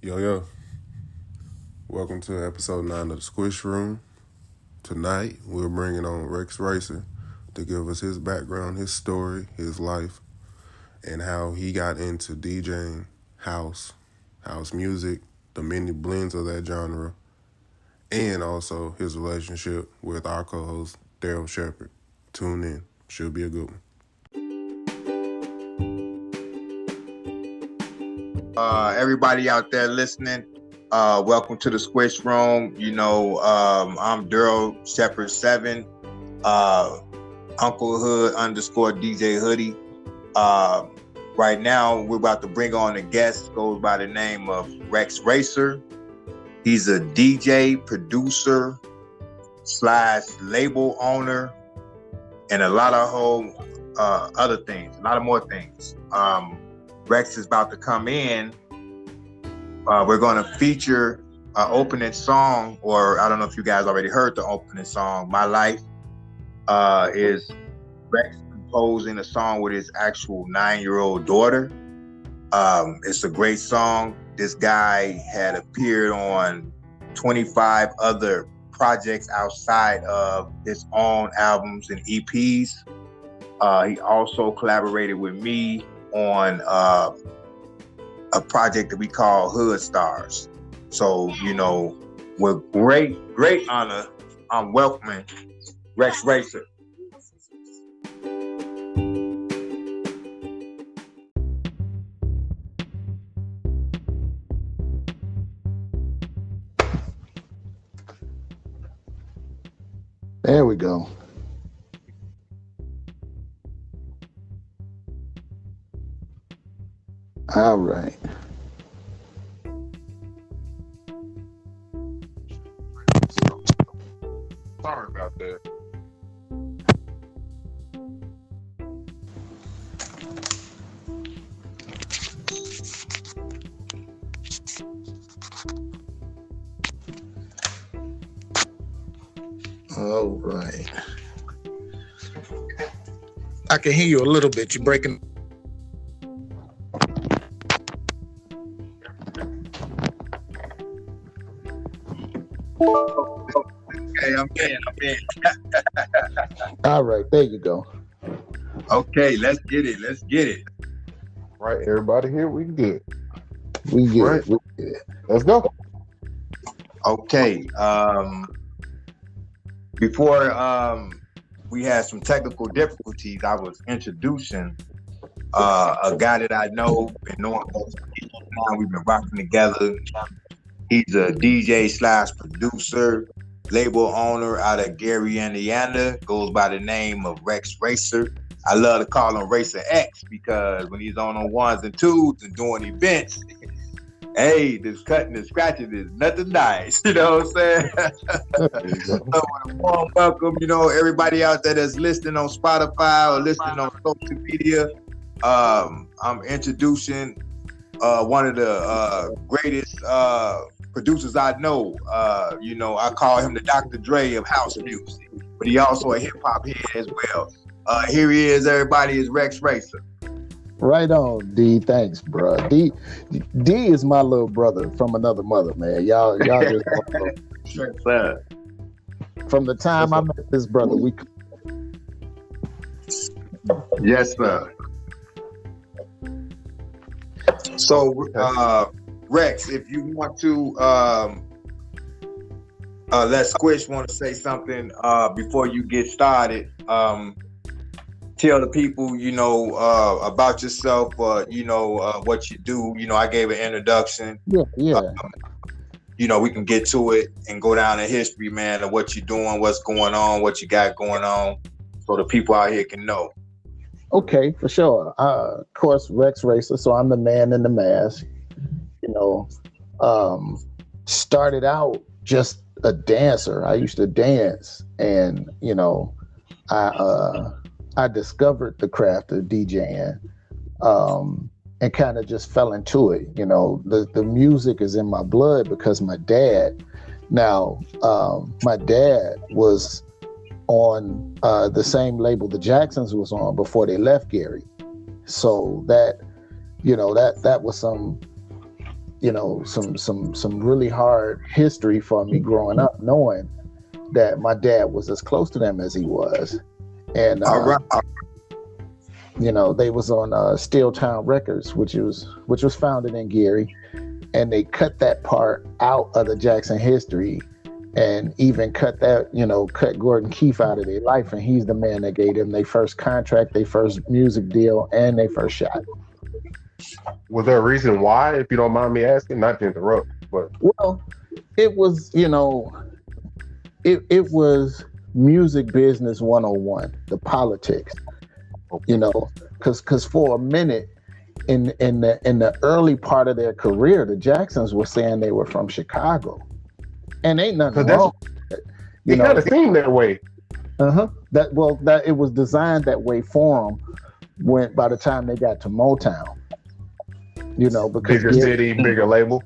Yo, yo, welcome to episode 9 of the Squish Room. Tonight, we're bringing on Rexx Racer to give us his background, his story, his life, and how he got into DJing house music, the many blends of that genre, and also his relationship with our co-host, Daryl Shepard. Tune in. Should be a good one. Everybody out there listening, welcome to the Squish Room. I'm Daryl Shepard 7, Uncle Hood _ DJ Hoodie. Right now, we're about to bring on a guest, goes by the name of Rexx Racer. He's a DJ, producer, / label owner, and a lot of other things, a lot of more things. Rexx is about to come in. We're going to feature an opening song, or I don't know if you guys already heard the opening song. My Life is Rexx composing a song with his actual 9-year-old daughter. It's a great song. This guy had appeared on 25 other projects outside of his own albums and EPs. He also collaborated with me on a project that we call Hood Stars. So, with great honor, I'm welcoming Rexx Racer. There we go. All right. Sorry about that. All right. I can hear you a little bit. You're breaking. Okay, I'm in. All right, there you go. Okay, let's get it. Right, everybody here, we good. We good. Right. We good. Let's go. Okay. Before we had some technical difficulties, I was introducing a guy that I know, been knowing for years now. We've been rocking together. He's a DJ / producer, label owner out of Gary, Indiana. Goes by the name of Rexx Racer. I love to call him Racer X because when he's on ones and twos and doing events, hey, this cutting and scratching is nothing nice. You know what I'm saying? So, a warm welcome, everybody out there that's listening on Spotify or listening on social media. I'm introducing one of the greatest producers I know. I call him the Dr. Dre of house music, but he also a hip hop head as well. Here he is, everybody, is Rexx Racer. Right on, D. Thanks, bro. D is my little brother from another mother, man. Y'all just from the time I met this brother, we. Yes, sir. So, Rexx, if you want to, let Squish want to say something before you get started. Tell the people, about yourself, what you do. I gave an introduction. Yeah. We can get to it and go down in history, man, of what you're doing, what's going on, what you got going on, so the people out here can know. Okay, for sure. Of course, Rexx Racer. So I'm the man in the mask. Started out just a dancer. I used to dance, and I discovered the craft of DJing, and kind of just fell into it. The music is in my blood because my dad. Now, my dad was on the same label the Jacksons was on before they left Gary. So that was some, some really hard history for me growing up, knowing that my dad was as close to them as he was. And All right. they was on Steeltown Records, which was founded in Gary, and they cut that part out of the Jackson history, and even cut Gordon Keefe out of their life, and he's the man that gave them their first contract, their first music deal, and their first shot. Was there a reason why, if you don't mind me asking? Not to interrupt, but Well, it was it was music business 101, the politics. Because for a minute in the early part of their career, the Jacksons were saying they were from Chicago, and ain't nothing wrong. It kind of seemed that way. That it was designed that way for them. By the time they got to Motown, because bigger city, bigger label.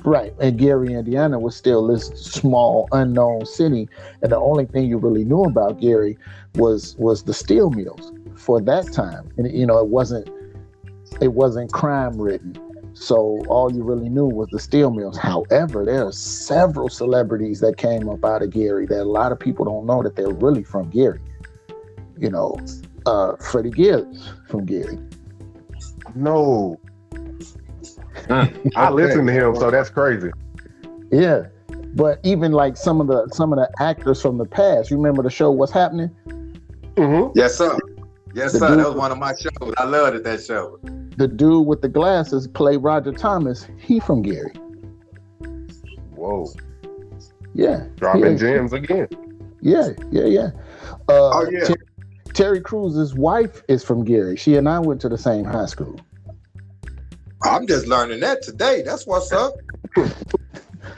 Right, and Gary, Indiana was still this small, unknown city, and the only thing you really knew about Gary was the steel mills for that time, and it wasn't crime ridden, so all you really knew was the steel mills. However, there are several celebrities that came up out of Gary that a lot of people don't know that they're really from Gary. Freddie Gibbs from Gary. No. I listen to him, so that's crazy. Yeah, but even like some of the actors from the past. You remember the show What's Happening? Mm-hmm. Yes, sir. Yes, sir. That was one of my shows. I loved that show. The dude with the glasses played Roger Thomas. He from Gary. Whoa. Yeah. Dropping gems again. Yeah. Yeah. Terry Cruz's wife is from Gary. She and I went to the same high school. I'm just learning that today. That's what's up.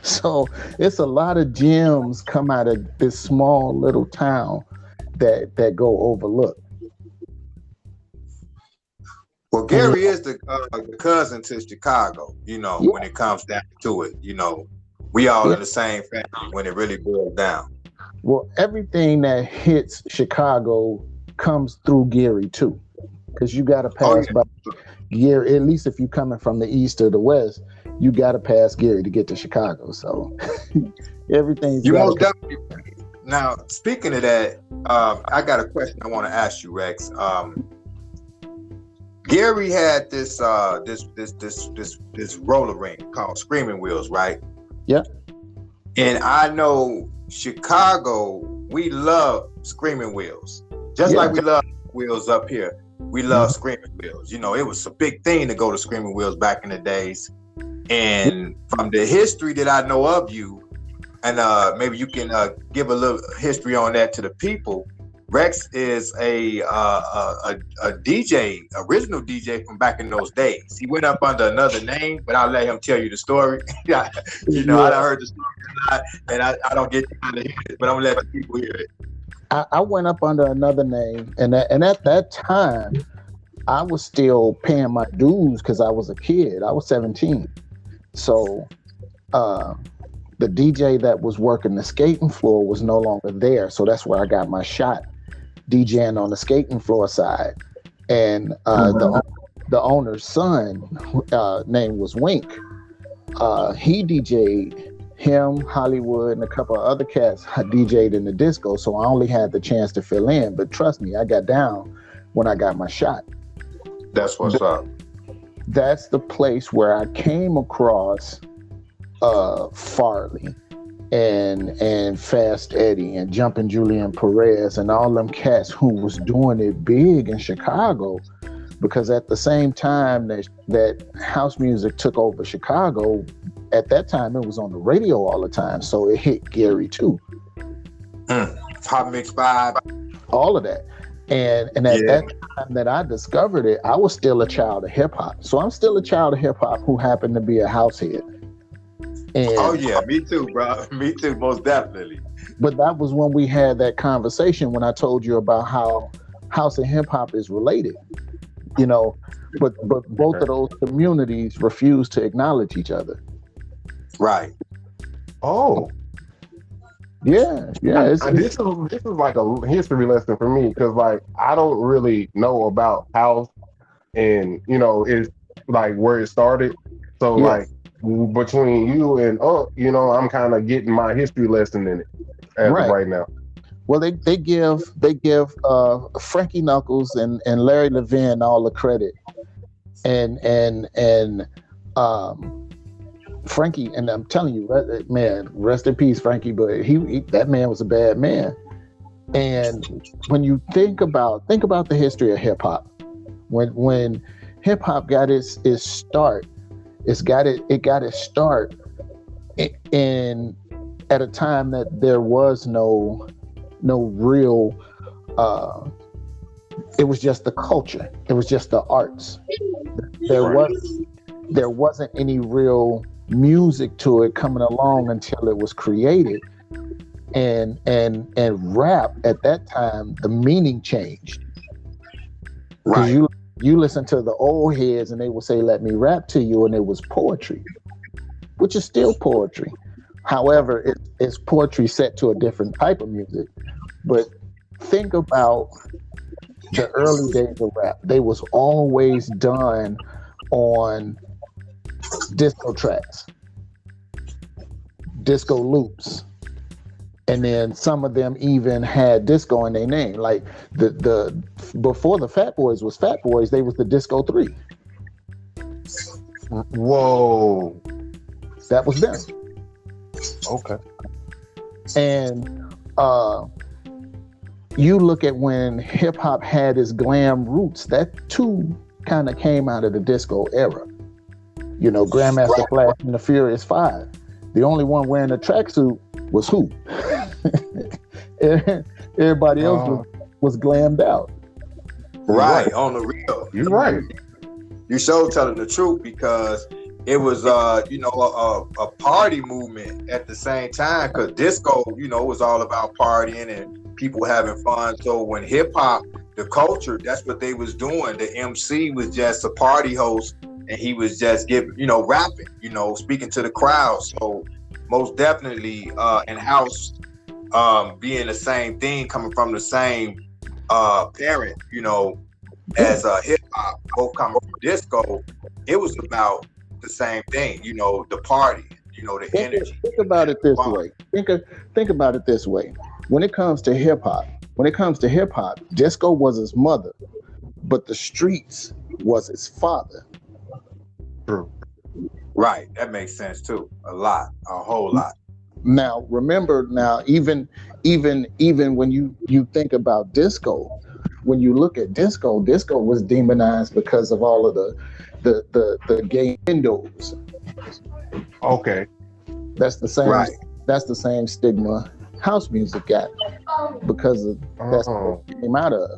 So it's a lot of gems come out of this small little town that go overlooked. Well, Gary is the cousin to Chicago, when it comes down to it. We all in the same family when it really boils down. Well, everything that hits Chicago comes through Gary too, because you got to pass by Gary. At least if you're coming from the east or the west, you got to pass Gary to get to Chicago. So everything's you most definitely. Now, speaking of that, I got a question I want to ask you, Rex. Gary had this roller rink called Screaming Wheels, right? Yeah. And I know Chicago, we love Screaming Wheels, just like we love wheels up here. We love Screaming Wheels. It was a big thing to go to Screaming Wheels back in the days. And from the history that I know of you, and maybe you can give a little history on that to the people. Rex is a DJ, original DJ from back in those days. He went up under another name, but I'll let him tell you the story. I done heard the story a lot, and I don't get to hear it, but I'm gonna let the people hear it. I went up under another name, and at that time, I was still paying my dues because I was a kid. I was 17, so the DJ that was working the skating floor was no longer there, so that's where I got my shot, DJing on the skating floor side. And the owner's son, name was Wink. He DJ'd. Him, Hollywood, and a couple of other cats DJ'd in the disco, so I only had the chance to fill in. But trust me, I got down when I got my shot. That's what's up. That's the place where I came across Farley and Fast Eddie and Jumpin' Julian Perez and all them cats who was doing it big in Chicago. Because at the same time that house music took over Chicago, at that time it was on the radio all the time, so it hit Gary too. Pop Mix 5, all of that, and at that time that I discovered it, I was still a child of hip hop. So I'm still a child of hip hop who happened to be a house head. And, me too, bro. Me too, most definitely. But that was when we had that conversation when I told you about how house and hip hop is related. But both of those communities refuse to acknowledge each other. Right. Oh. Yeah. This is like a history lesson for me, because like I don't really know about house and it's like where it started. So like between you and I'm kind of getting my history lesson in it as of Right. right now. Well, they give Frankie Knuckles and Larry Levin all the credit, and Frankie, and I'm telling you, man, rest in peace, Frankie. But he that man was a bad man. And when you think about the history of hip hop, when hip hop got its start, it got its start in at a time that there was no real. It was just the culture. It was just the arts. There wasn't any real music to it coming along until it was created. And rap at that time, the meaning changed. Because you listen to the old heads and they will say, "Let me rap to you," and it was poetry, which is still poetry. However, it's poetry set to a different type of music. But think about the early days of rap. They was always done on disco tracks, disco loops. And then some of them even had disco in their name. Like the before the Fat Boys was Fat Boys, they was the Disco 3. Whoa. That was them. Okay. And you look at when hip hop had its glam roots, that too kind of came out of the disco era. You know, Grandmaster Flash and the Furious Five. The only one wearing a tracksuit was who? Everybody else was glammed out. Right, on the real. You're right. You so telling the truth, because it was a party movement at the same time, because disco, was all about partying and people having fun. So when hip hop, the culture, that's what they was doing. The MC was just a party host, and he was just rapping, speaking to the crowd. So most definitely, and house being the same thing, coming from the same parent, as hip hop, both coming from disco, it was about the same thing, the party, the energy. Think about it this way. Think about it this way. When it comes to hip hop, disco was his mother, but the streets was his father. True. Right, that makes sense too. A whole lot. Now, remember, even when you think about disco, when you look at disco was demonized because of all of the gay windows. Okay. That's the same. Right. That's the same stigma house music got, because that's what it came out of.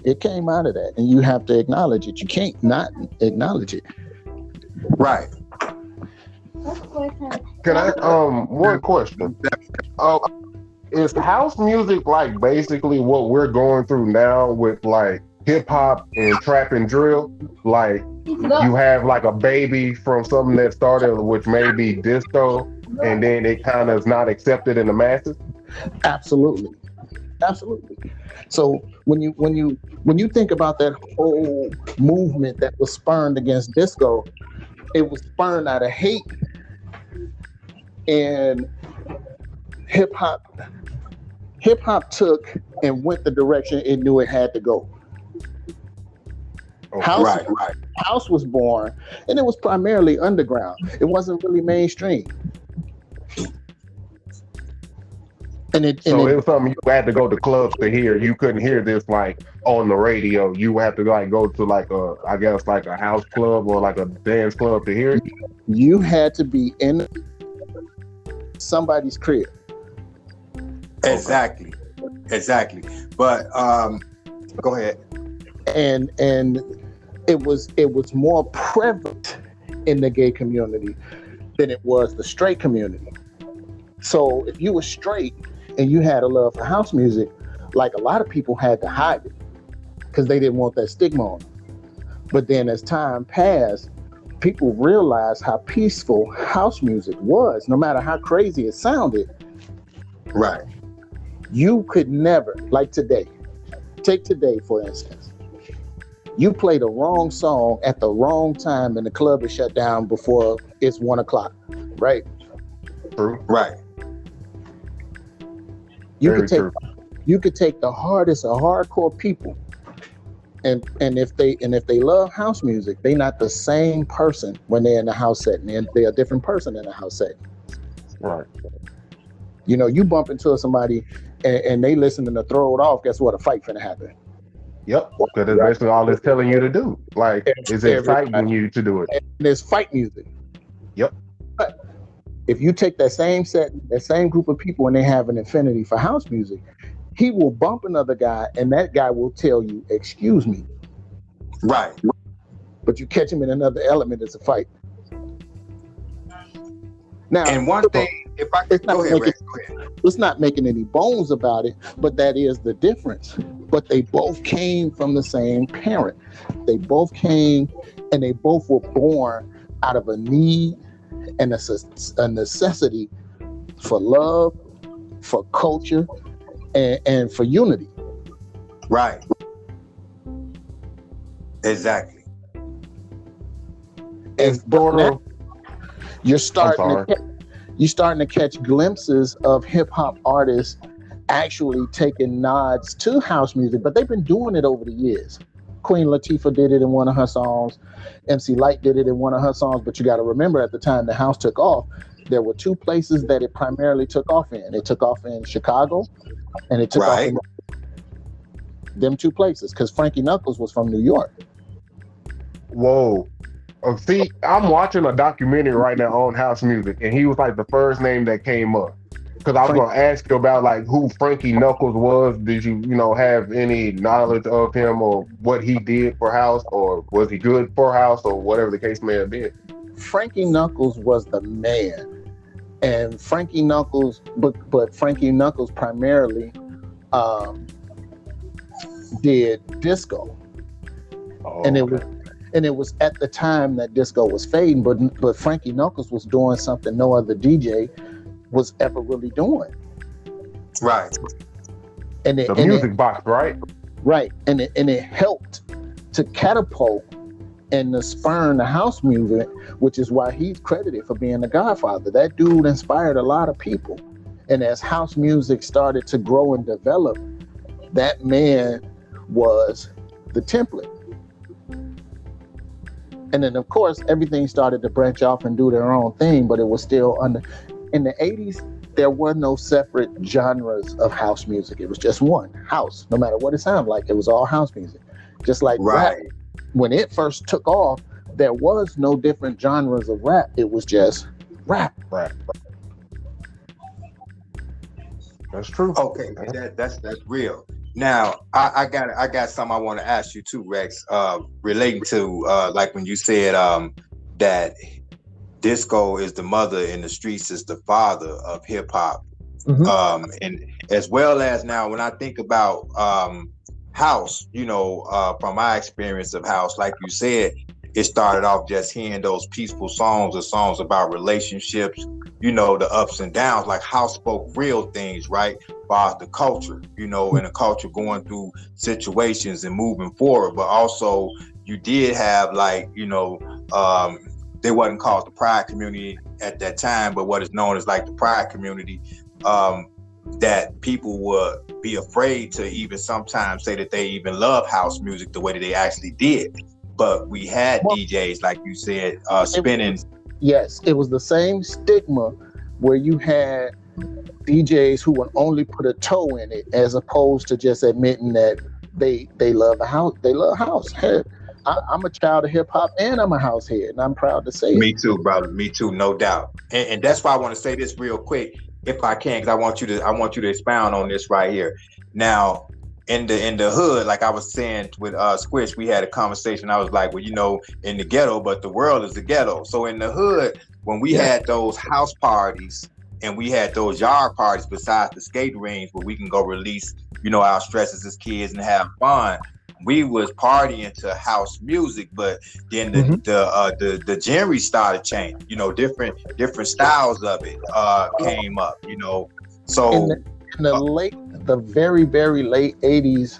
It came out of that, and you have to acknowledge it. You can't not acknowledge it. Right. Can I one question? Is house music like basically what we're going through now with like hip hop and trap and drill? Like you have like a baby from something that started, which may be disco, and then it kind of is not accepted in the masses? Absolutely. So when you think about that whole movement that was spurned against disco, it was spurned out of hate, and hip hop took and went the direction it knew it had to go. Okay. House was born, and it was primarily underground. It wasn't really mainstream. And it was something you had to go to clubs to hear. You couldn't hear this like on the radio. You had to like go to like a house club or like a dance club to hear it. You had to be in somebody's crib. Exactly. But go ahead. And it was more prevalent in the gay community than it was the straight community. So if you were straight and you had a love for house music, like a lot of people had to hide it because they didn't want that stigma on them. But then as time passed, people realized how peaceful house music was, no matter how crazy it sounded. Right. You could never, like today, take today for instance. You play the wrong song at the wrong time, and the club is shut down before it's 1 o'clock, right? True. Right. You Very could take true. the hardest of hardcore people, and if they love house music, they're not the same person when they're in the house setting. They're a different person in the house setting. Right. You know, you bump into somebody and they listening to Throw It Off. Guess what? A fight finna happen. Yep. Because that's basically all it's telling you to do. Like, it's exciting Everybody, you to do it. and there's fight music. Yep. But if you take that same group of people and they have an affinity for house music, he will bump another guy and that guy will tell you, excuse me. Right. But you catch him in another element, it's a fight. Now, And one thing, if I could go ahead, Rex, go ahead. let's not making any bones about it, but that is the difference. But they both came from the same parent. They both came and they both were born out of a need and a necessity for love, for culture, and for unity. Right. Exactly. And sort of, You're starting to catch glimpses of hip hop artists actually taking nods to house music, but they've been doing it over the years. Queen Latifah did it in one of her songs. MC Lyte did it in one of her songs. But you got to remember, at the time the house took off, there were two places that it primarily took off in. It took off in Chicago, and it took off in them two places, because Frankie Knuckles was from New York. whoa. See, I'm watching a documentary right now on house music, and he was like the first name that came up. Because I was going to ask you about like who Frankie Knuckles was. Did you have any knowledge of him or what he did for house, or was he good for house, or whatever the case may have been? Frankie Knuckles was the man, and Frankie Knuckles, but Frankie Knuckles primarily did disco, and it was at the time that disco was fading. But Frankie Knuckles was doing something no other DJ was ever really doing. Right. And the music box, right? Right, and it helped to catapult and to spurn the house movement, which is why he's credited for being the godfather. That dude inspired a lot of people. And as house music started to grow and develop, that man was the template. And then, of course, everything started to branch off and do their own thing, but it was still under. In the 80s, there were no separate genres of house music. It was just one, house. No matter what it sounded like, it was all house music. Just like rap. When it first took off, there was no different genres of rap. It was just rap. That's true. Okay, that's real. Now, I got something I want to ask you too, Rex, relating to like when you said that disco is the mother and the streets is the father of hip hop. Mm-hmm. And as well as now when I think about house, from my experience of house, like you said, it started off just hearing those peaceful songs or songs about relationships, the ups and downs. Like house spoke real things, right? About the culture, and the culture going through situations and moving forward. But also you did have like, they wasn't called the pride community at that time, but what is known as like the pride community, that people would be afraid to even sometimes say that they even love house music the way that they actually did. But we had DJs, like you said, spinning. Yes, it was the same stigma where you had DJs who would only put a toe in it, as opposed to just admitting that they love a house. They love house. Hey, I'm a child of hip hop and I'm a house head, and I'm proud to say it. Me too, brother. Me too, no doubt. And that's why I want to say this real quick, if I can, because I want you to expound on this right here. Now, in the hood, like I was saying with Squish, we had a conversation. I was like, well, in the ghetto, but the world is the ghetto. So in the hood, when we had those house parties and we had those yard parties besides the skate rings where we can go release, our stresses as kids and have fun, we was partying to house music. But then the genre started changing. Different styles of it came up. So in the very, very late 80s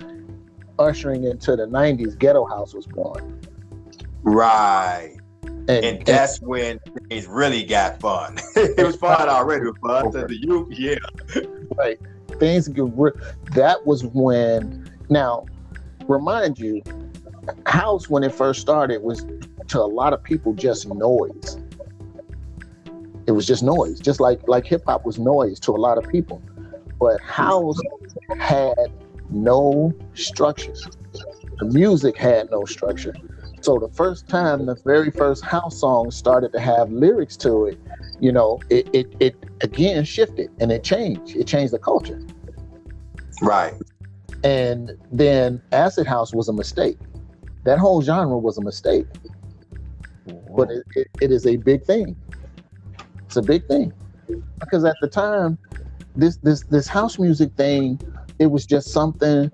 ushering into the 90s, Ghetto House was born. Right. And that's and when things really got fun. It was fun already, but to the youth, yeah. right, things get that was when. Now, remind you, house when it first started was to a lot of people just noise. It was just noise, just like hip hop was noise to a lot of people. But house had no structure. The music had no structure. So the first time the very first house song started to have lyrics to it, you know, it again shifted and it changed. It changed the culture. Right. And then acid house was a mistake. That whole genre was a mistake. But it is a big thing. It's a big thing. Because at the time, this house music thing, it was just something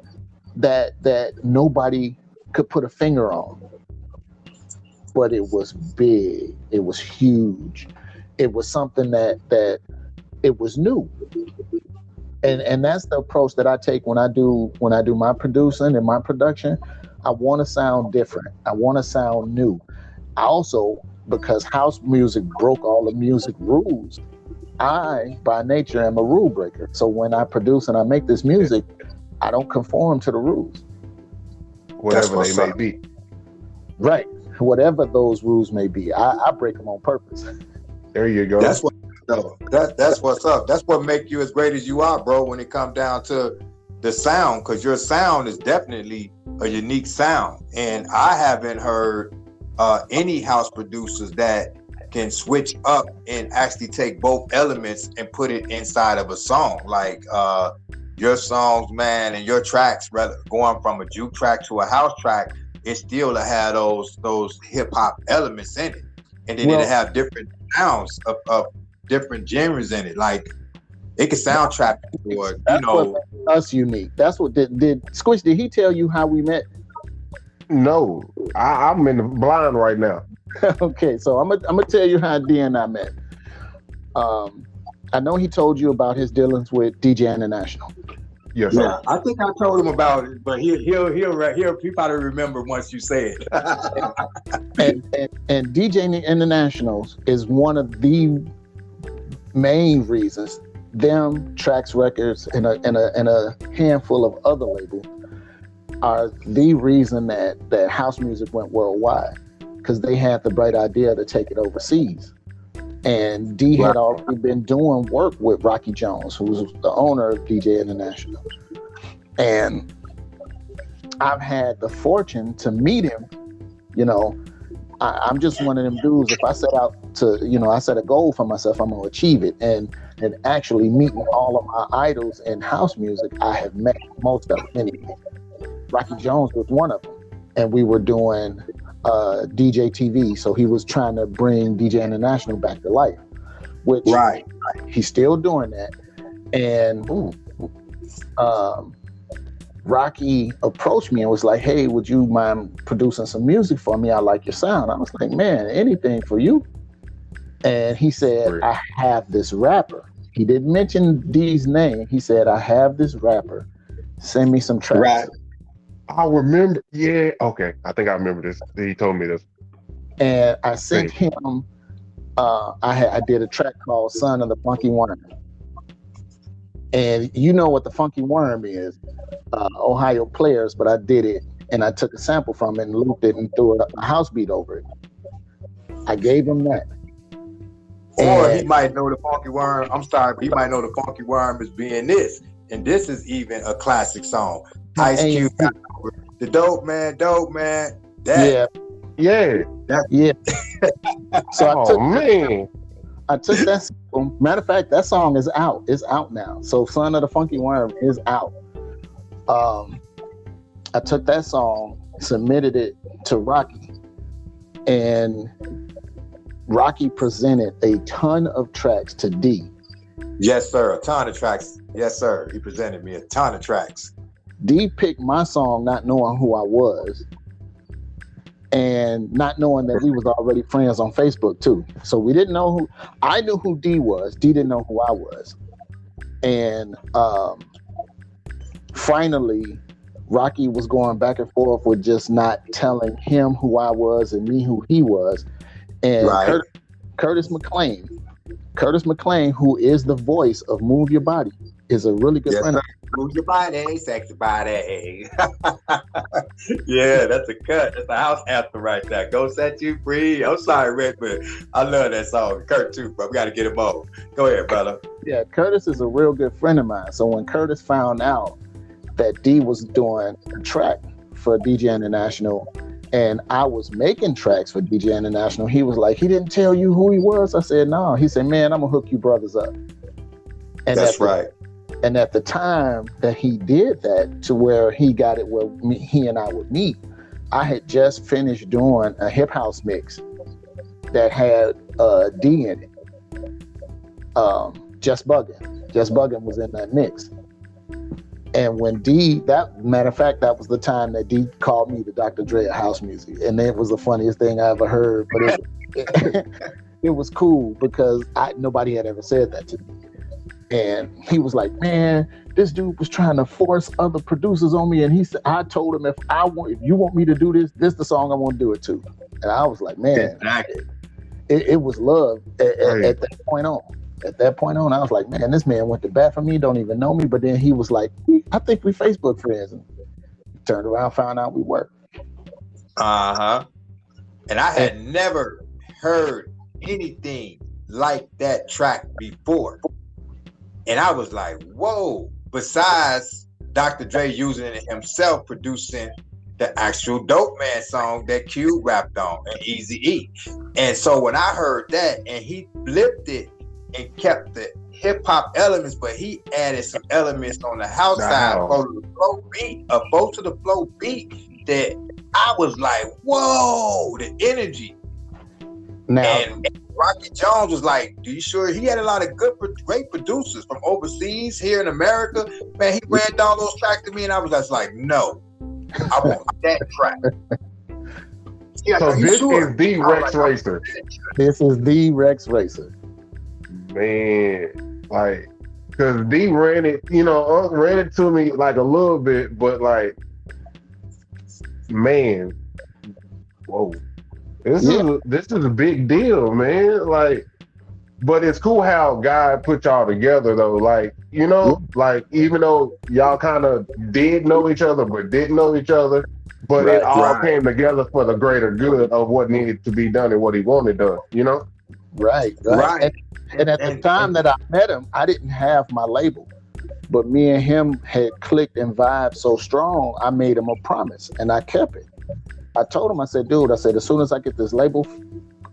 that nobody could put a finger on. But it was big. It was huge. It was something that it was new. And that's the approach that I take when I do my producing and my production. I want to sound different. I want to sound new. I also, because house music broke all the music rules, I, by nature, am a rule breaker. So when I produce and I make this music, I don't conform to the rules. Whatever they may be. Right. Whatever those rules may be, I break them on purpose. There you go. That's what's up. That's what makes you as great as you are, bro, when it comes down to the sound, because your sound is definitely a unique sound. And I haven't heard any house producers that can switch up and actually take both elements and put it inside of a song. Like your songs, man, and your tracks, going from a juke track to a house track, it still have those hip hop elements in it, and then it'll have different sounds of different genres in it. Like it could soundtrack or what makes us unique. That's what did Squish. Did he tell you how we met? No, I'm in the blind right now. Okay, so I'm gonna tell you how D and I met. I know he told you about his dealings with DJ International. Yes, sir. Yeah, I think I told him about it, but he'll probably remember once you say it. and DJ Internationals is one of the main reasons them, Trax Records, and a handful of other labels are the reason that house music went worldwide, because they had the bright idea to take it overseas. And D had already been doing work with Rocky Jones, who was the owner of DJ International. And I've had the fortune to meet him. You know, I'm just one of them dudes. If I set out to, I set a goal for myself, I'm going to achieve it. And actually meeting all of my idols in house music, I have met most of them anyway. Rocky Jones was one of them. And we were doing DJ TV, so he was trying to bring DJ International back to life, which he's still doing that. And Rocky approached me and was like, "Hey, would you mind producing some music for me? I like your sound." I was like, "Man, anything for you." And he said, "I have this rapper." He didn't mention D's name. He said, "I have this rapper. Send me some tracks." Right. I remember. Yeah. Okay. I think I remember this. He told me this. And I sent him. I did a track called "Son of the Funky Worm," and you know what the Funky Worm is, Ohio Players. But I did it, and I took a sample from it and looped it and threw a house beat over it. I gave him that. Or he might know the Funky Worm. I'm sorry, but he might know the Funky Worm as being this, and this is even a classic song. Ice Cube, the dope man. Yeah. So I took that. Matter of fact, that song is out. It's out now. So "Son of the Funky Worm" is out. I took that song, submitted it to Rocky, and Rocky presented a ton of tracks to D. Yes, sir. A ton of tracks. Yes, sir. He presented me a ton of tracks. D picked my song not knowing who I was, and not knowing that we was already friends on Facebook too. So we didn't know who. I knew who D was. D didn't know who I was. And finally, Rocky was going back and forth with just not telling him who I was and me who he was. And Right. Curtis McClain, who is the voice of Move Your Body, is a really good friend. Move your body, sexy body. Yeah, that's a cut. That's a house anthem right there. Go set you free. I'm sorry, Red, but I love that song. Kurt too, but we got to get him on. Go ahead, brother. Yeah, Curtis is a real good friend of mine. So when Curtis found out that D was doing a track for DJ International and I was making tracks for DJ International, he was like, he didn't tell you who he was? I said, no. He said, man, I'm going to hook you brothers up. And that's right. And at the time that he did that, to where he got it where he and I would meet, I had just finished doing a hip house mix that had D in it. Just Buggin' was in that mix. And when matter of fact, that was the time that D called me the Dr. Dre of house music. And it was the funniest thing I ever heard. But it was cool because nobody had ever said that to me. And he was like, man, this dude was trying to force other producers on me. And he said, I told him, if you want me to do this is the song I want to do it to. And I was like, man, it was love at that point on. At that point on, I was like, man, this man went to bat for me, don't even know me. But then he was like, I think we Facebook friends. And turned around, found out we were. Uh-huh. And I had never heard anything like that track before. And I was like, whoa. Besides Dr. Dre using it himself, producing the actual Dope Man song that Q rapped on and Eazy-E. And so when I heard that and he flipped it and kept the hip hop elements, but he added some elements on the house side, both to the flow beat, that I was like, whoa, the energy. Now, and Rocky Jones was like, "Do you sure?" He had a lot of great producers from overseas here in America. Man, he ran down those tracks to me, and I was just like, "No, I want that track." Yeah, so this is the Rexx Racer. This is the Rexx Racer. Man, like, cause D ran it to me like a little bit, but like, man, whoa. This is a big deal, man. Like, but it's cool how God put y'all together though. Like, like even though y'all kind of did know each other but didn't know each other, but it all came together for the greater good of what needed to be done and what he wanted done, Right. And at the time that I met him, I didn't have my label. But me and him had clicked and vibed so strong, I made him a promise and I kept it. I told him, I said, dude, as soon as I get this label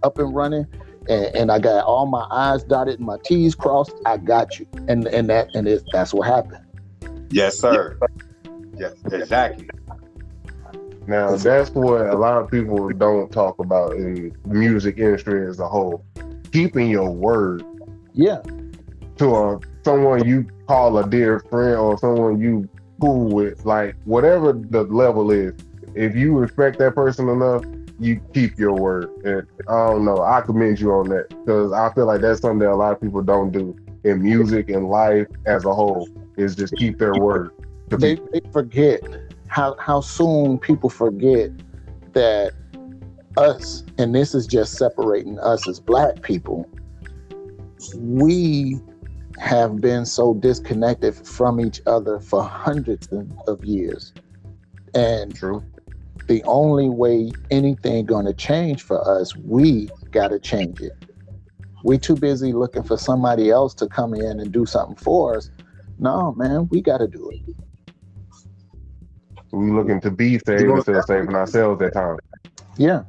up and running and I got all my I's dotted and my T's crossed, I got you. And that's what happened. Yes, sir. Yes, exactly. Now, that's what a lot of people don't talk about in the music industry as a whole. Keeping your word. Yeah. To someone you call a dear friend or someone you cool with, like whatever the level is. If you respect that person enough, you keep your word. And I don't know, I commend you on that because I feel like that's something that a lot of people don't do in music and life as a whole, is just keep their word. They forget how soon people forget that us, and this is just separating us as Black people, we have been so disconnected from each other for hundreds of years. And true. The only way anything gonna change for us, we gotta change it. We too busy looking for somebody else to come in and do something for us. No, man, we gotta do it. We looking to be saved instead of saving ourselves at times. Yeah.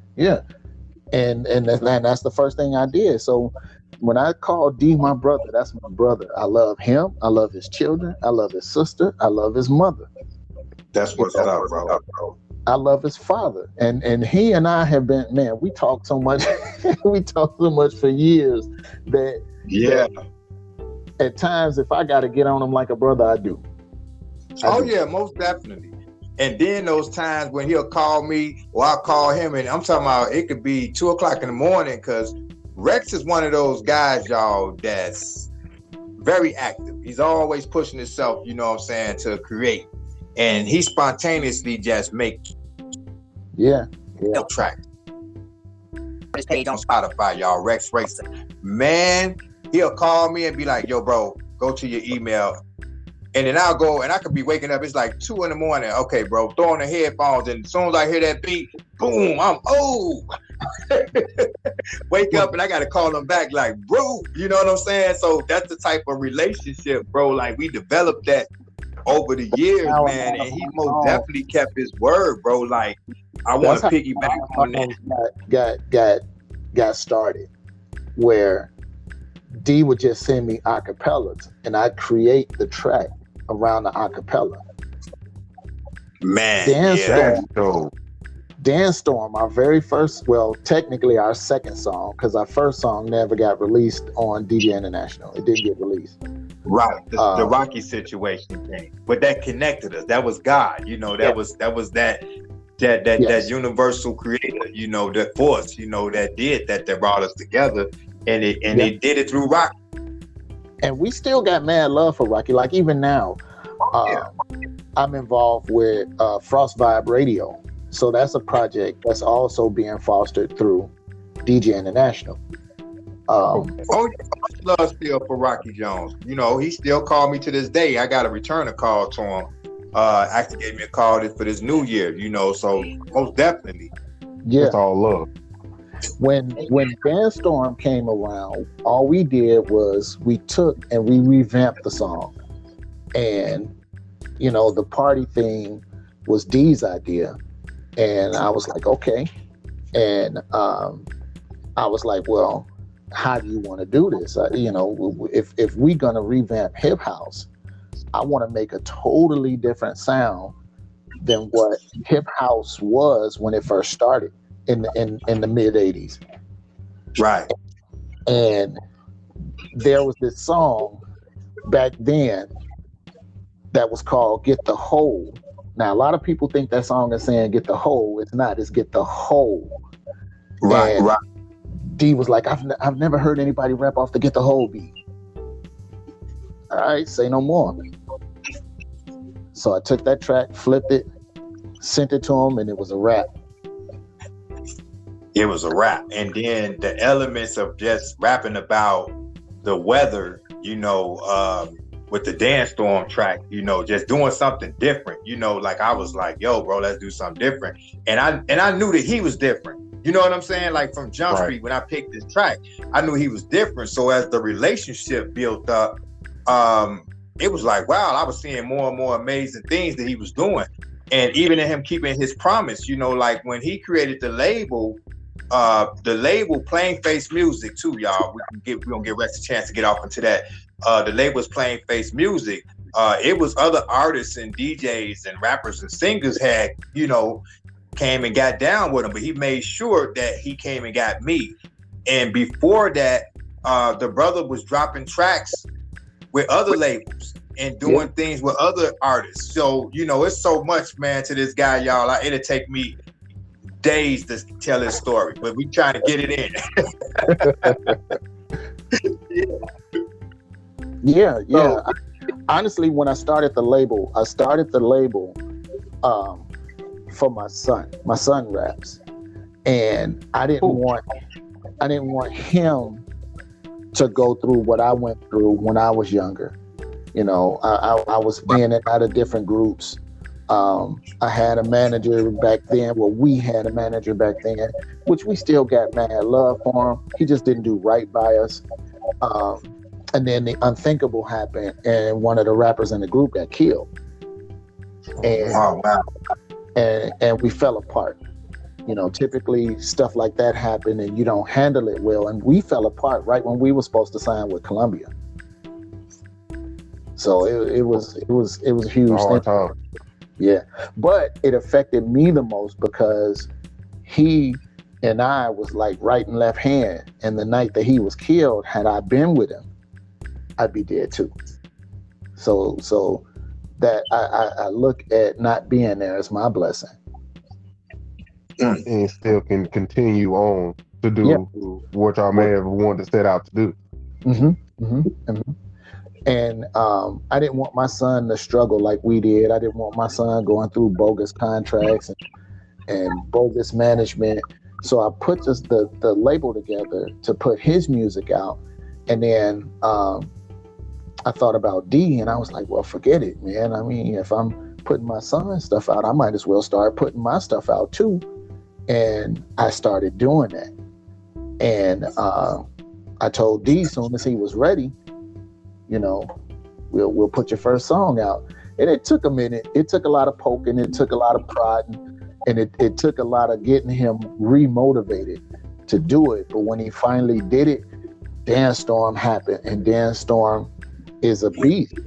And that's the first thing I did. So when I call D my brother, that's my brother. I love him. I love his children. I love his sister. I love his mother. That's what's up, bro. I love his father. And he and I have been, man, we talk so much. We talk so much for years that at times, if I got to get on him like a brother, I do. Yeah, most definitely. And then those times when he'll call me or I'll call him, and I'm talking about it could be 2:00 in the morning, because Rexx is one of those guys, y'all, that's very active. He's always pushing himself, to create. and he spontaneously just make Yeah. track. His page on Spotify, y'all, Rexx Racer. Man, he'll call me and be like, "Yo, bro, go to your email." And then I'll go, and I could be waking up. It's like 2 in the morning. Okay, bro, throw on the headphones, and as soon as I hear that beat, boom, I'm wake up, and I got to call him back, like, bro, you know what I'm saying? So that's the type of relationship, bro. Like we developed that over the years, man, and he most definitely kept his word, bro. Like I want to piggyback on that. Got started, where D would just send me acapellas, and I'd create the track around the acapella. Man, Dance Storm, our very first, well, technically our second song, because our first song never got released on DJ International. It didn't get released. Right, the Rocky situation came, but that connected us. That was God, you know. That was that universal creator, you know, that force, you know, that brought us together, and it did it through Rocky. And we still got mad love for Rocky. Like even now, I'm involved with Frost Vibe Radio. So that's a project that's also being fostered through DJ International. Love still for Rocky Jones. You know, he still called me to this day. I got to return a call to him. Actually gave me a call for this new year, you know, so most definitely. Yeah. It's all love. When Dance Storm came around, all we did was we took and we revamped the song. And, you know, the party thing was D's idea. And I was like, okay. And I was like, well, how do you want to do this? You know, if we're going to revamp hip house, I want to make a totally different sound than what hip house was when it first started in the mid 80s. Right. And there was this song back then that was called Get the Hole. Now, a lot of people think that song is saying get the hole. It's not. It's get the hole. Right, and right. D was like, I've never heard anybody rap off the get the hole beat. All right, say no more. So I took that track, flipped it, sent it to him, and it was a rap. It was a rap. And then the elements of just rapping about the weather, you know, with the Dance Storm track, you know, just doing something different, you know, like I was like, yo, bro, let's do something different. And I knew that he was different. You know what I'm saying? Like from Jump Street, when I picked this track, I knew he was different. So as the relationship built up, it was like, wow, I was seeing more and more amazing things that he was doing. And even in him keeping his promise, you know, like when he created the label Plain Face Music too, y'all. We're gonna give Rexx a chance to get off into that. The label's Plain Face Music. It was other artists and DJs and rappers and singers had, you know, came and got down with him, but he made sure that he came and got me. And before that, the brother was dropping tracks with other labels and doing things with other artists. So, you know, it's so much, man, to this guy, y'all. It'll take me days to tell his story, but we trying to get it in. Yeah. So, honestly, when I started the label for my son. My son raps, and I didn't want him to go through what I went through when I was younger. You know, I was in and out of different groups. I had a manager back then. Well, we had a manager back then, which we still got mad love for him. He just didn't do right by us. And then the unthinkable happened, and one of the rappers in the group got killed. And, and we fell apart. You know, typically stuff like that happened and you don't handle it well. And we fell apart right when we were supposed to sign with Columbia. So it was a huge thing. Yeah. But it affected me the most because he and I was like right and left hand. And the night that he was killed, had I been with him, I'd be dead too. So that I look at not being there as my blessing. And still can continue on to do what y'all may have wanted to set out to do. And I didn't want my son to struggle like we did. I didn't want my son going through bogus contracts and bogus management. So I put the label together to put his music out. And then I thought about D, and I was like, well, forget it, man. I mean, if I'm putting my son's stuff out, I might as well start putting my stuff out too. And I started doing that. And I told D, as soon as he was ready, you know, we'll put your first song out. And it took a minute. It took a lot of poking. It took a lot of prodding. And it took a lot of getting him remotivated to do it. But when he finally did it, Dance Storm happened. And Dance Storm is a beast.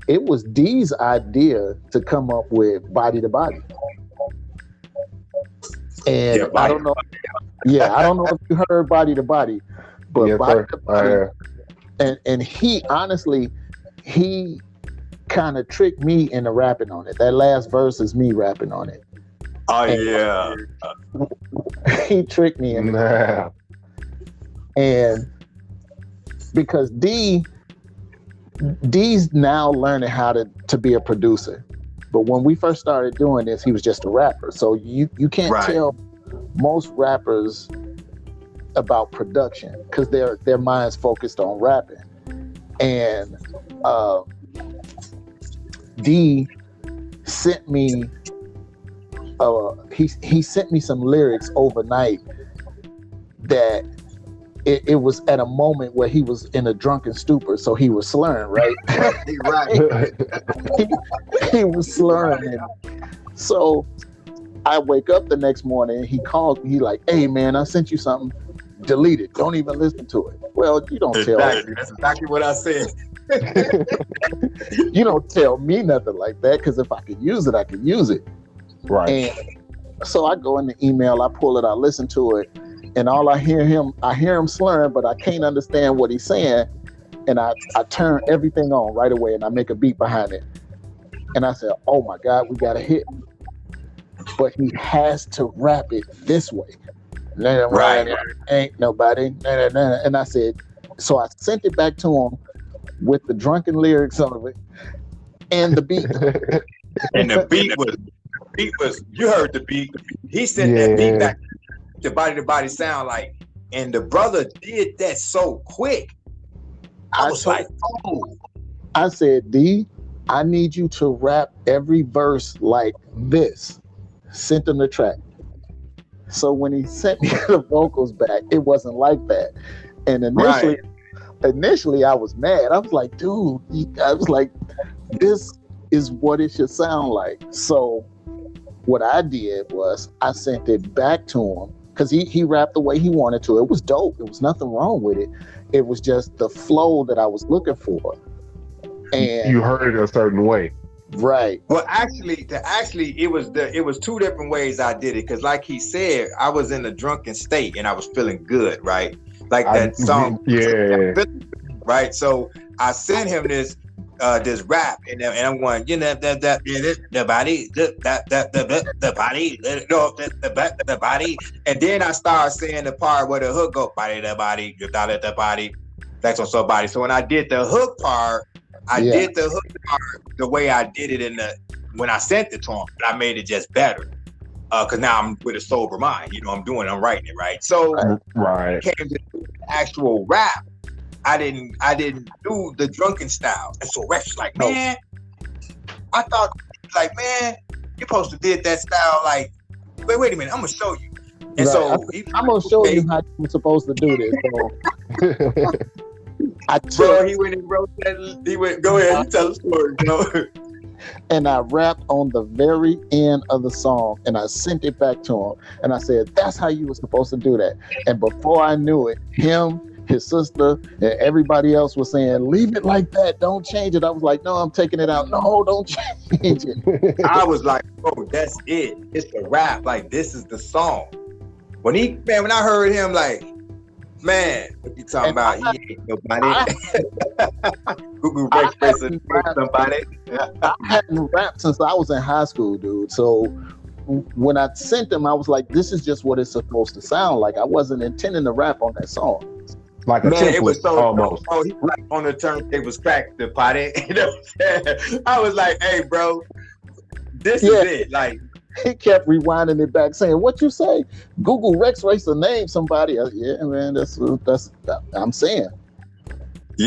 It was D's idea to come up with Body to Body. And I don't know. Yeah, I don't know if you heard Body to Body, but yes, Body to Body. And he honestly, he kind of tricked me into rapping on it. That last verse is me rapping on it. Oh, yeah. He tricked me into that. And because D's now learning how to be a producer. But when we first started doing this, he was just a rapper. So you can't tell most rappers about production because their mind's focused on rapping. And D sent me he sent me some lyrics overnight that it was at a moment where he was in a drunken stupor, so he was slurring, right? he was slurring. And so I wake up the next morning and he calls me. He like, hey man, I sent you something. Delete it. Don't even listen to it. Well, you don't tell me. That's exactly what I said. You don't tell me nothing like that, because if I could use it, I could use it. Right. And so I go in the email, I pull it, I listen to it, and all I hear him slurring, but I can't understand what he's saying. And I turn everything on right away and I make a beat behind it. And I said, oh my God, we got a hit. But he has to rap it this way. Right. Ain't nobody. And I said, so I sent it back to him with the drunken lyrics of it and the beat. And the beat was, you heard the beat. He sent that beat back to Body sound like, and the brother did that so quick. I was like, oh. I said, D, I need you to rap every verse like this. Sent him the track. So when he sent me the vocals back, it wasn't like that. And initially I was mad. I was like, dude, this is what it should sound like. So what I did was I sent it back to him because he rapped the way he wanted to. It was dope. There was nothing wrong with it. It was just the flow that I was looking for. And you heard it a certain way. Right. Well, actually, it was two different ways I did it. Because like he said, I was in a drunken state and I was feeling good, right? Like that song. Yeah. Right. So I sent him this rap and I'm going, you know, the body. And then I started saying the part where the hook go, the body, that's on somebody. So when I did the hook part, did the hook part the way I did it when I sent it to him, but I made it just better. Cause now I'm with a sober mind, you know, I'm writing it, right? So right. Came to the actual rap. I didn't do the drunken style. And so Rexx was like, man, I thought, like, man, you're supposed to did that style, like, wait a minute, I'm gonna show you. And so I'm gonna show you how you're supposed to do this. So he went and wrote that. Go ahead, you tell the story, bro. And I rapped on the very end of the song and I sent it back to him. And I said, that's how you were supposed to do that. And before I knew it, him, his sister, and everybody else was saying, leave it like that, don't change it. I was like, no, I'm taking it out. No, don't change it. I was like, oh, that's it. It's the rap. Like, this is the song. When I heard him, like, man, what you talking about? He ain't nobody. Google Rexx Racer, somebody. I hadn't rapped since I was in high school, dude. So when I sent him, I was like, this is just what it's supposed to sound like. I wasn't intending to rap on that song. like a Man, it was template so almost. dope, bro. He was like on the turntables cracked the potty. You know what I'm saying? I was like, hey, bro, this is it. Like, he kept rewinding it back, saying, "What you say? Google Rexx Racer, name somebody." Yeah, man, that's I'm saying.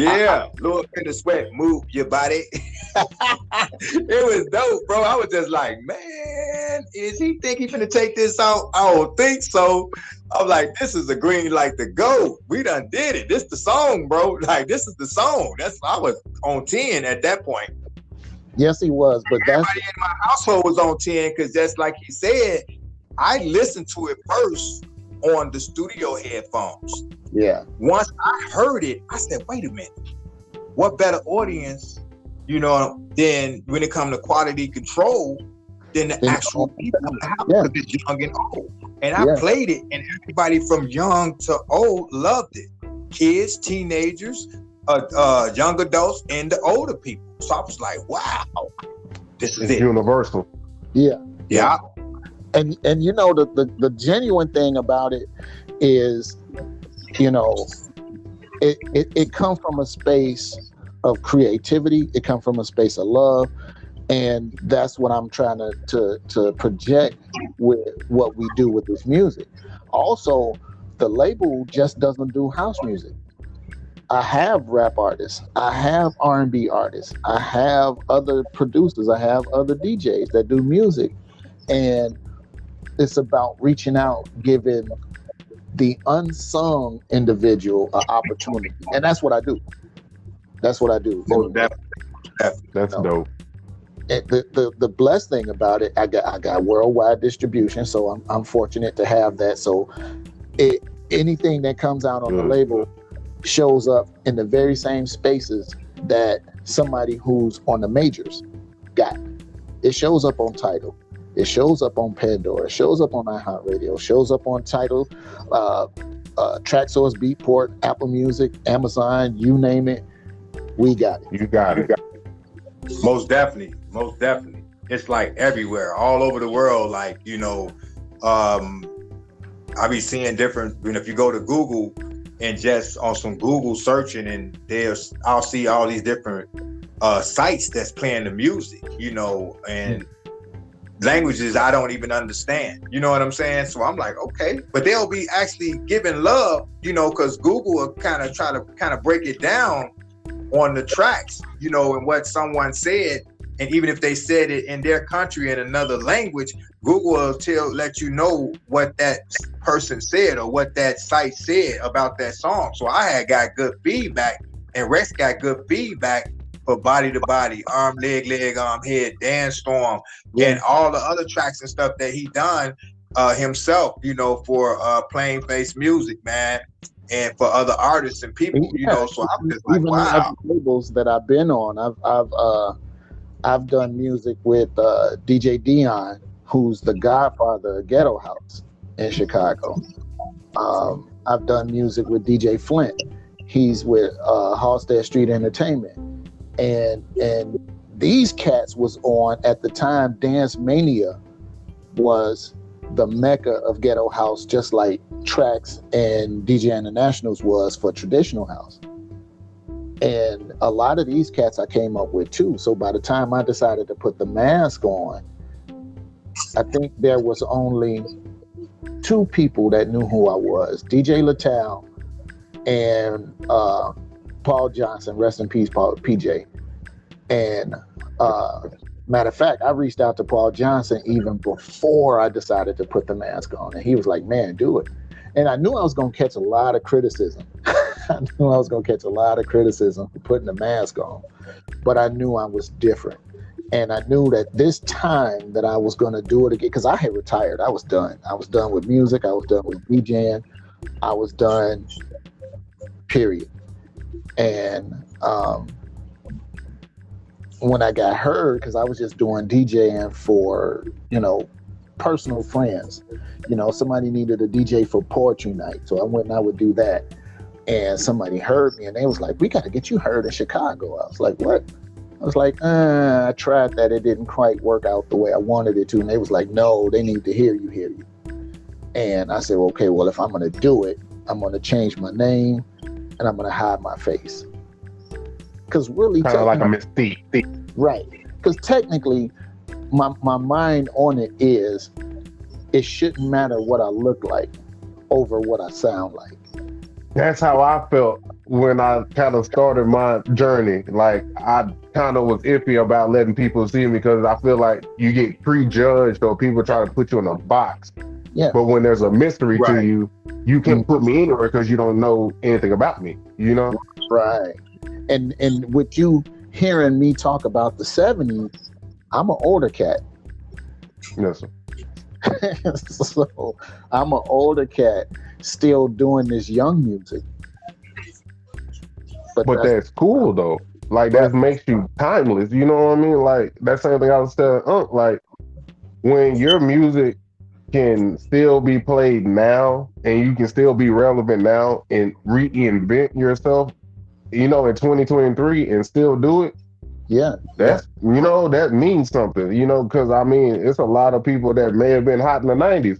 yeah, Lord in the sweat, move your body. It was dope, bro. I was just like, man, is he think he finna take this out? I don't think so. I'm like, this is a green light to go. We done did it. This the song, bro. Like, this is the song. I was on 10 at that point. Yes, he was, but Everybody in my household was on 10 because just like he said, I listened to it first on the studio headphones. Yeah. Once I heard it, I said, wait a minute. What better audience, you know, than when it comes to quality control than the actual people in the house, because it's young and old. And I played it, and everybody from young to old loved it. Kids, teenagers, young adults, and the older people. So I was like, wow, this is it. Universal. Yeah. Yeah. And you know, the genuine thing about it is, you know, it comes from a space of creativity. It comes from a space of love. And that's what I'm trying to project with what we do with this music. Also, the label just doesn't do house music. I have rap artists. I have R&B artists. I have other producers. I have other DJs that do music. And it's about reaching out, giving the unsung individual an opportunity. And that's what I do. That's what I do. Oh, that's dope. The blessed thing about it, I got worldwide distribution, so I'm fortunate to have that. So anything that comes out on the label shows up in the very same spaces that somebody who's on the majors got. It shows up on Tidal. It shows up on Pandora. It shows up on iHeartRadio. It shows up on Tidal, TrackSource, Beatport, Apple Music, Amazon, you name it, we got it. You got it. Most definitely. It's like everywhere, all over the world. Like, you know, I be seeing different, you know, if you go to Google and just on some Google searching, and I'll see all these different sites that's playing the music, you know, and languages I don't even understand. You know what I'm saying? So I'm like, okay, but they'll be actually giving love, you know, because Google will kind of try to break it down on the tracks, you know, and what someone said. And even if they said it in their country in another language, Google will let you know what that person said or what that site said about that song. So I had got good feedback, and Rexx got good feedback for Body to Body, Arm, Leg, Arm, Head, Dance Storm, and all the other tracks and stuff that he done himself, you know, for Plain Face Music, man, and for other artists and people, you know. So I'm just like, wow. Even labels that I've been on, I've done music with DJ Dion, who's the godfather of Ghetto House in Chicago. I've done music with DJ Flint. He's with Halstead Street Entertainment. And these cats was on, at the time, Dance Mania was the mecca of Ghetto House, just like Tracks and DJ Internationals was for traditional house. And a lot of these cats I came up with too. So by the time I decided to put the mask on, I think there was only two people that knew who I was: DJ Latal and Paul Johnson, rest in peace, PJ. And matter of fact, I reached out to Paul Johnson even before I decided to put the mask on, and he was like, "Man, do it." And I knew I was going to catch a lot of criticism. I knew I was going to catch a lot of criticism for putting the mask on, but I knew I was different. And I knew that this time that I was going to do it again, because I had retired. I was done. I was done with music. I was done with DJing. I was done, period. And when I got hurt, because I was just doing DJing for, you know, personal friends. You know, somebody needed a DJ for poetry night, so I went and I would do that. And somebody heard me, and they was like, "We got to get you heard in Chicago." I was like, "What?" I was like, I tried that. It didn't quite work out the way I wanted it to. And they was like, "No, they need to hear you. And I said, okay, well, if I'm going to do it, I'm going to change my name. and I'm going to hide my face. Because really, Kind of like a mystique. right? Because technically, my mind on it is, it shouldn't matter what I look like over what I sound like. That's how I felt when I kind of started my journey. Like, I kind of was iffy about letting people see me because I feel like you get prejudged or people try to put you in a box. Yeah. But when there's a mystery to Right. you, you can't put me anywhere because you don't know anything about me, you know? Right. And with you hearing me talk about the 70s, I'm an older cat. Yes, sir. So I'm an older cat still doing this young music. But that's cool though. Like, that makes you timeless. You know what I mean? Like, that's the same thing I was telling Unc. Like, when your music can still be played now and you can still be relevant now and reinvent yourself, you know, in 2023 and still do it, yeah, that's, you know, that means something, you know, because I mean, it's a lot of people that may have been hot in the 90s,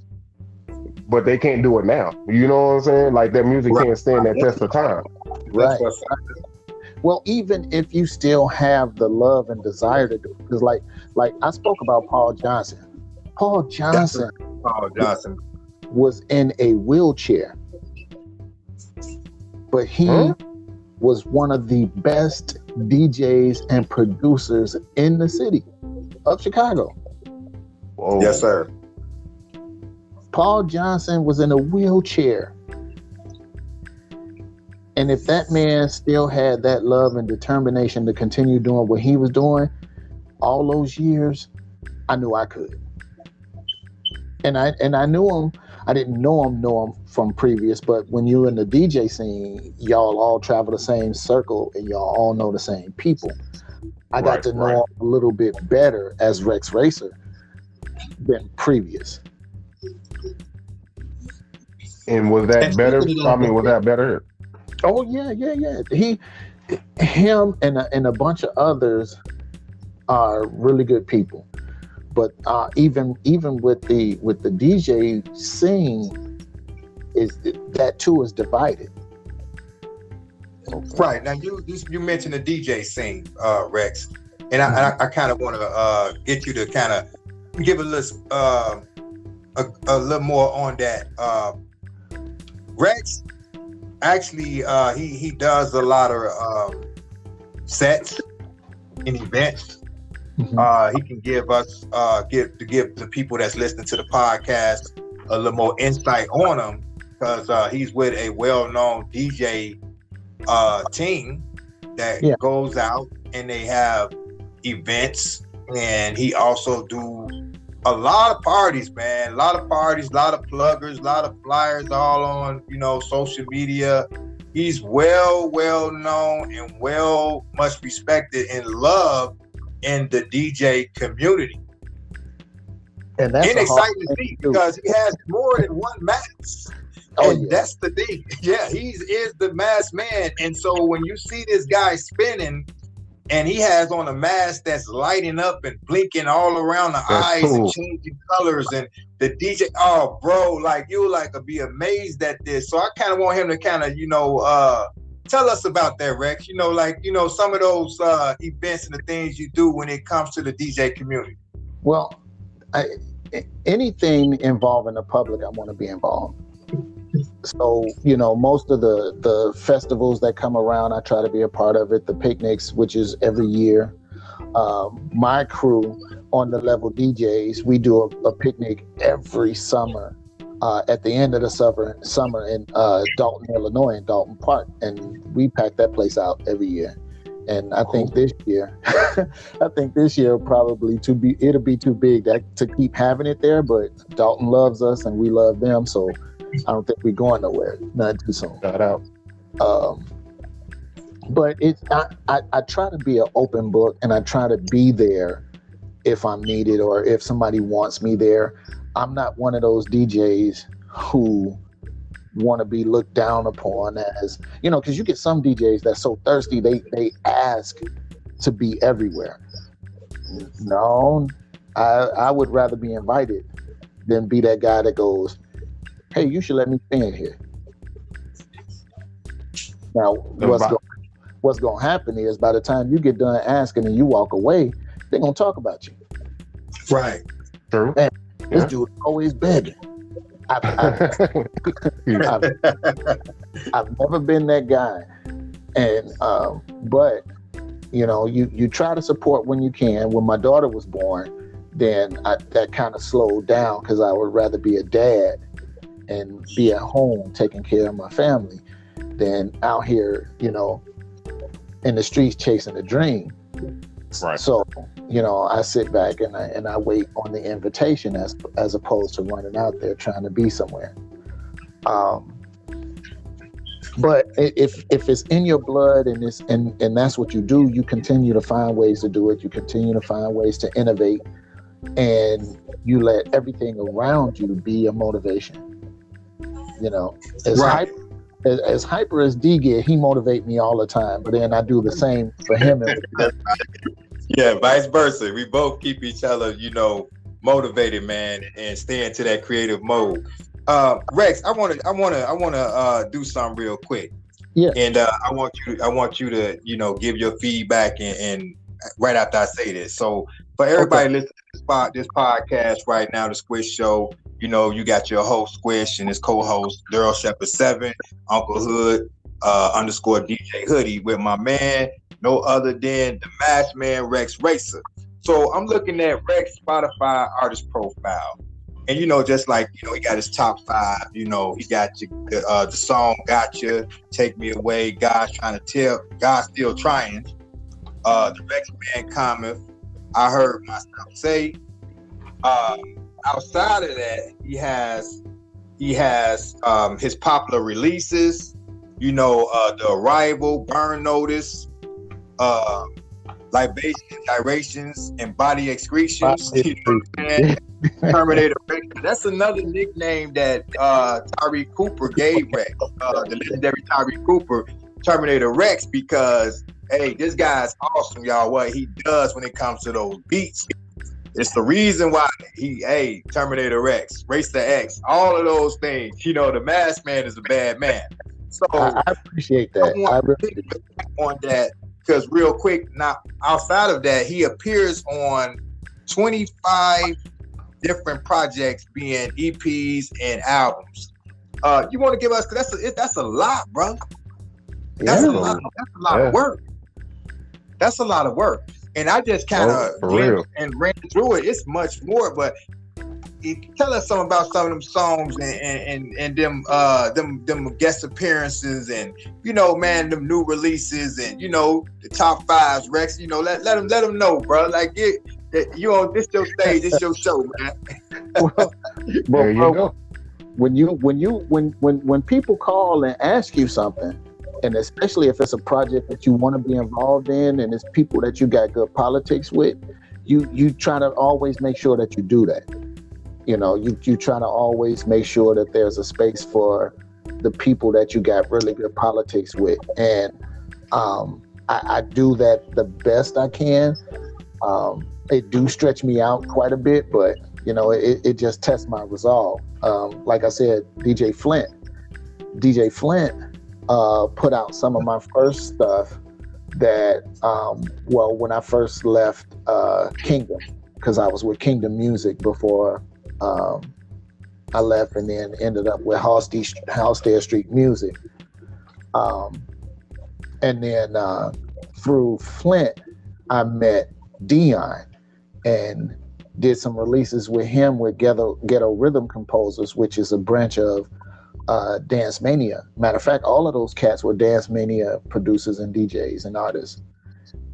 but they can't do it now. You know what I'm saying? Like, their music can't stand that test of time. right. Well, even if you still have the love and desire to do it, because like I spoke about Paul Johnson. Paul Johnson was in a wheelchair, but he was one of the best DJs and producers in the city of Chicago. Whoa. Yes, sir. Paul Johnson was in a wheelchair. And if that man still had that love and determination to continue doing what he was doing all those years, I knew I could. And I knew him. I didn't know him from previous, but when you're in the DJ scene, y'all all travel the same circle and y'all all know the same people. I got to know him a little bit better as Rexx Racer than previous. And was that better? I mean, was that better? Oh yeah. Him and a bunch of others are really good people. But even with the DJ scene, is that too is divided. Okay. Right now, you mentioned the DJ scene, Rex, and I kind of want to get you to kind of give a little more on that. Rex actually he does a lot of sets and events. He can give us give the people that's listening to the podcast a little more insight on him, because he's with a well-known DJ team that goes out and they have events, and he also do a lot of parties, man. A lot of parties, a lot of pluggers, a lot of flyers, all on, you know, social media. He's well known and much respected and loved in the DJ community. And that's exciting to see, because he has more than one mask. That's the thing. Yeah, he is the mask man. And so when you see this guy spinning, and he has on a mask that's lighting up and blinking all around the eyes and changing colors, and the DJ, oh bro, like you be amazed at this. So I kind of want him to kind of, tell us about that, Rex. Some of those events and the things you do when it comes to the DJ community. Well, anything involving the public, I want to be involved. So, most of the festivals that come around, I try to be a part of it. The picnics, which is every year. My crew on the level DJs, we do a picnic every summer at the end of the summer in Dalton, Illinois, in Dalton Park. And we pack that place out every year. And I think this year, probably it'll be too big to keep having it there. But Dalton loves us and we love them. So I don't think we're going nowhere. Not too soon. Shout out. But I try to be an open book, and I try to be there if I'm needed or if somebody wants me there. I'm not one of those DJs who want to be looked down upon as, because you get some DJs that's so thirsty they ask to be everywhere. No, I would rather be invited than be that guy that goes, hey, you should let me stand here. Now, About, what's gonna happen is by the time you get done asking and you walk away, they're gonna talk about you. Right. true. Man, this Yeah. dude always begging. I've never been that guy, and but you try to support when you can. When my daughter was born, then that kind of slowed down because I would rather be a dad and be at home taking care of my family than out here, in the streets chasing a dream. Right. So, I sit back and I wait on the invitation as opposed to running out there trying to be somewhere. But if it's in your blood and that's what you do, you continue to find ways to do it. You continue to find ways to innovate, and you let everything around you be a motivation. As Right. hyper as D get, he motivate me all the time. But then I do the same for him. Yeah, vice versa. We both keep each other, motivated, man, and stay into that creative mode. Rex, I want to do something real quick. Yeah. And I want you to, give your feedback and right after I say this. So for everybody listening to this podcast right now, the Squish Show, you got your host Squish and his co-host Daryl Shepherd 7, Uncle Hood _ DJ Hoodie with my man, no other than the Masked Man Rexx Racer. So I'm looking at Rex Spotify artist profile. And just like he got his top 5. He got the song "Gotcha," "Take Me Away," "God's Trying to Tell," "God's Still Trying," the Rex Man cometh, "I Heard Myself Say." Outside of that, he has his popular releases. The Arrival, Burn Notice, Libation, Gyrations, and Body Excretions. Terminator Rex. That's another nickname that Tyree Cooper gave Rex, the legendary Tyree Cooper, Terminator Rex, because hey, this guy's awesome, y'all. What he does when it comes to those beats, it's the reason why Terminator Rex, Racer X, all of those things. The Masked Man is a bad man. So I appreciate that. I want to pick back on that because real quick, now outside of that, he appears on 25 different projects, being EPs and albums. You want to give us? That's a lot, bro. That's a lot of work. That's a lot of work. And I just kind of and ran through it. It's much more, but tell us something about some of them songs and them guest appearances and man, them new releases and the top 5s, Rex. Let them know, bro. Like you on this your stage, this your show, man. There you go. When people call and ask you something, and especially if it's a project that you want to be involved in, and it's people that you got good politics with, you try to always make sure that you do that. You try to always make sure that there's a space for the people that you got really good politics with, and I do that the best I can. It do stretch me out quite a bit, but it just tests my resolve. Like I said, DJ Flint put out some of my first stuff that when I first left Kingdom, because I was with Kingdom Music before I left, and then ended up with Halstead Street Music, and then through Flint I met Dion and did some releases with him with Ghetto Rhythm Composers, which is a branch of Dance Mania. Matter of fact, all of those cats were Dance Mania producers and DJs and artists.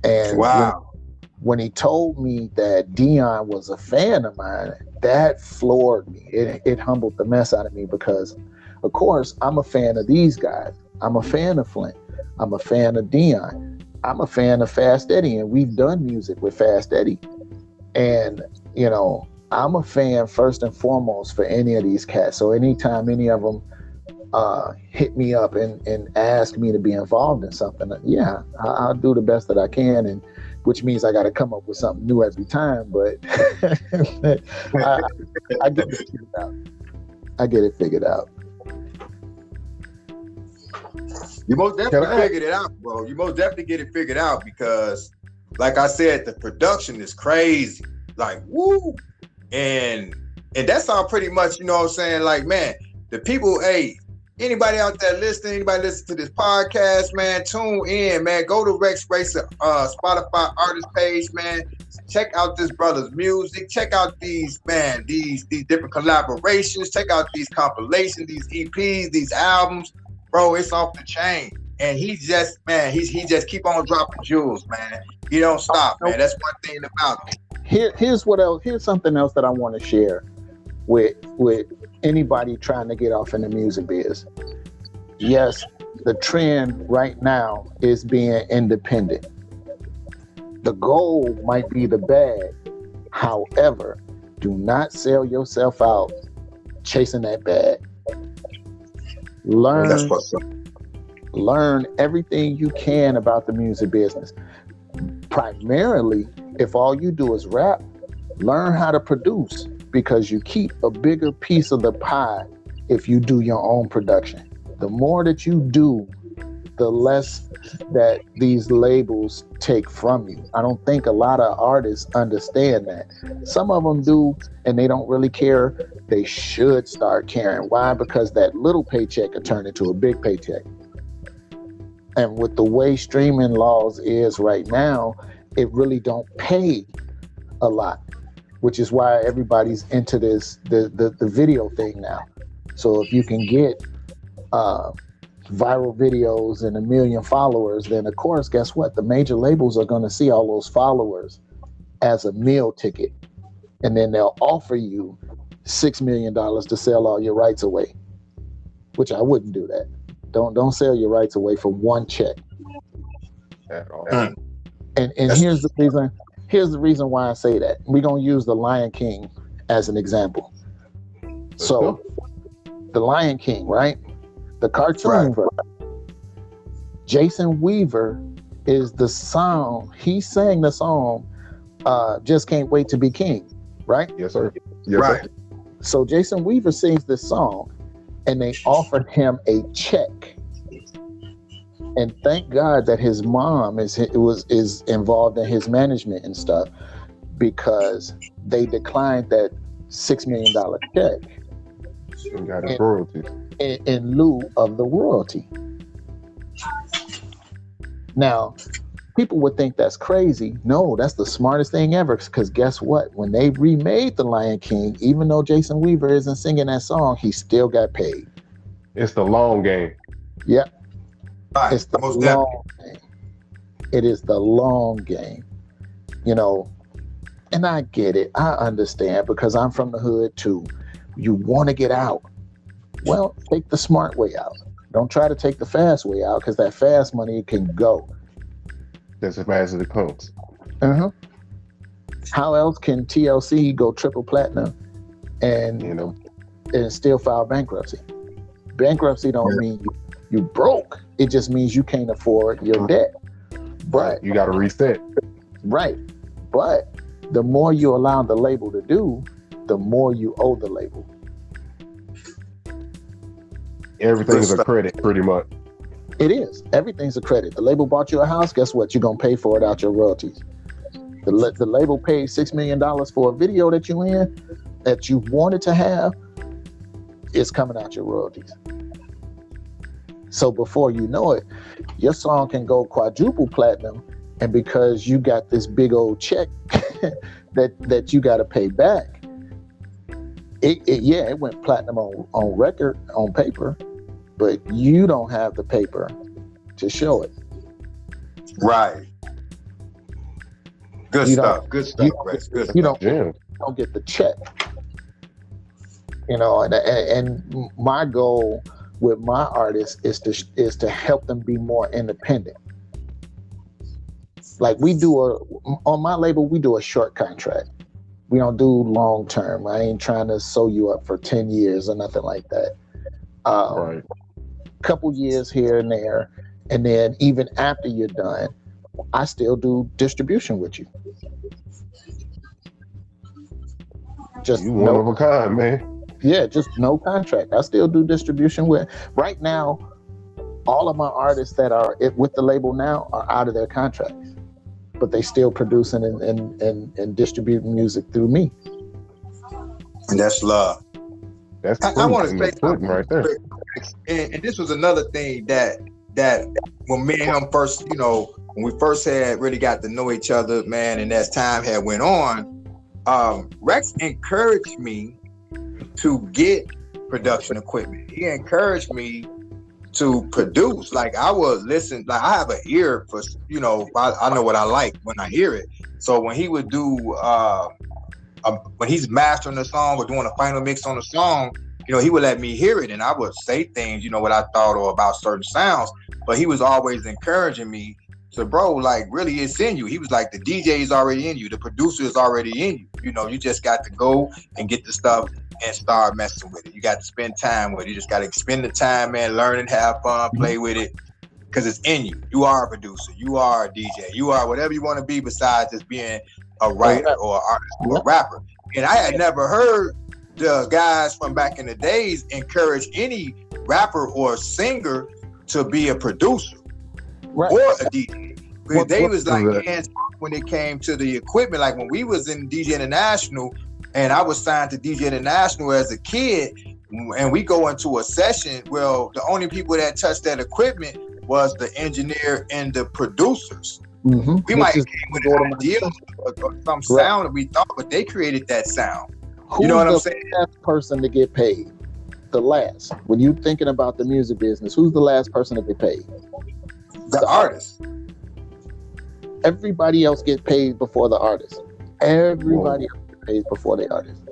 And wow, when he told me that Dion was a fan of mine, that floored me. It humbled the mess out of me because, of course, I'm a fan of these guys. I'm a fan of Flint. I'm a fan of Dion. I'm a fan of Fast Eddie, and we've done music with Fast Eddie. And, I'm a fan first and foremost for any of these cats. So anytime any of them hit me up and ask me to be involved in something, I'll do the best that I can, and which means I got to come up with something new every time. But I get it figured out. You most Can definitely I? figured it out, bro. You most definitely get it figured out because, like I said, the production is crazy. Like, woo. And that's all pretty much, you know what I'm saying? Like, man, the people, hey, anybody out there listening, anybody listen to this podcast, man, tune in, man. Go to Rexx Racer Spotify artist page, man. Check out this brother's music. Check out these, man, these different collaborations. Check out these compilations, these EPs, these albums. Bro, it's off the chain. And he just, man, he just keep on dropping jewels, man. He don't stop, man. That's one thing about it. Here's what else. Here's something else that I want to share with anybody trying to get off in the music biz. Yes, the trend right now is being independent. The goal might be the bag. However, do not sell yourself out chasing that bag. That's what's up. Learn everything you can about the music business. Primarily, if all you do is rap, learn how to produce, because you keep a bigger piece of the pie if you do your own production. The more that you do, the less that these labels take from you. I don't think a lot of artists understand that. Some of them do, and they don't really care. They should start caring. Why? Because that little paycheck will turn into a big paycheck. And with the way streaming laws is right now, it really don't pay a lot, which is why everybody's into this the video thing now. So if you can get viral videos and 1 million followers, then of course, guess what? The major labels are going to see all those followers as a meal ticket, and then they'll offer you $6 million to sell all your rights away, which I wouldn't do that. Don't sell your rights away for one check. At all. And here's the reason why I say that. We're gonna use the Lion King as an example. So the Lion King, right? The cartoon version. Jason Weaver is the song. He sang the song Just Can't Wait to Be King, right? Yes, sir. Yes, Right. Sir. So Jason Weaver sings this song, and they offered him a check. And thank God that his mom is involved in his management and stuff, because they declined that $6 million check And got his royalties. in lieu of the royalty. Now, people would think that's crazy. No, that's the smartest thing ever, because guess what? When they remade The Lion King, even though Jason Weaver isn't singing that song, he still got paid. It's the long game. Yep. Right. It's the Most long game. It is the long game. You know, and I get it. I understand, because I'm from the hood too. You want to get out. Well, take the smart way out. Don't try to take the fast way out, because that fast money can go. That's as fast as it comes. Uh-huh. How else can TLC go triple platinum and You know, and still file bankruptcy? Bankruptcy don't mean you broke. It just means you can't afford your debt. But you got to reset. right. But the more you allow the label to do, the more you owe the label. Everything's a credit, pretty much. It is. Everything's a credit. The label bought you a house. Guess what? You're going to pay for it out your royalties. The label paid $6 million for a video that you in, that you wanted to have. It's coming out your royalties. So before you know it, your song can go quadruple platinum, and because you got this big old check that you got to pay back, it went platinum on record, on paper, but you don't have the paper to show it. Right. Good You stuff. don't- Good stuff, Rex. Good You stuff. don't get the check. You know, and my goal with my artists is to help them be more independent. Like on my label, we do a short contract. We don't do long term. I ain't trying to sew you up for 10 years or nothing like that. Right. Couple years here and there, and then even after you're done, I still do distribution with you. Just You one of a kind, man. Yeah, just no contract. I still do distribution with. Right now, All of my artists that are with the label now are out of their contracts, but they still producing and distributing music through me. And that's love. That's I want to say something right there. And this was another thing that when me and him first, when we first had really got to know each other, man, and as time had went on, Rexx encouraged me to get production equipment. He encouraged me to produce. Like I would listen, like I have an ear for, I know what I like when I hear it. So when he would do, when he's mastering the song or doing a final mix on the song, he would let me hear it, and I would say things, what I thought or about certain sounds. But he was always encouraging me to, bro, like really it's in you. He was like, the DJ is already in you, the producer is already in you. You just got to go and get the stuff and start messing with it. You got to spend time with it. You just got to spend the time, man, learn and have fun, play with it, because it's in you. You are a producer, you are a DJ, you are whatever you want to be besides just being a writer or an artist or a rapper. And I had never heard the guys from back in the days encourage any rapper or singer to be a producer or a DJ. Because they was like hands off when it came to the equipment. Like when we was in DJ International and I was signed to DJ International as a kid, and we go into a session, well, the only people that touched that equipment was the engineer and the producers. Mm-hmm. We might have came with an idea or some sound that we thought, but they created that sound. Who's what I'm the saying? last person to get paid? The last. When you're thinking about the music business, who's the last person to get paid? The artist. Everybody else get paid before the artist. Everybody else get paid before the artist.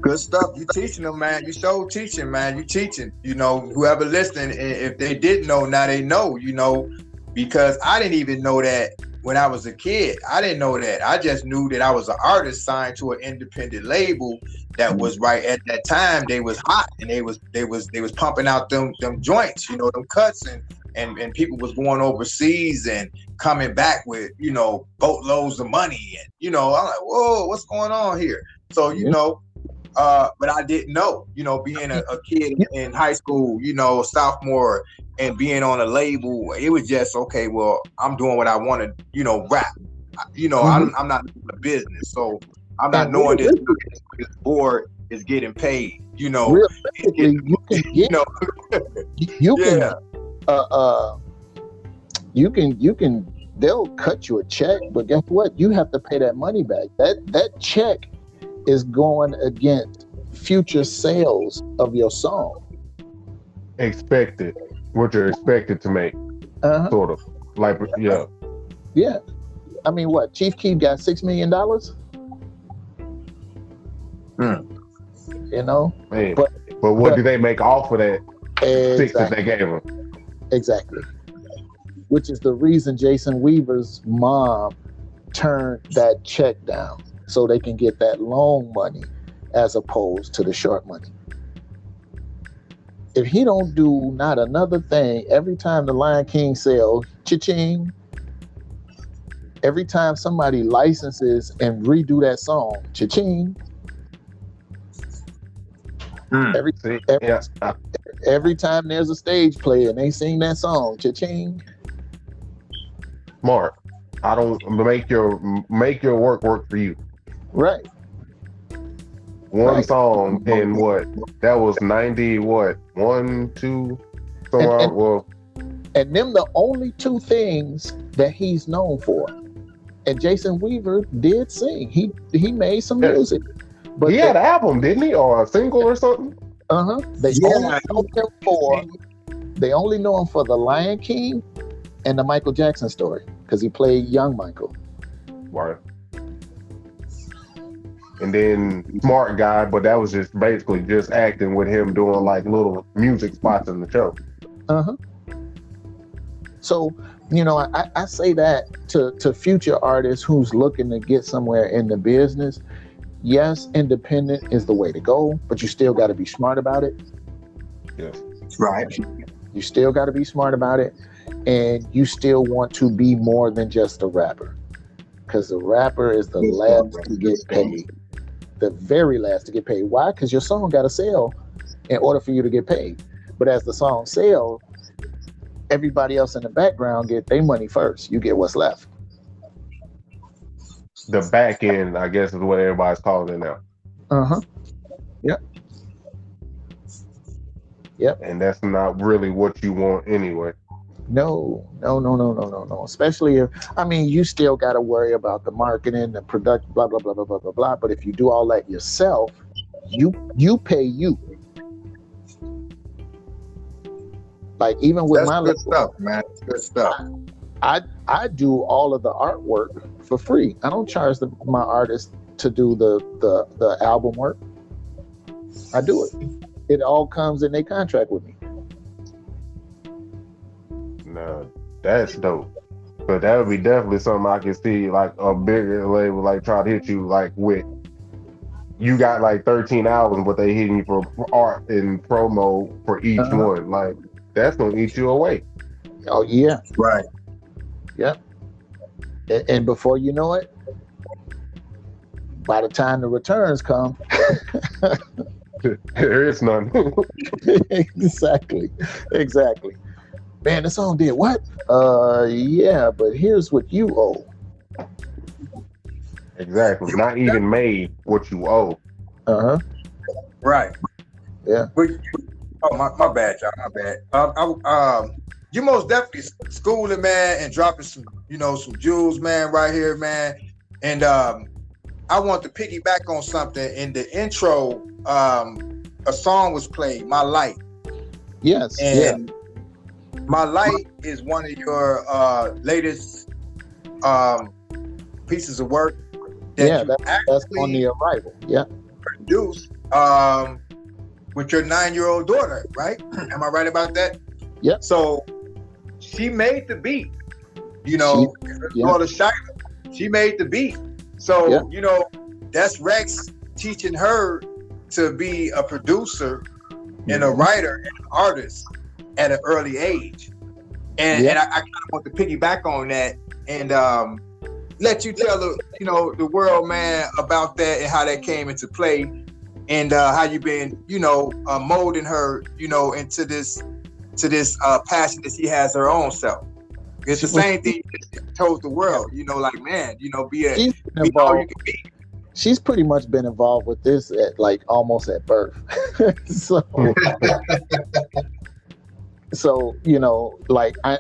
Good stuff. You teaching them, man. You so teaching, man. You teaching. Whoever listening, if they didn't know, now they know. Because I didn't even know that when I was a kid. I didn't know that. I just knew that I was an artist signed to an independent label that was right at that time. They was hot and they was pumping out them joints, them cuts, and people was going overseas and coming back with boatloads of money, and I'm like, whoa, what's going on here? So but I didn't know, being a kid in high school, sophomore, and being on a label, it was just, okay, well, I'm doing what I want to, rap. I'm not doing the business, so I'm not knowing this board is getting paid. Realistically, you can they'll cut you a check, but guess what? You have to pay that money back. That check is going against future sales of your song. Expected, what you're expected to make, sort of. Like, yeah. Yeah. I mean, what? Chief Keef got $6 million? Man. But what do they make off of that six that they gave him? Exactly. Which is the reason Jason Weaver's mom turned that check down, so they can get that long money as opposed to the short money. If he don't do not another thing, every time the Lion King sell, cha-ching. Every time somebody licenses and redo that song, cha-ching. Every time there's a stage play and they sing that song, cha-ching. Smart. I don't make your work for you. Right. One song in what? That was 90, what? 1, 2, somewhere. And them the only two things that he's known for. And Jason Weaver did sing. He made some music. But he had an album, didn't he? Or a single or something? They only know him for The Lion King and the Michael Jackson story, because he played young Michael. Right. And then Smart Guy, but that was just basically just acting with him doing like little music spots in the show. So, I say that to future artists who's looking to get somewhere in the business. Yes, independent is the way to go, but you still got to be smart about it. Yes. Right. You still got to be smart about it, and you still want to be more than just a rapper, because the rapper is the last to get paid, the very last to get paid. Why? Because your song got to sell in order for you to get paid. But as the song sells, Everybody else in the background get their money first. You get what's left. The back end, I guess, is what everybody's calling it now. Uh-huh. Yep. Yep. And that's not really what you want anyway. No. Especially if, I mean, you still got to worry about the marketing, the product, blah blah blah blah blah blah blah. But if you do all that yourself, you pay you. Like even with That's my good stuff, man. That's good stuff. I do all of the artwork for free. I don't charge my artists to do the album work. I do it. It all comes in their contract with me. No, that's dope. But that would be definitely something I can see, like a bigger label like try to hit you like with. You got like 13 albums, but they hitting you for art and promo for each one. Like that's gonna eat you away. Oh yeah, Right. Yep. And before you know it, by the time the returns come, There is none. exactly. Man, the song did what? Yeah, but here's what you owe. Exactly. Not even made what you owe. Uh-huh. Right. Yeah. Oh, my bad, y'all. My bad. You most definitely schooling, man, and dropping some, some jewels, man, right here, man. And I want to piggyback on something. In the intro, a song was played, "My Light." Yes. And "My Light" is one of your latest pieces of work that that's on the arrival. Yeah. Produced with your 9-year-old daughter, right? Am I right about that? Yep. So she made the beat. Her daughter Shyla, she made the beat. So that's Rexx teaching her to be a producer and a writer and an artist at an early age. And I kind of want to piggyback on that and let you tell the world, man, about that and how that came into play, and how you've been, molding her, into this passion that she has her own self. It's the same thing you told the world, like, man, be all you can be. She's pretty much been involved with this at almost at birth. So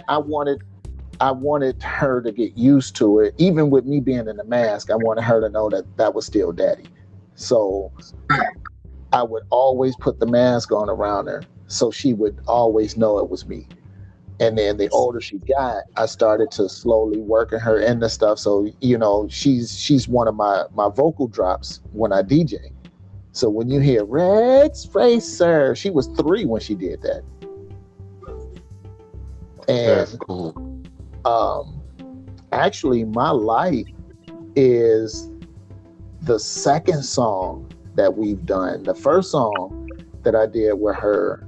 I wanted her to get used to it. Even with me being in the mask, I wanted her to know that was still daddy. So I would always put the mask on around her, so she would always know it was me. And then the older she got, I started to slowly working her into stuff. So, she's one of my vocal drops when I DJ. So when you hear Rexx Racer, she was 3 when she did that. And that's cool. Actually, "My Light" is the second song that we've done. The first song that I did with her,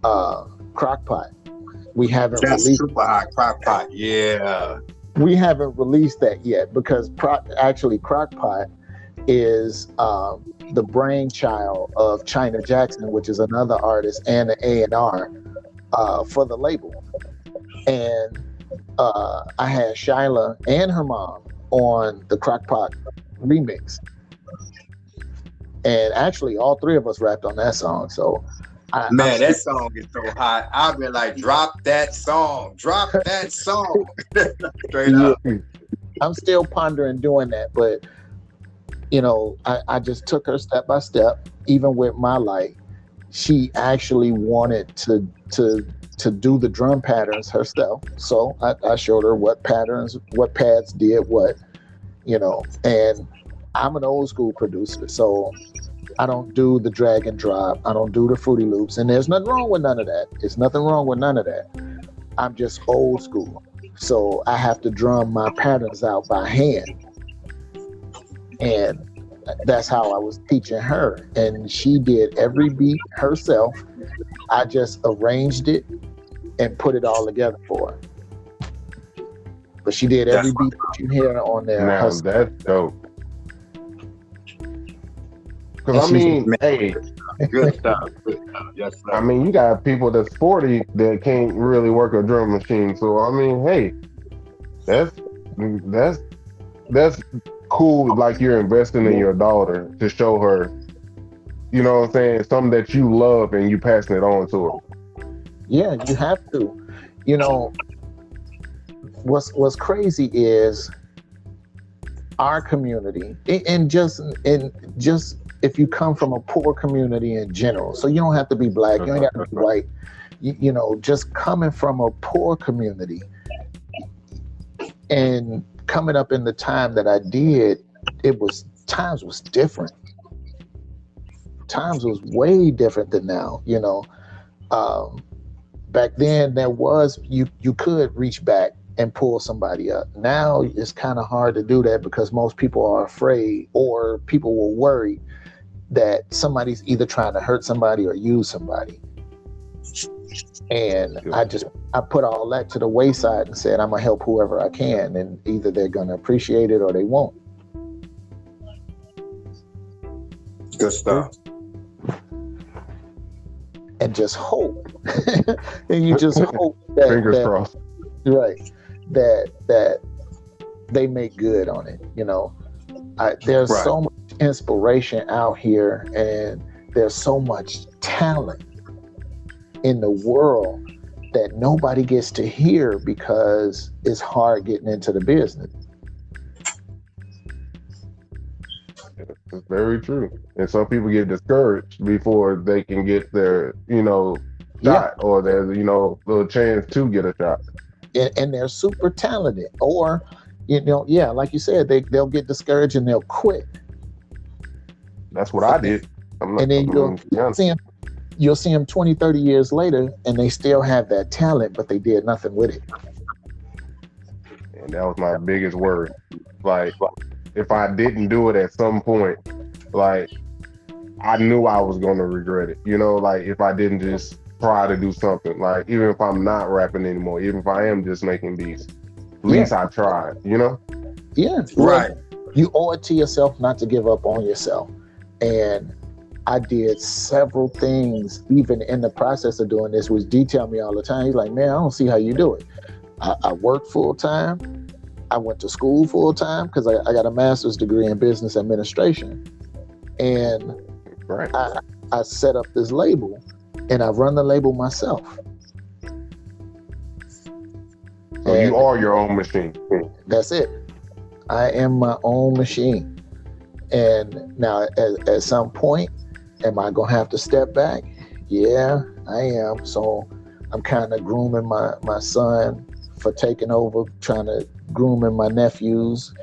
Crockpot. We haven't released Crockpot. Yeah. We haven't released that yet because Crockpot is the brainchild of China Jackson, which is another artist and an A&R for the label. And I had Shyla and her mom on the Crockpot remix. And actually, all 3 of us rapped on that song. So, that song is so hot. I've been like, drop that song. Straight up. I'm still pondering doing that, but I just took her step by step. Even with "My Light," she actually wanted to do the drum patterns herself. So I showed her what patterns, what pads did what, and I'm an old school producer, so I don't do the drag and drop. I don't do the Fruity Loops, and there's nothing wrong with none of that. There's nothing wrong with none of that. I'm just old school, so I have to drum my patterns out by hand, and that's how I was teaching her. And she did every beat herself. I just arranged it and put it all together for her. But she did every beat that you hear on there. Now that's dope. Because hey, Good stuff. Good stuff. Yes, I sir. mean, you got people that's 40 that can't really work a drum machine. So I mean, hey, that's that's that's cool. Like you're investing in your daughter to show her, you know what I'm saying, something that you love and you passing it on to her. Yeah, you have to. You know, what's crazy is our community, and just if you come from a poor community in general, so you don't have to be black, you ain't got to be white. You know, just coming from a poor community and coming up in the time that I did, times was different. Times was way different than now. You know, um, back then there was you could reach back and pull somebody up. Now it's kind of hard to do that because most people are afraid, or people will worry that somebody's either trying to hurt somebody or use somebody. And I put all that to the wayside and said I'm gonna help whoever I can, and either they're gonna appreciate it or they won't. Good stuff. And just hope, and you just hope that Fingers crossed. right, that they make good on it. You know, there's Right. so much inspiration out here, and there's so much talent in the world that nobody gets to hear because it's hard getting into the business. It's very true. And some people get discouraged before they can get their, shot or their, little chance to get a shot. And they're super talented, or like you said, they'll get discouraged and they'll quit. That's what I did. And then you'll see them 20, 30 years later, and they still have that talent, but they did nothing with it. And that was my biggest worry. Like, if I didn't do it at some point, like, I knew I was going to regret it. Like, if I didn't just try to do something, like, even if I'm not rapping anymore, even if I am just making beats, at least I tried, Yeah. Right. You owe it to yourself not to give up on yourself. And I did several things, even in the process of doing this, which detail me all the time. He's like, man, I don't see how you do it. I work full time. I went to school full time because I got a master's degree in business administration. And I set up this label, and I run the label myself. So you are your own machine. That's it. I am my own machine. And now at some point, am I going to have to step back? Yeah, I am. So I'm kind of grooming my son for taking over, trying to grooming my nephews,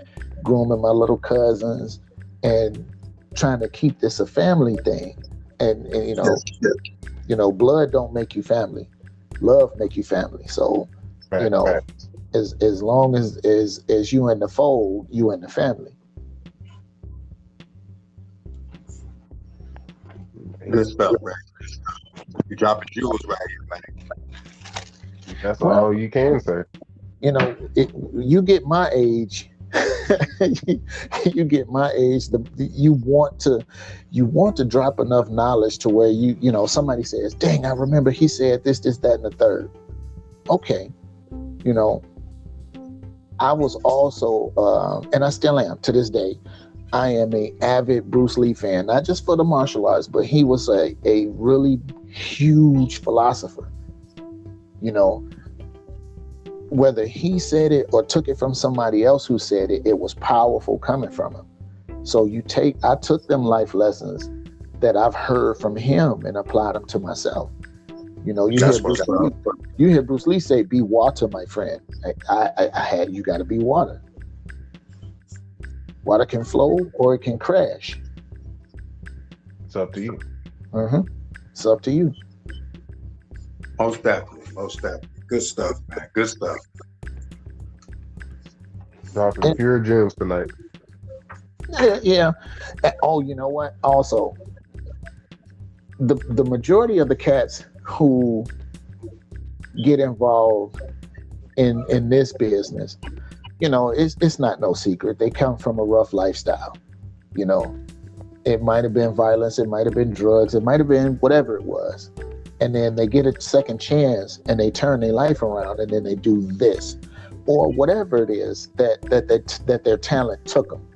grooming my little cousins, and trying to keep this a family thing. And blood don't make you family. Love make you family. So, as long as you in the fold, you in the family. Good stuff, man. You dropping jewels right here, man. That's all you can say. You get my age. You get my age. You want to drop enough knowledge to where somebody says, "Dang, I remember he said this, that, and the third." Okay, I was also, and I still am to this day. I am an avid Bruce Lee fan, not just for the martial arts, but he was a really huge philosopher. Whether he said it or took it from somebody else who said it, it was powerful coming from him. So I took them life lessons that I've heard from him and applied them to myself. You hear Bruce Lee say, "Be water, my friend." You got to be water. Water can flow or it can crash. It's up to you. It's up to you. Most definitely. Good stuff, man. Good stuff. Dropping pure gems tonight. Yeah. Oh, you know what? Also, the majority of the cats who get involved in this business, it's not no secret. They come from a rough lifestyle, It might have been violence, it might have been drugs, it might have been whatever it was. And then they get a second chance and they turn their life around and then they do this or whatever it is that their talent took them.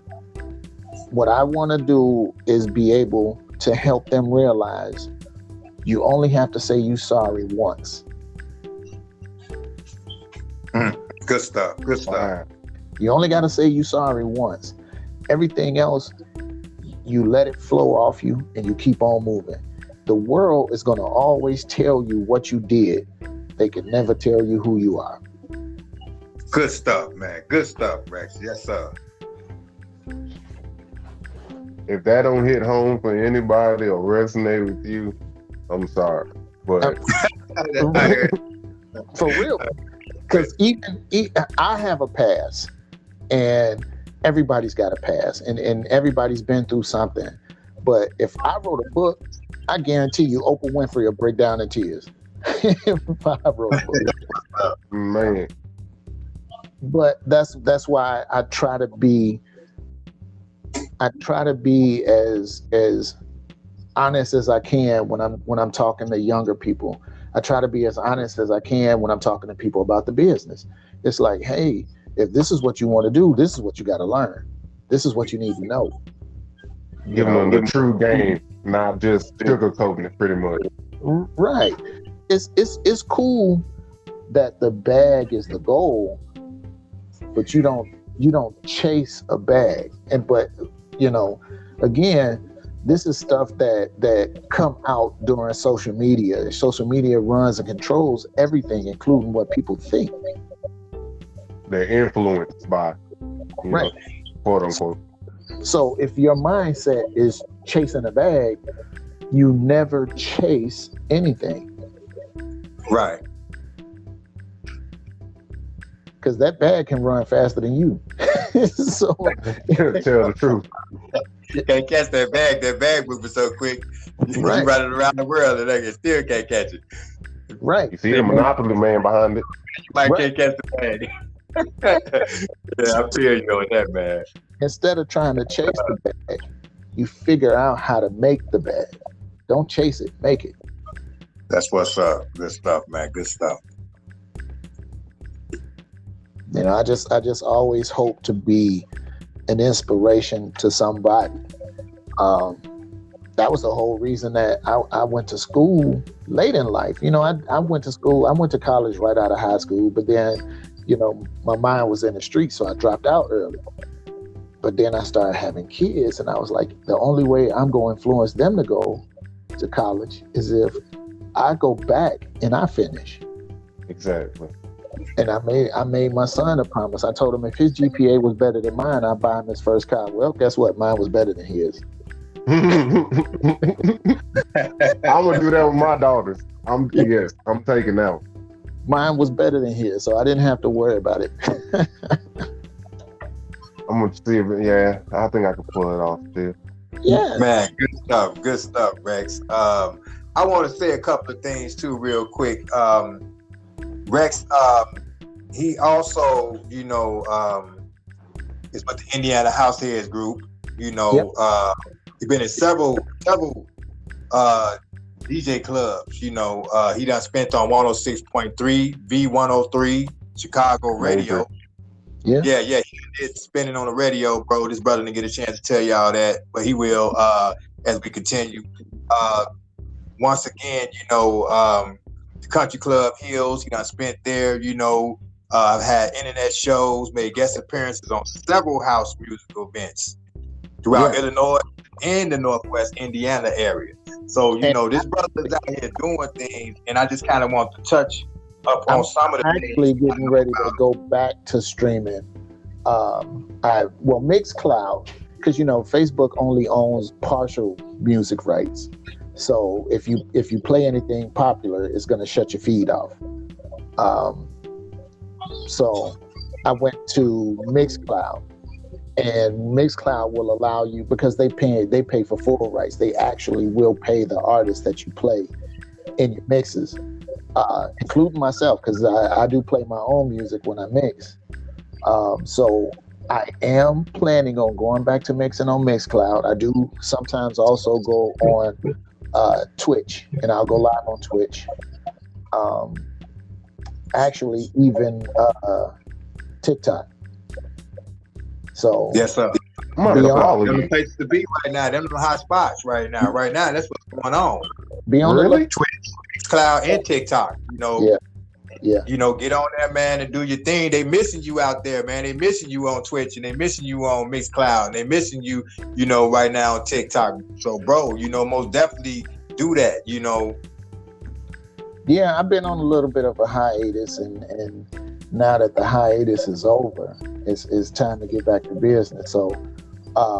What I want to do is be able to help them realize you only have to say you sorry once. Good stuff. Good stuff. You only got to say you sorry once. Everything else, you let it flow off you and you keep on moving. The world is going to always tell you what you did. They can never tell you who you are. Good stuff, man. Good stuff, Rex. Yes, sir. If that don't hit home for anybody or resonate with you, I'm sorry. But for real. Because even I have a past, and everybody's got a past, and everybody's been through something. But if I wrote a book, I guarantee you Oprah Winfrey will break down in tears. If I wrote a book. Man. But that's why I try to be as honest as I can when I'm talking to younger people. I try to be as honest as I can when I'm talking to people about the business. It's like, hey, if this is what you want to do, this is what you got to learn. This is what you need to know. Giving them the true game, not just sugarcoating it, pretty much. Right. It's cool that the bag is the goal, but you don't chase a bag. But again, this is stuff that come out during social media. Social media runs and controls everything, including what people think. They're influenced by, right, quote unquote. So if your mindset is chasing a bag, you never chase anything. Right. Because that bag can run faster than you. So tell the truth. You can't catch that bag. That bag moving so quick. Right. You run it around the world and they still can't catch it. Right. You see the Monopoly man behind it. You might can't catch the bag. Yeah, I feel you on that, man. Instead of trying to chase the bag, you figure out how to make the bag. Don't chase it, make it. That's what's up. Good stuff, man. Good stuff. I just always hope to be an inspiration to somebody. That was the whole reason that I went to school late in life. I went to college right out of high school, but then, my mind was in the streets, so I dropped out early. But then I started having kids, and I was like, the only way I'm going to influence them to go to college is if I go back and I finish. Exactly. And I made my son a promise. I told him if his GPA was better than mine, I'd buy him his first car. Well, guess what? Mine was better than his. I'm gonna do that with my daughters. I'm taking that one. Mine was better than his, so I didn't have to worry about it. I'm gonna see if I think I can pull it off still. Yeah. Man, good stuff, Rex. I want to say a couple of things too, real quick. Rex, he also, is with the Indiana Househeads group. Yep. He's been in several DJ clubs. He done spent on 106.3, V103, Chicago radio. Yeah. Yeah, he did spending on the radio, bro. This brother didn't get a chance to tell y'all that, but he will as we continue. Once again, the Country Club Hills, he done spent there, I've had internet shows, made guest appearances on several house musical events throughout Illinois and the Northwest Indiana area. So, this brother's out here doing things, and I just kind of want to touch up on some of the things. I'm actually getting ready to go back to streaming. Mixcloud, because, Facebook only owns partial music rights. So if you play anything popular, it's going to shut your feed off. So I went to Mixcloud, and Mixcloud will allow you, because they pay for full rights. They actually will pay the artists that you play in your mixes, including myself, because I do play my own music when I mix. So I am planning on going back to mixing on Mixcloud. I do sometimes also go on Twitch, and I'll go live on Twitch. Um, Actually, even TikTok. So Yes, sir. I'm gonna beyond follow Them the you. places to be right now. Them the hot spots right now. Right now, that's what's going on. beyond the Really? Cloud and TikTok. yeah. Get on there, man, and do your thing. They missing you out there, man. They missing you on Twitch, and they missing you on Mixcloud, and they missing you, right now on TikTok. So, bro, most definitely do that. Yeah, I've been on a little bit of a hiatus, and now that the hiatus is over, it's time to get back to business. So,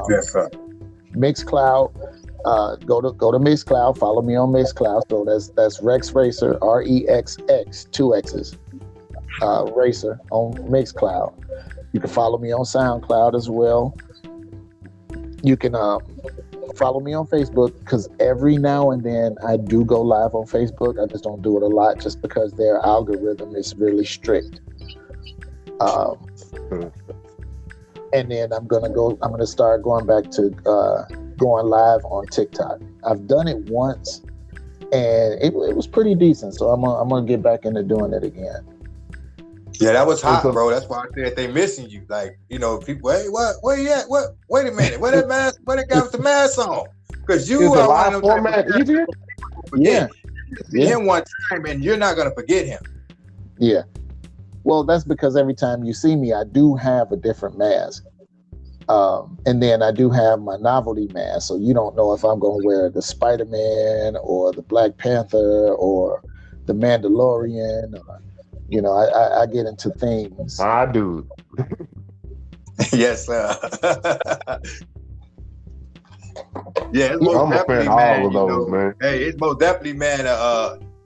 Yes, sir. Mixcloud, go to Mixcloud. Follow me on Mixcloud. So that's Rexx Racer, REXX, 2 X's, Racer on Mixcloud. You can follow me on SoundCloud as well. You can follow me on Facebook, because every now and then I do go live on Facebook. I just don't do it a lot, just because their algorithm is really strict. And then I'm gonna start going back to going live on TikTok. I've done it once, and it was pretty decent. So I'm gonna get back into doing it again. Yeah, that was hot, bro. That's why I said they missing you. Like, people, hey, what? Where you at? What? Wait a minute. Where that mask? Where that guy with the mask on? Because you Is the are one live of them format easier? Yeah. You see him one time, and you're not gonna forget him. Yeah. Well, that's because every time you see me, I do have a different mask. And then I do have my novelty mask, so you don't know if I'm going to wear the Spider-Man or the Black Panther or the Mandalorian. Or, I get into things. I do. Yes, sir. Yeah, it's most I'm a definitely, fan of man. all of those, man. Hey, it's most definitely, man.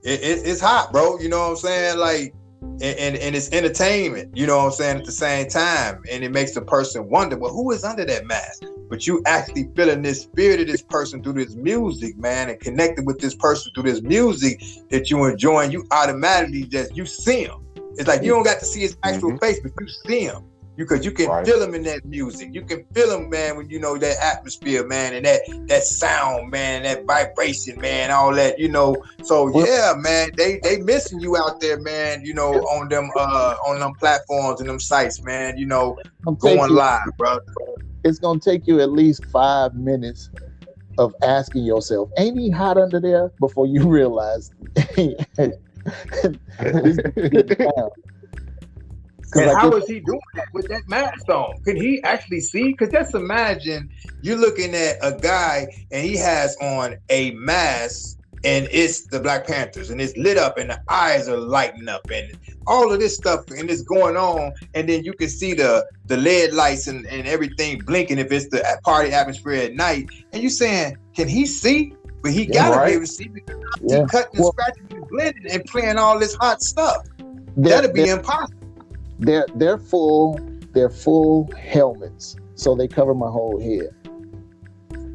It's hot, bro. You know what I'm saying? Like, and it's entertainment. You know what I'm saying? At the same time, and it makes the person wonder, well, who is under that mask? But you actually feeling this spirit of this person through this music, man, and connected with this person through this music that you enjoying. You automatically you see him. It's like you don't got to see his actual face, but you see him. Because you can feel him in that music. You can feel him, man, when that atmosphere, man, and that sound, man, that vibration, man, all that, So yeah, man, they missing you out there, man, on them platforms and them sites, man, going live, bro. It's gonna take you at least 5 minutes of asking yourself, ain't he hot under there? Before you realize And how is he doing that with that mask on? Can he actually see? Because just imagine you're looking at a guy and he has on a mask and it's the Black Panthers and it's lit up and the eyes are lighting up and all of this stuff and it's going on. And then you can see the LED lights and everything blinking if it's the party atmosphere at night. And you're saying, can he see? But he gotta be able to see because he's cutting and scratching and blending and playing all this hot stuff. That'd be impossible. They're full helmets, so they cover my whole head.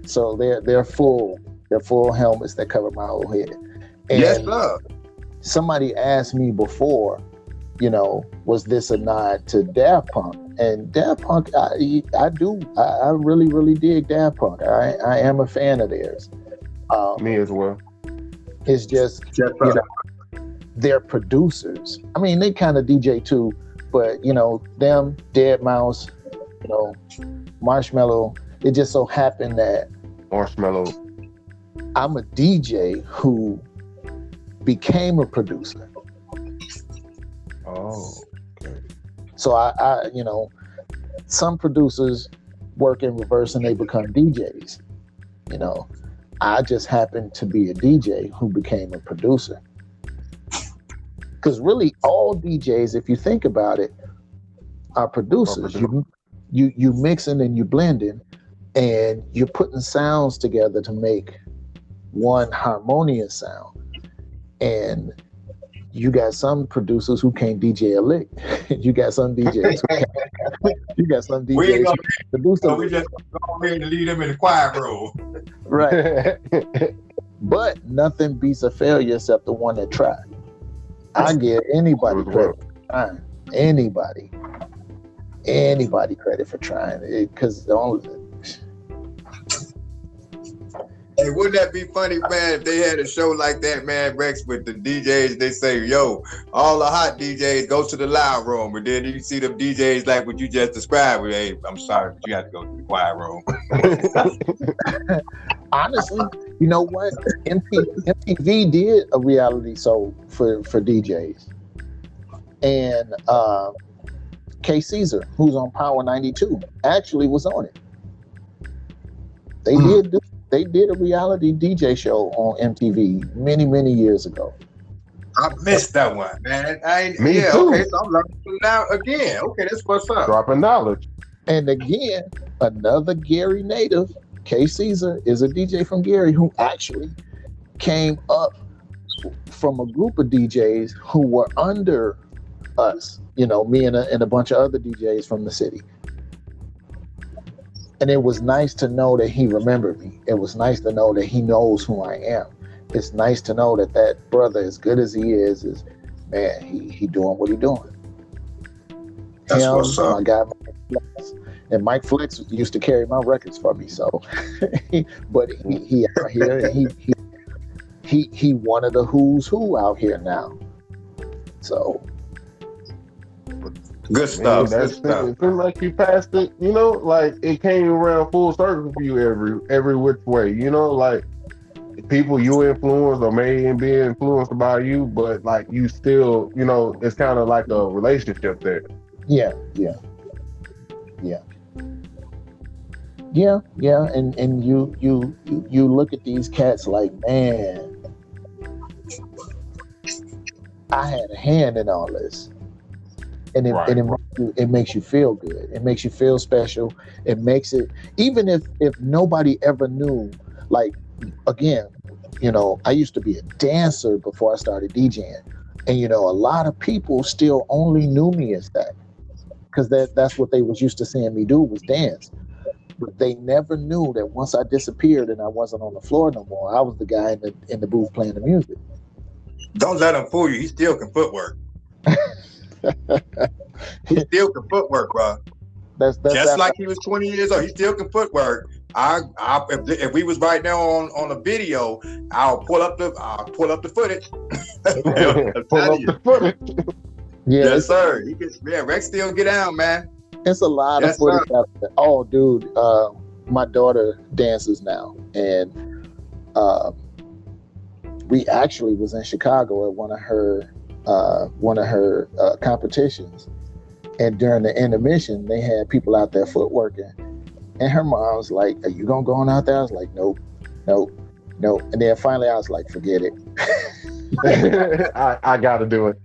So they're full helmets that cover my whole head. And yes, sir. Somebody asked me before, was this a nod to Daft Punk? And Daft Punk, I really, really dig Daft Punk. I am a fan of theirs. Me as well. It's just they're producers. I mean, they kind of DJ too. But, them, Dead Mouse, Marshmello, it just so happened that Marshmello, I'm a DJ who became a producer. Oh, okay. So I some producers work in reverse and they become DJs. I just happened to be a DJ who became a producer. Because really, all DJs, if you think about it, are producers. You mixing and you blending, and you're putting sounds together to make one harmonious sound. And you got some producers who can't DJ a lick. You got some DJs who can't. You got some DJs who can't produce a lick. We just go ahead and leave them in the quiet room. Right. But nothing beats a failure except the one that tried. I give anybody credit. Anybody. anybody credit for trying it, because the only. Hey, wouldn't that be funny, man, if they had a show like that, man, Rex, with the DJs, they say, yo, all the hot DJs go to the loud room, and then you see them DJs like what you just described. Hey, I'm sorry, but you have to go to the quiet room. Honestly, you know what? MTV did a reality show for DJs. And K Caesar, who's on Power 92, actually was on it. They did a reality DJ show on MTV many years ago. I missed that one, man. Me too. Okay, so I'm learning now again. Okay, that's what's up. Dropping knowledge. And again, another Gary native, K Caesar, is a DJ from Gary who actually came up from a group of DJs who were under us, you know, me and a bunch of other DJs from the city. And it was nice to know that he remembered me. It was nice to know that he knows who I am. It's nice to know that that brother, as good as he is man, he doing what he doing. That's what's up. My guy Mike Flex. And Mike Flex used to carry my records for me, so but he out here and he one of the who's who out here now. So good stuff. Man, it seems like you passed it, you know, like it came around full circle for you every which way, you know, like people you influenced or may be influenced by you, but like you still, you know, it's kind of like a relationship there. Yeah. And you look at these cats like, man, I had a hand in all this. And it makes you feel good. It makes you feel special. It makes it, even if nobody ever knew, like, again, you know, I used to be a dancer before I started DJing. And, you know, a lot of people still only knew me as that. Because that's what they was used to seeing me do, was dance. But they never knew that once I disappeared and I wasn't on the floor no more, I was the guy in the booth playing the music. Don't let him fool you. He still can footwork. He still can footwork, bro. That's just like he was 20 years old. He still can footwork. If we was right now on a video, I'll pull up the footage. Pull up the footage. Yeah, yes, sir. Rex still get down, man. It's a lot of footage out there. Oh, dude, my daughter dances now, and we actually was in Chicago at one of her competitions, and during the intermission, they had people out there footworking, and her mom was like, "Are you gonna go on out there?" I was like, "Nope, and then finally I was like, "Forget it." I gotta do it.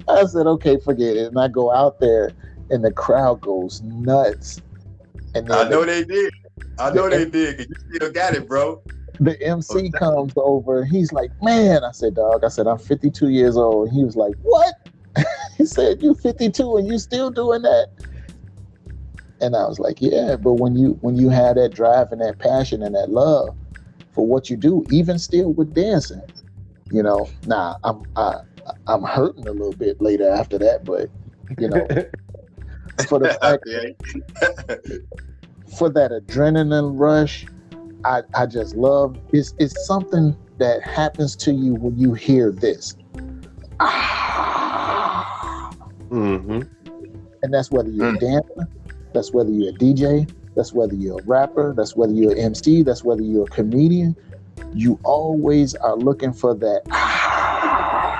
I said, "Okay, forget it," and I go out there, and the crowd goes nuts. And I know they did. They did. 'Cause you still got it, bro. The MC comes over. He's like, "Man," I said, "Dog," I said, "I'm 52 years old." And he was like, "What?" He said, "You 52 and you still doing that?" And I was like, "Yeah, but when you have that drive and that passion and that love for what you do, even still with dancing, you know, I'm hurting a little bit later after that, but you know, for the fact for that adrenaline rush, I just love it's something that happens to you when you hear this. Mm-hmm. And that's whether you're a dancer, that's whether you're a DJ, that's whether you're a rapper, that's whether you're an MC, that's whether you're a comedian. You always are looking for that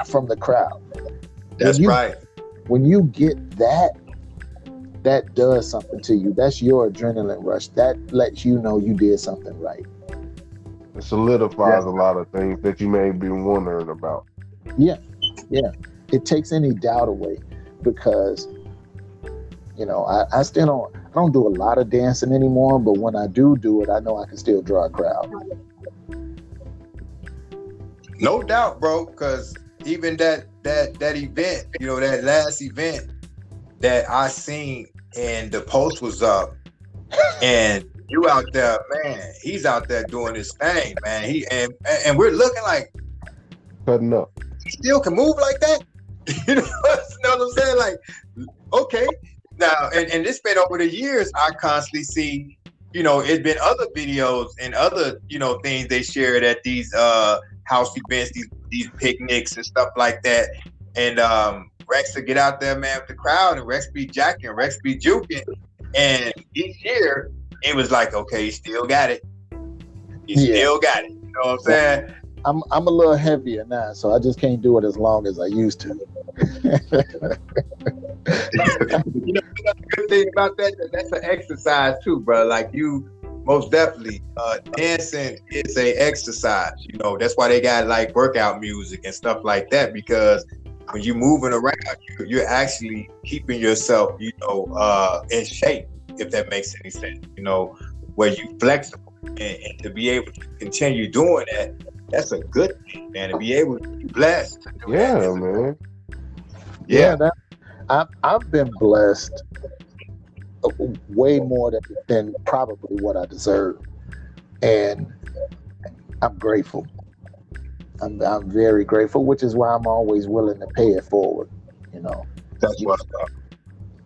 from the crowd. That's right. When you get that does something to you. That's your adrenaline rush. That lets you know you did something right. It solidifies a lot of things that you may be wondering about. Yeah. It takes any doubt away, because, you know, I don't do a lot of dancing anymore, but when I do it, I know I can still draw a crowd. No doubt, bro, because even that event, you know, that last event that I seen and the post was up and you out there, man, he's out there doing his thing, man. And we're looking like cutting up. He still can move like that. You know what I'm saying? Like, okay, Now, and it's been over the years. I constantly see, it's been other videos and other, things they shared at these house events, these picnics and stuff like that. And Rexx will get out there, man, with the crowd, and Rexx be jacking, Rexx be juking. And each year, it was like, okay, you still got it. You still got it. You know what I'm saying? I'm a little heavier now, so I just can't do it as long as I used to. The good thing about that's an exercise too, bro. Like you most definitely dancing is a exercise. That's why they got like workout music and stuff like that, because when you're moving around, you're actually keeping yourself, in shape, if that makes any sense. Where you flexible and to be able to continue doing that, that's a good thing, man. To be able to be blessed to do that. Man. Yeah, I've been blessed way more than probably what I deserve, and I'm grateful. I'm very grateful, which is why I'm always willing to pay it forward. That's what's up.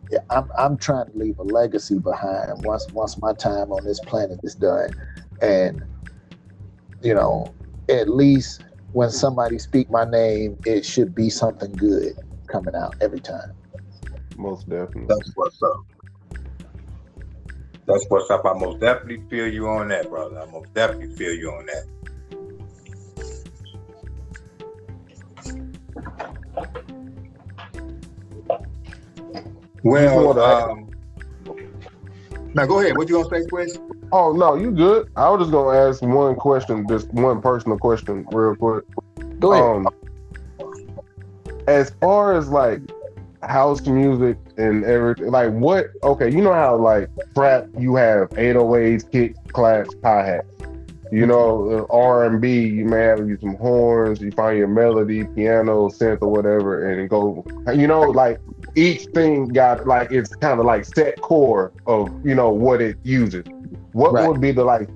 Yeah, I'm trying to leave a legacy behind once my time on this planet is done, and at least when somebody speak my name, it should be something good coming out every time. Most definitely. That's what's up. That's what's up. I most definitely feel you on that, brother. I most definitely feel you on that. Well, now go ahead. What you gonna say, Chris? Oh no, you good. I was just gonna ask one question, just one personal question, real quick. Go ahead. As far as like house music and everything, like what? Okay, you know how like trap, you have 808s, kicks, claps, hi-hats. R&B, you may have some horns, you find your melody, piano, synth, or whatever, and it go. Like each thing got like it's kind of like set core of what it uses. What would be the like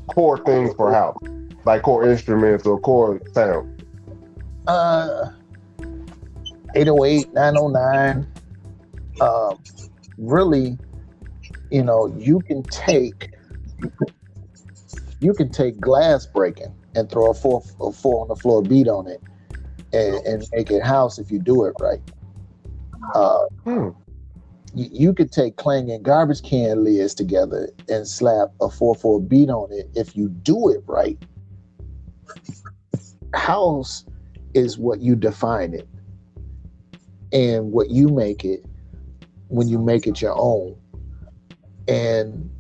core things for house, like core instruments or core sound? 808, 909. Really, you can take glass breaking and throw a four on the floor beat on it and make it house if you do it right. You could take clanging garbage can lids together and slap a 4/4 beat on it if you do it right. House is what you define it and what you make it when you make it your own. And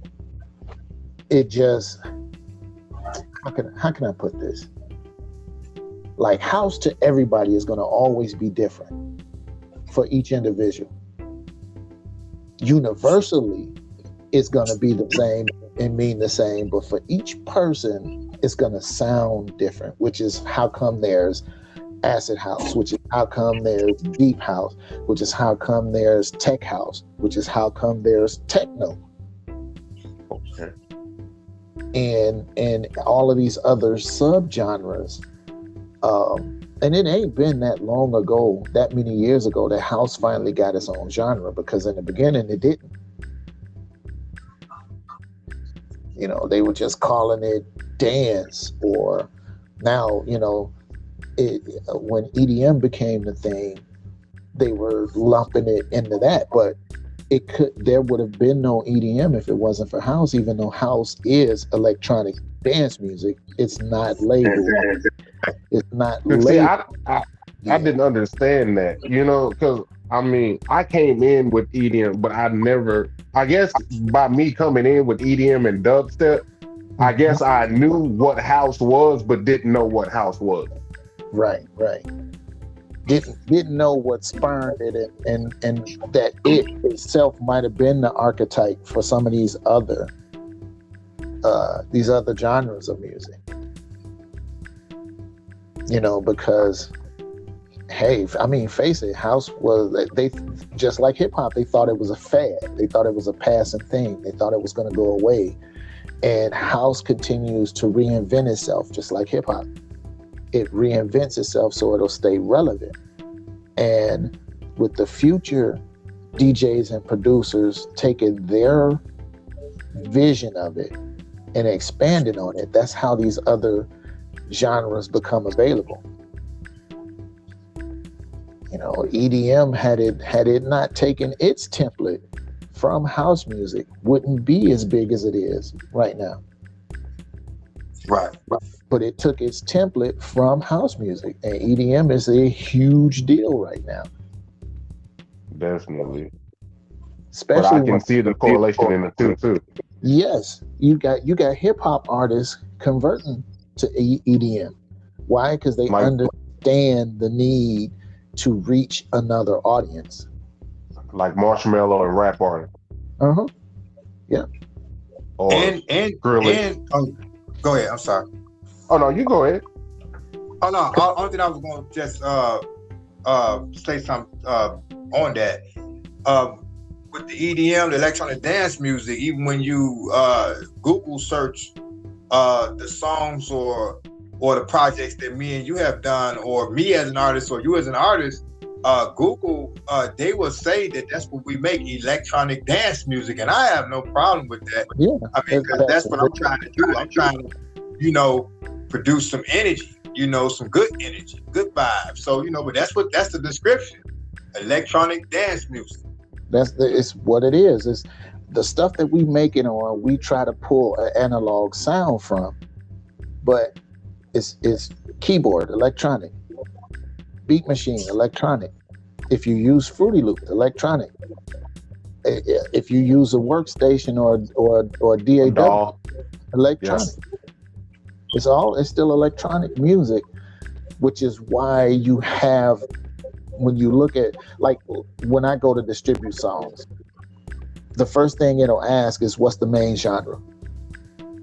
it just, how can I put this? Like house to everybody is going to always be different for each individual. Universally, it's going to be the same and mean the same, but for each person, it's going to sound different, which is how come there's acid house, which is how come there's deep house, which is how come there's tech house, which is how come there's techno. Okay. And all of these other subgenres. And it ain't been that long ago, that many years ago, that house finally got its own genre, because in the beginning it didn't. They were just calling it dance, or now, when EDM became the thing, they were lumping it into that. But there would have been no EDM if it wasn't for house, even though house is electronic dance music. It's not labeled. It's not labeled. See, I didn't understand that, because I came in with EDM, but I guess by me coming in with EDM and dubstep, I guess I knew what house was, but didn't know what house was. Right. Didn't know what spurned it, and that it itself might have been the archetype for some of these other genres of music. Because hey, face it, house was, they just like hip hop, they thought it was a fad. They thought it was a passing thing. They thought it was going to go away. And house continues to reinvent itself, just like hip hop. It reinvents itself so it'll stay relevant. And with the future DJs and producers taking their vision of it and expanding on it. That's how these other genres become available. You know, EDM had it not taken its template from house music, wouldn't be as big as it is right now. Right. But it took its template from house music, and EDM is a huge deal right now. Definitely. Especially but I can see the correlation in the two too. Yes, you got hip hop artists converting to EDM. Why? Because they understand the need to reach another audience. Like Marshmello and rap artists. Yeah. Or go ahead. I'm sorry. Oh no, you go ahead. Oh no. Only thing I was going to just say something on that. With the EDM, the electronic dance music, even when you Google search the songs or the projects that me and you have done, or me as an artist or you as an artist, Google, they will say that that's what we make, electronic dance music, and I have no problem with that. Yeah, I mean, because that's what I'm trying to do. I'm trying to, produce some energy, some good energy, good vibes. So, but that's the description, electronic dance music. It's what it is. It's the stuff that we make it on. We try to pull an analog sound from, but it's keyboard, electronic, beat machine, electronic. If you use Fruity Loops, electronic. If you use a workstation or DAW, electronic. Yes. It's still electronic music, which is why you have, when you look at, like when I go to distribute songs, the first thing it'll ask is what's the main genre.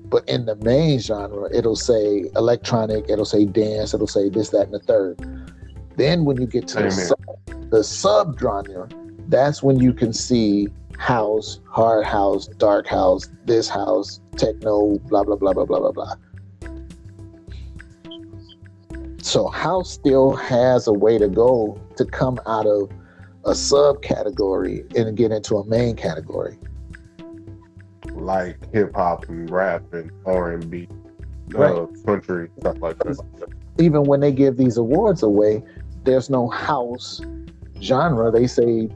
But in the main genre, it'll say electronic, it'll say dance, it'll say this, that, and the third. Then when you get to the sub-genre, that's when you can see house, hard house, dark house, this house, techno, blah, blah, blah, blah, blah, blah, blah. So house still has a way to go to come out of a subcategory and get into a main category. Like hip hop and rap and R&B, right. Country, stuff like that. Even when they give these awards away, there's no house genre. They say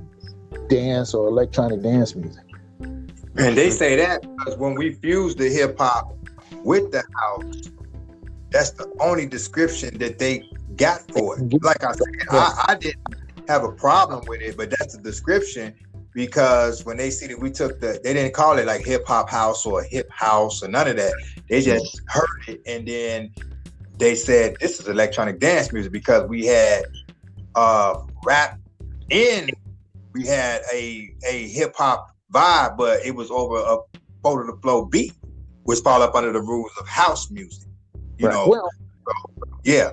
dance or electronic dance music. And they say that because when we fuse the hip hop with the house, that's the only description that they got for it. Like I said, I didn't have a problem with it, but that's the description, because when they see that we took they didn't call it like hip hop house or hip house or none of that. They just heard it and then they said this is electronic dance music, because we had rap and we had a hip hop vibe, but it was over a photo to flow beat, which fall up under the rules of house music. Well, yeah.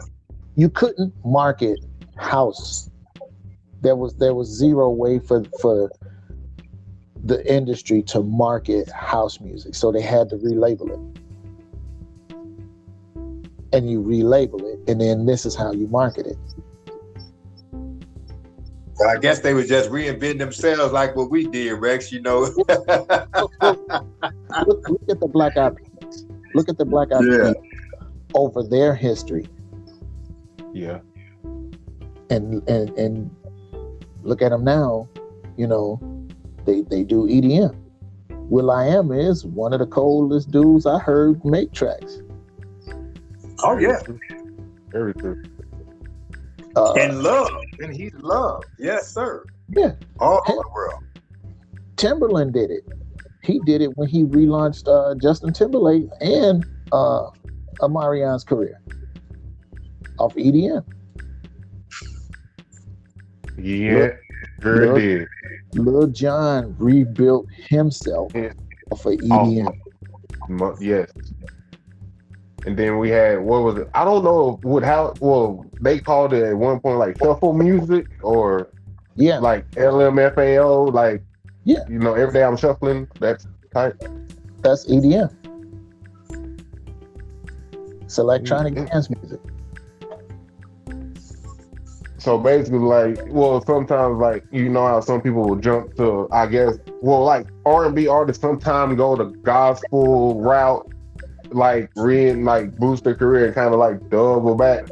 You couldn't market house. There was zero way for the industry to market house music, so they had to relabel it. And you relabel it, and then this is how you market it. Well, I guess they were just reinventing themselves like what we did, Rex. Look at the Black Eyed Peas. Look at the Black Eyed Peas over their history. Yeah. And look at them now. They do EDM. will.i.am is one of the coldest dudes I heard make tracks. Oh yeah, very true. And he's loved. Yes, sir. Yeah, all over the world. Timberland did it. He did it when he relaunched Justin Timberlake and Omarion's career off EDM. Yeah, sure did. Lil Jon rebuilt himself off of EDM. Yes. And then we had, what was it? I don't know they called it at one point like shuffle music or like LMFAO, like every day I'm shuffling. That's type. That's EDM. It's electronic dance music. So basically, like, well, sometimes, like, you know how some people will jump to, I guess, well, like R&B artists sometimes go the gospel route, like, like boost their career and kind of like double back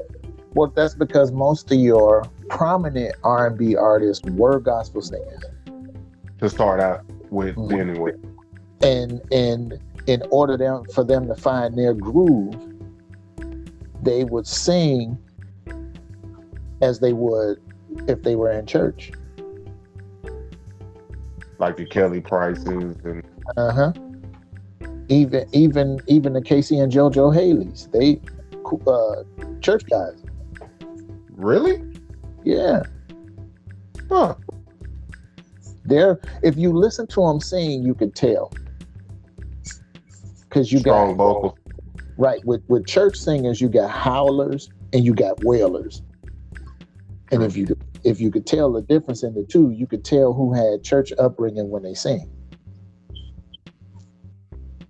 Well, that's because most of your prominent R&B artists were gospel singers. to start out with Mhm. anyway. And in order for them to find their groove, they would sing as they would if they were in church. Like the Kelly Prices and Uh-huh. Even the Casey and JoJo Haleys, they church guys. really? Yeah. Huh. If you listen to them sing, you could tell. Because you Strong got vocals. right with church singers, you got howlers and you got wailers. And if you could tell the difference in the two, you could tell who had church upbringing when they sing.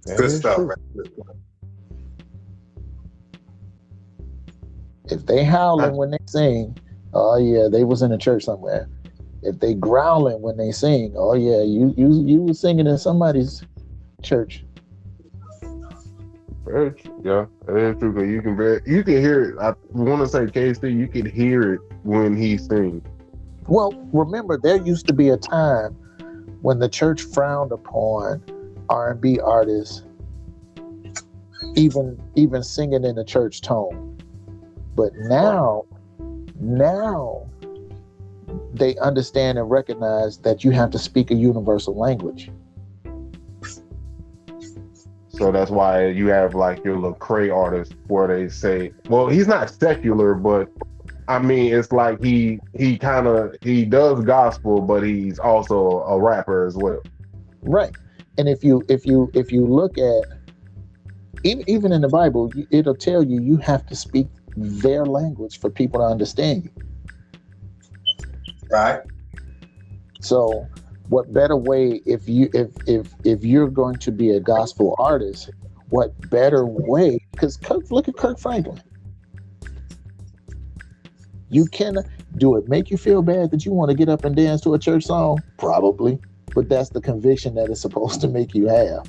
That Good is stuff, true. man. If they howling when they sing, oh yeah, they was in a church somewhere. If they growling when they sing, oh yeah, you was singing in somebody's church. Yeah, that is true. 'Cause you can hear it. I want to say KC, you can hear it when he sings. Well, remember, there used to be a time when the church frowned upon R&B artists even singing in a church tone. But now they understand and recognize that you have to speak a universal language. So that's why you have like your Lecrae artist where they say, well, he's not secular, but I mean, it's like he does gospel, but he's also a rapper as well. Right. And if you look at even in the Bible, it'll tell you have to speak their language for people to understand you. Right. So what better way if you're going to be a gospel artist, what better way? Because look at Kirk Franklin. You can do it. Make you feel bad that you want to get up and dance to a church song? Probably. But that's the conviction that it's supposed to make you have.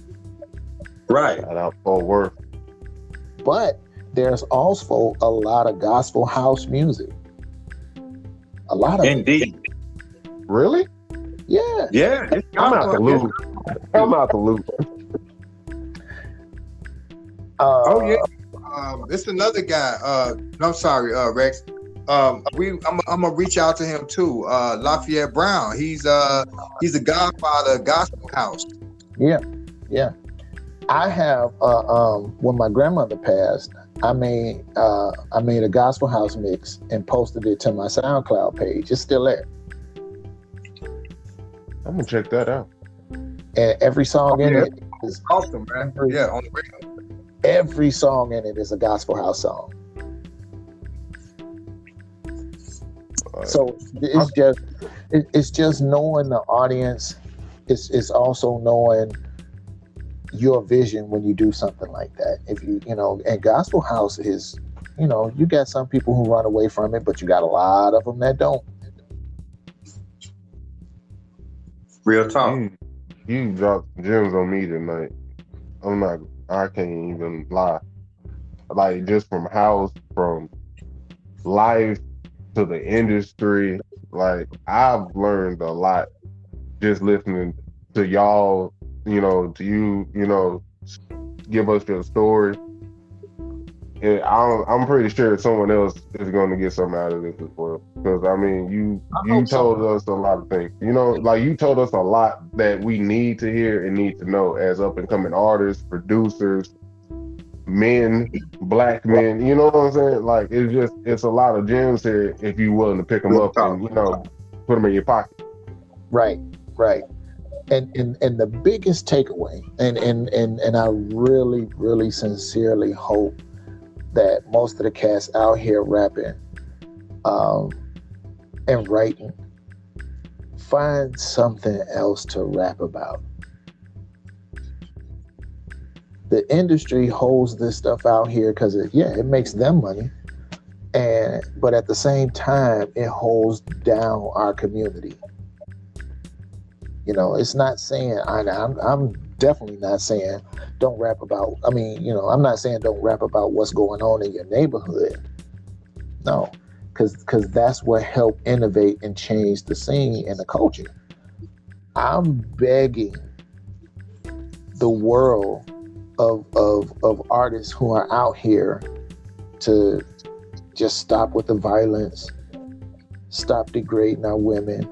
Right. Shout out Fort Worth. But there's also a lot of gospel house music. A lot of Indeed. Really? Yeah. Yeah. I'm out the loop. I'm out the loop. Oh yeah. It's another guy. I'm sorry, Rex. I'm gonna reach out to him too. Lafayette Brown. He's a godfather of gospel house. Yeah. I have when my grandmother passed, I made a gospel house mix and posted it to my SoundCloud page. It's still there. I'm gonna check that out. And every song in it is awesome, man. Yeah, on the radio. Every song in it is a gospel house song. So it's just knowing the audience. It's also knowing your vision when you do something like that. If you and gospel house is, you got some people who run away from it, but you got a lot of them that don't. Real talk. You dropped gems on me tonight. I can't even lie. Like just from house, from life to the industry, like I've learned a lot just listening to y'all, to you, give us your story. And I'm pretty sure someone else is going to get something out of this as well. Because I mean, you told us a lot of things. Like you told us a lot that we need to hear and need to know as up and coming artists, producers, men, black men. You know what I'm saying? Like it's a lot of gems here if you're willing to pick them up and put them in your pocket. Right. And the biggest takeaway, and I really, really sincerely hope that most of the cats out here rapping and writing find something else to rap about. The industry holds this stuff out here because it makes them money, and but at the same time, it holds down our community. You know, it's not saying I'm definitely not saying don't rap about. I mean, you know, I'm not saying don't rap about what's going on in your neighborhood. No, because that's what helped innovate and change the scene and the culture. I'm begging the world of artists who are out here to just stop with the violence, stop degrading our women,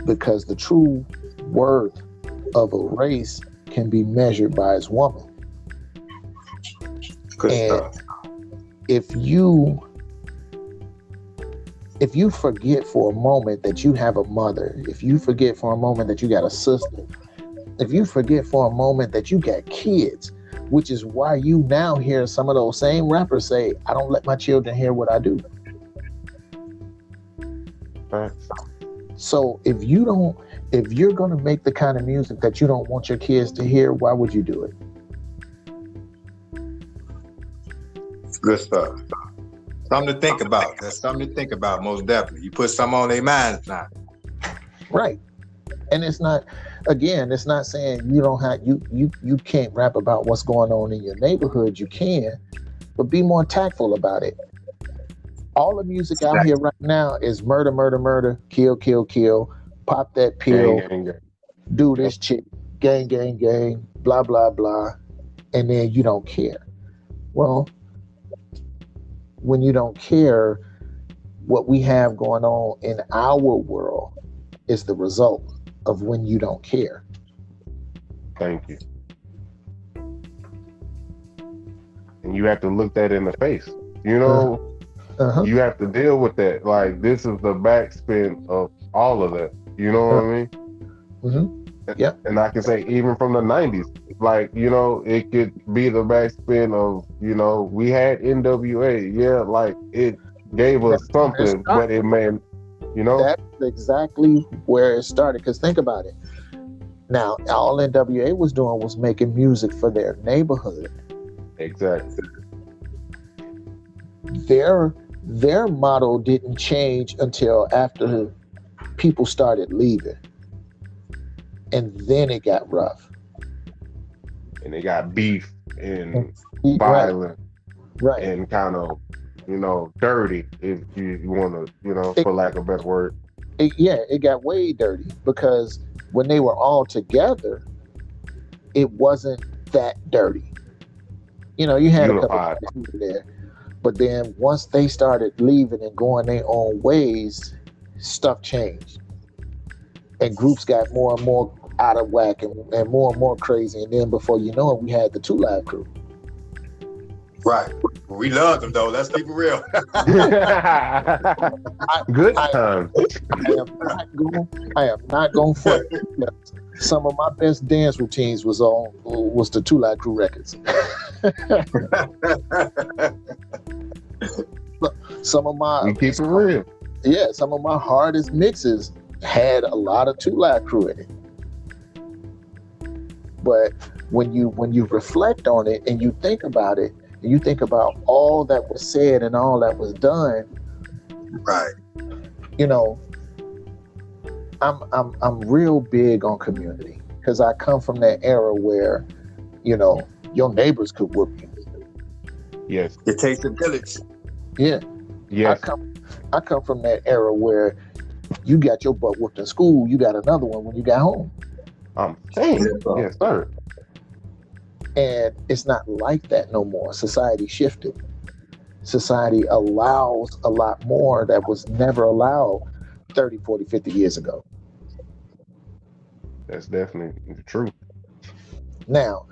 because the true worth of a race can be measured by its woman. Good And stuff. if you forget for a moment that you have a mother, if you forget for a moment that you got a sister, if you forget for a moment that you got kids, which is why you now hear some of those same rappers say, I don't let my children hear what I do. Facts. So if you're going to make the kind of music that you don't want your kids to hear, why would you do it? Good stuff. Something to think about. That's something to think about, most definitely. You put something on their minds now. Right. And it's not, again, it's not saying you don't have, you can't rap about what's going on in your neighborhood. You can, but be more tactful about it. All the music out here right now is murder, murder, murder, kill, kill, kill, pop that pill, Gang. do this chick, gang, gang, gang, blah, blah, blah, and then you don't care. Well, when you don't care, what we have going on in our world is the result of when you don't care. Thank you. And you have to look that in the face. You know, you have to deal with that. Like, this is the backspin of all of that. You know what I mean? Mm-hmm. Yeah. And I can say even from the 90s, like, you know, it could be the backspin of, you know, we had NWA. Yeah, like, it gave us something, but it meant, you know. That's exactly where it started. Because think about it. Now, all NWA was doing was making music for their neighborhood. Exactly. Their model didn't change until after people started leaving. And then it got rough. And they got beef and Right. violent Right. and kind of, you know, dirty, if you want to, you know, for lack of a better word. It got way dirty, because when they were all together, it wasn't that dirty. You know, you had Unified. a couple of people there, but then once they started leaving and going their own ways, stuff changed, and groups got more and more out of whack and more crazy. And then before you know it, we had the 2 Live Crew. Right. We love them, though. Let's keep it real. Good time. I am not going front. Some of my best dance routines was the 2 Live Crew records. Some of my, we keep it real. Yeah, some of my hardest mixes had a lot of 2 Live Crew in it. But when you reflect on it and you think about it, and you think about all that was said and all that was done, right? You know, I'm real big on community, because I come from that era where, you know, your neighbors could whoop you. Yes. It takes a village. Yeah. Yes. I come from that era where you got your butt whooped in school, you got another one when you got home. I'm saying, yes, sir. And it's not like that no more. Society shifted. Society allows a lot more that was never allowed 30, 40, 50 years ago. That's definitely the truth. Now,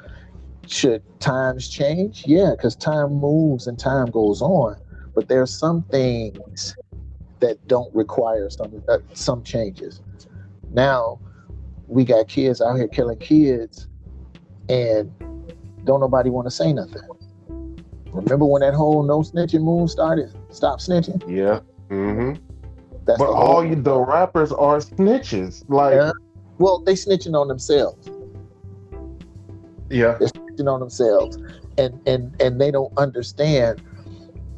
should times change? Yeah, because time moves and time goes on. But there's some things that don't require some changes. Now, we got kids out here killing kids, and don't nobody want to say nothing. Remember when that whole no snitching move started? Stop snitching? Yeah. Mm-hmm. That's but all the rappers are snitches. Like, well, they snitching on themselves. Yeah. They're snitching on themselves. And they don't understand.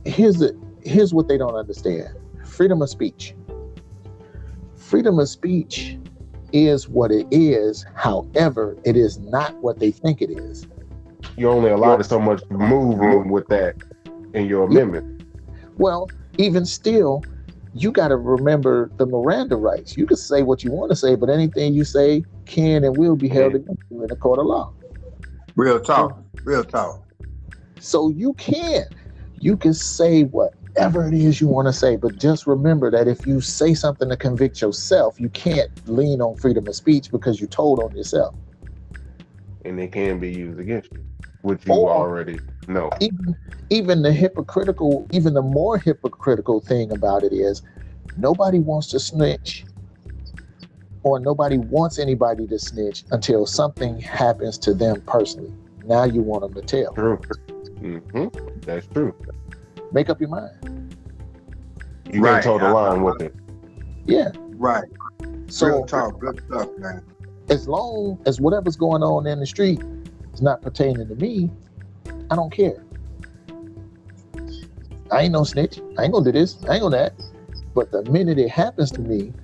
Here's here's what they don't understand. Freedom of speech. Freedom of speech is what it is. However, it is not what they think it is. You're only allotted so much move room with that in your amendment. Well, even still, you got to remember the Miranda rights. You can say what you want to say, but anything you say can and will be held against you in a court of law. Real talk. Real talk. So you can say whatever it is you want to say, but just remember that if you say something to convict yourself, you can't lean on freedom of speech because you told on yourself. And it can be used against you, which you already know. Even the more hypocritical thing about it is nobody wants to snitch, or nobody wants anybody to snitch until something happens to them personally. Now you want them to tell. True. That's true. Make up your mind. You can toe the line with it. Yeah. Right. So real talk. Good stuff, man. As long as whatever's going on in the street is not pertaining to me, I don't care. I ain't no snitch. I ain't gonna do this. I ain't gonna that. But the minute it happens to me,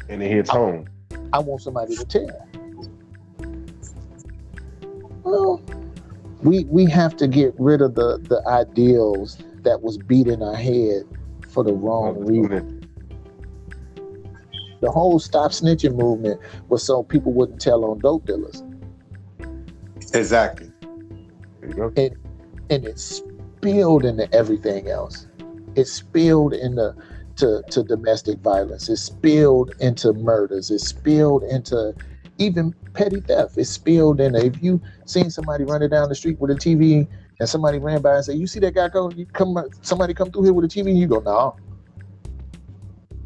and it hits home, I want somebody to tell. Well, we have to get rid of the ideals that was beat in our head for the wrong reason. The whole stop snitching movement was so people wouldn't tell on dope dealers. Exactly. There you go. And it spilled into everything else. It spilled into to domestic violence. It spilled into murders. It spilled into even petty theft. It spilled into, if you seen somebody running down the street with a TV and somebody ran by and said, "You see that guy go? Somebody come through here with a TV," and you go, "No,"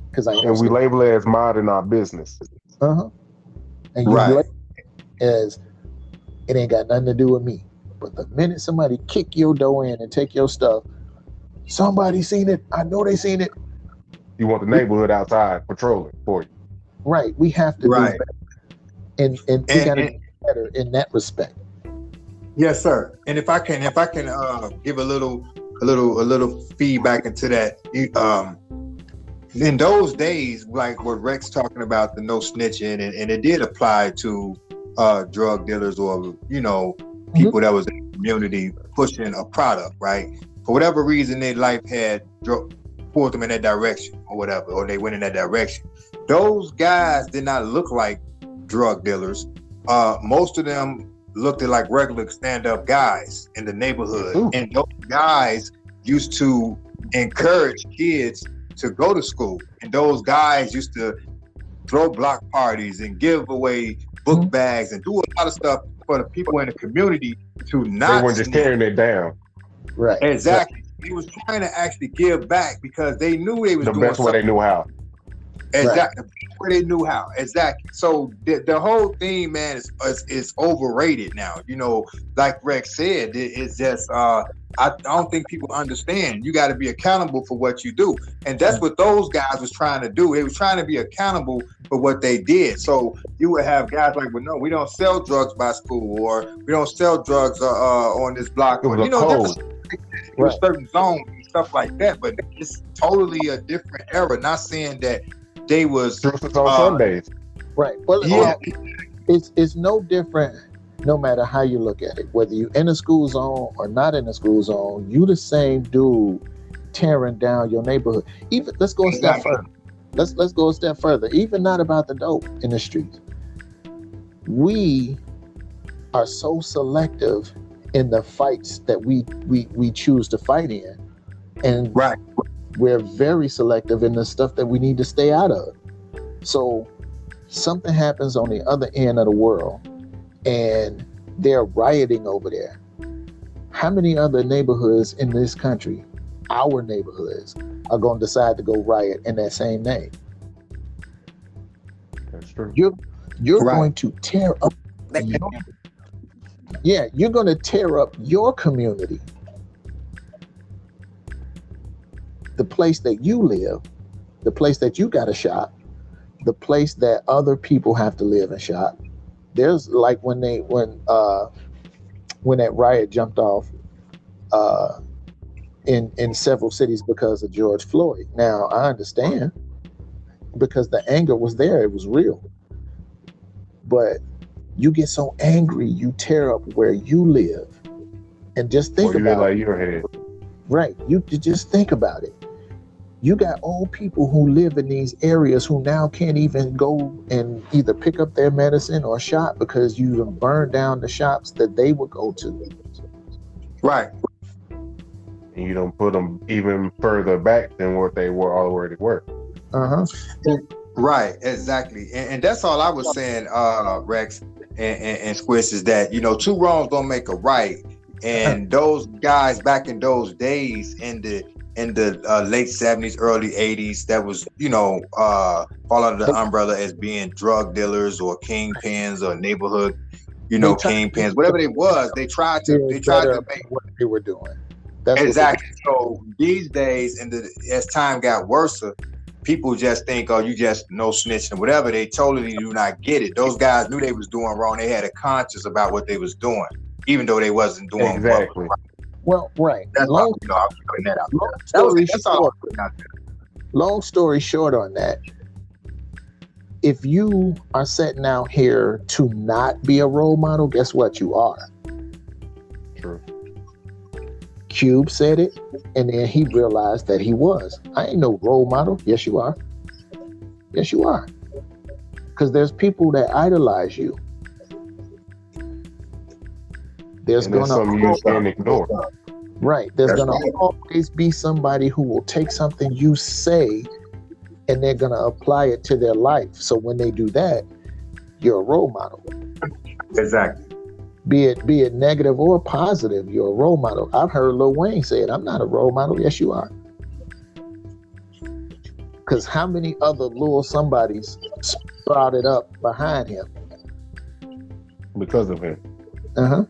because we label it as minding our business. And you label it as it ain't got nothing to do with me. But the minute somebody kick your door in and take your stuff, somebody seen it. I know they seen it. You want the neighborhood outside patrolling for you. Right. We have to do better. And we got to do better in that respect. Yes, sir. And if I can give a little feedback into that, in those days, like what Rexx talking about, the no snitching, and it did apply to drug dealers or people that was in the community pushing a product, right? For whatever reason, their life had pulled them in that direction or whatever, or they went in that direction. Those guys did not look like drug dealers. Most of them looked like regular stand-up guys in the neighborhood. Ooh. And those guys used to encourage kids to go to school. And those guys used to throw block parties and give away book bags and do a lot of stuff for the people in the community to not. They weren't just tearing it down. Right. Exactly. He was trying to actually give back because they knew they was the doing best way they knew how. Exactly. Where they knew how. Exactly. So the whole thing, man, is overrated now. Like Rexx said, it's just I don't think people understand. You got to be accountable for what you do, and that's what those guys was trying to do. They was trying to be accountable for what they did. So you would have guys like, "Well, no, we don't sell drugs by school, or we don't sell drugs on this block." Or, there's certain zones and stuff like that. But it's totally a different era. Not saying that they was on Sundays. Right. Well, it's no different no matter how you look at it. Whether you're in a school zone or not in a school zone, you the same dude tearing down your neighborhood. Even let's go a step further. Let's go a step further. Even not about the dope in the streets. We are so selective in the fights that we choose to fight in. And we're very selective in the stuff that we need to stay out of. So something happens on the other end of the world and they're rioting over there. How many other neighborhoods in this country, our neighborhoods, are going to decide to go riot in that same name? That's true. You're going to tear up. You're going to tear up your community. The place that you live, the place that you got to shop, the place that other people have to live and shop. There's like when that riot jumped off in several cities because of George Floyd. Now I understand because the anger was there, it was real. But you get so angry, you tear up where you live, and just think Or you about like your head. right. You just think about it. You got old people who live in these areas who now can't even go and either pick up their medicine or shop because you have burned down the shops that they would go to. Right. And you don't put them even further back than what they were already were. Uh-huh. Right, exactly. And that's all I was saying, Rex and Squish, is that, you know, two wrongs don't make a right. And those guys back in those days in the late 70s, early 80s, that was, you know, fall under the umbrella as being drug dealers or kingpins or neighborhood, you know, kingpins, whatever it was, they tried to make what they were doing. That's exactly. So these days, as time got worse, people just think, oh, you just no snitching or whatever. They totally do not get it. Those guys knew they was doing wrong. They had a conscience about what they was doing, even though they wasn't doing exactly. Well, right. That's long, you know, I'm putting that out. Long story short on that, if you are setting out here to not be a role model, guess what? You are. True. Cube said it, and then he realized that he was. I ain't no role model. Yes, you are. Yes, you are. Because there's people that idolize you. There's something you can't ignore. Right. There's going to always be somebody who will take something you say and they're going to apply it to their life. So when they do that, you're a role model. Exactly. Be it negative or positive, you're a role model. I've heard Lil Wayne say it. I'm not a role model. Yes, you are. Because how many other little somebodies sprouted up behind him? Because of him. Uh-huh.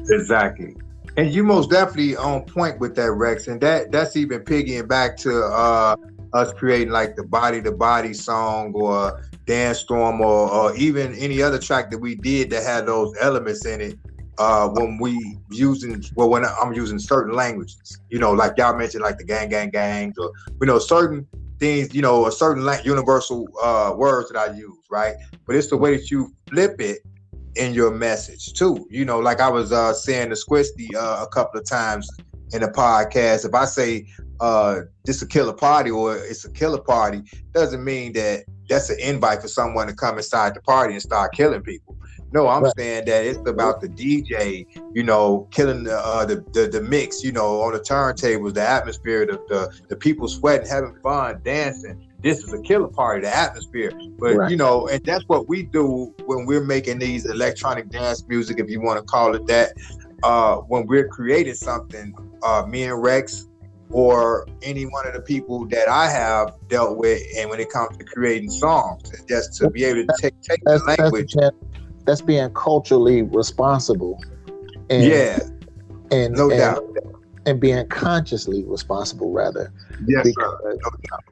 Exactly. And you most definitely on point with that, Rex. And that's even piggying back to us creating like the body song or Dance Storm or even any other track that we did that had those elements in it. When I'm using certain languages, you know, like y'all mentioned, like the gangs, or, you know, certain things, you know, a certain universal words that I use, right? But it's the way that you flip it in your message too. You know, like I was saying to Squisty a couple of times in the podcast, if I say this a killer party or it's a killer party, doesn't mean that that's an invite for someone to come inside the party and start killing people. No, I'm saying that it's about the DJ, you know, killing the mix, you know, on the turntables, the atmosphere, the people sweating, having fun, dancing. This is a killer party, the atmosphere. But, you know, and that's what we do when we're making these electronic dance music, if you want to call it that. When we're creating something, me and Rex, or any one of the people that I have dealt with, and when it comes to creating songs, just to be able to take the language. That's being culturally responsible. And no doubt. And being consciously responsible, rather. Yes, because sir. No doubt.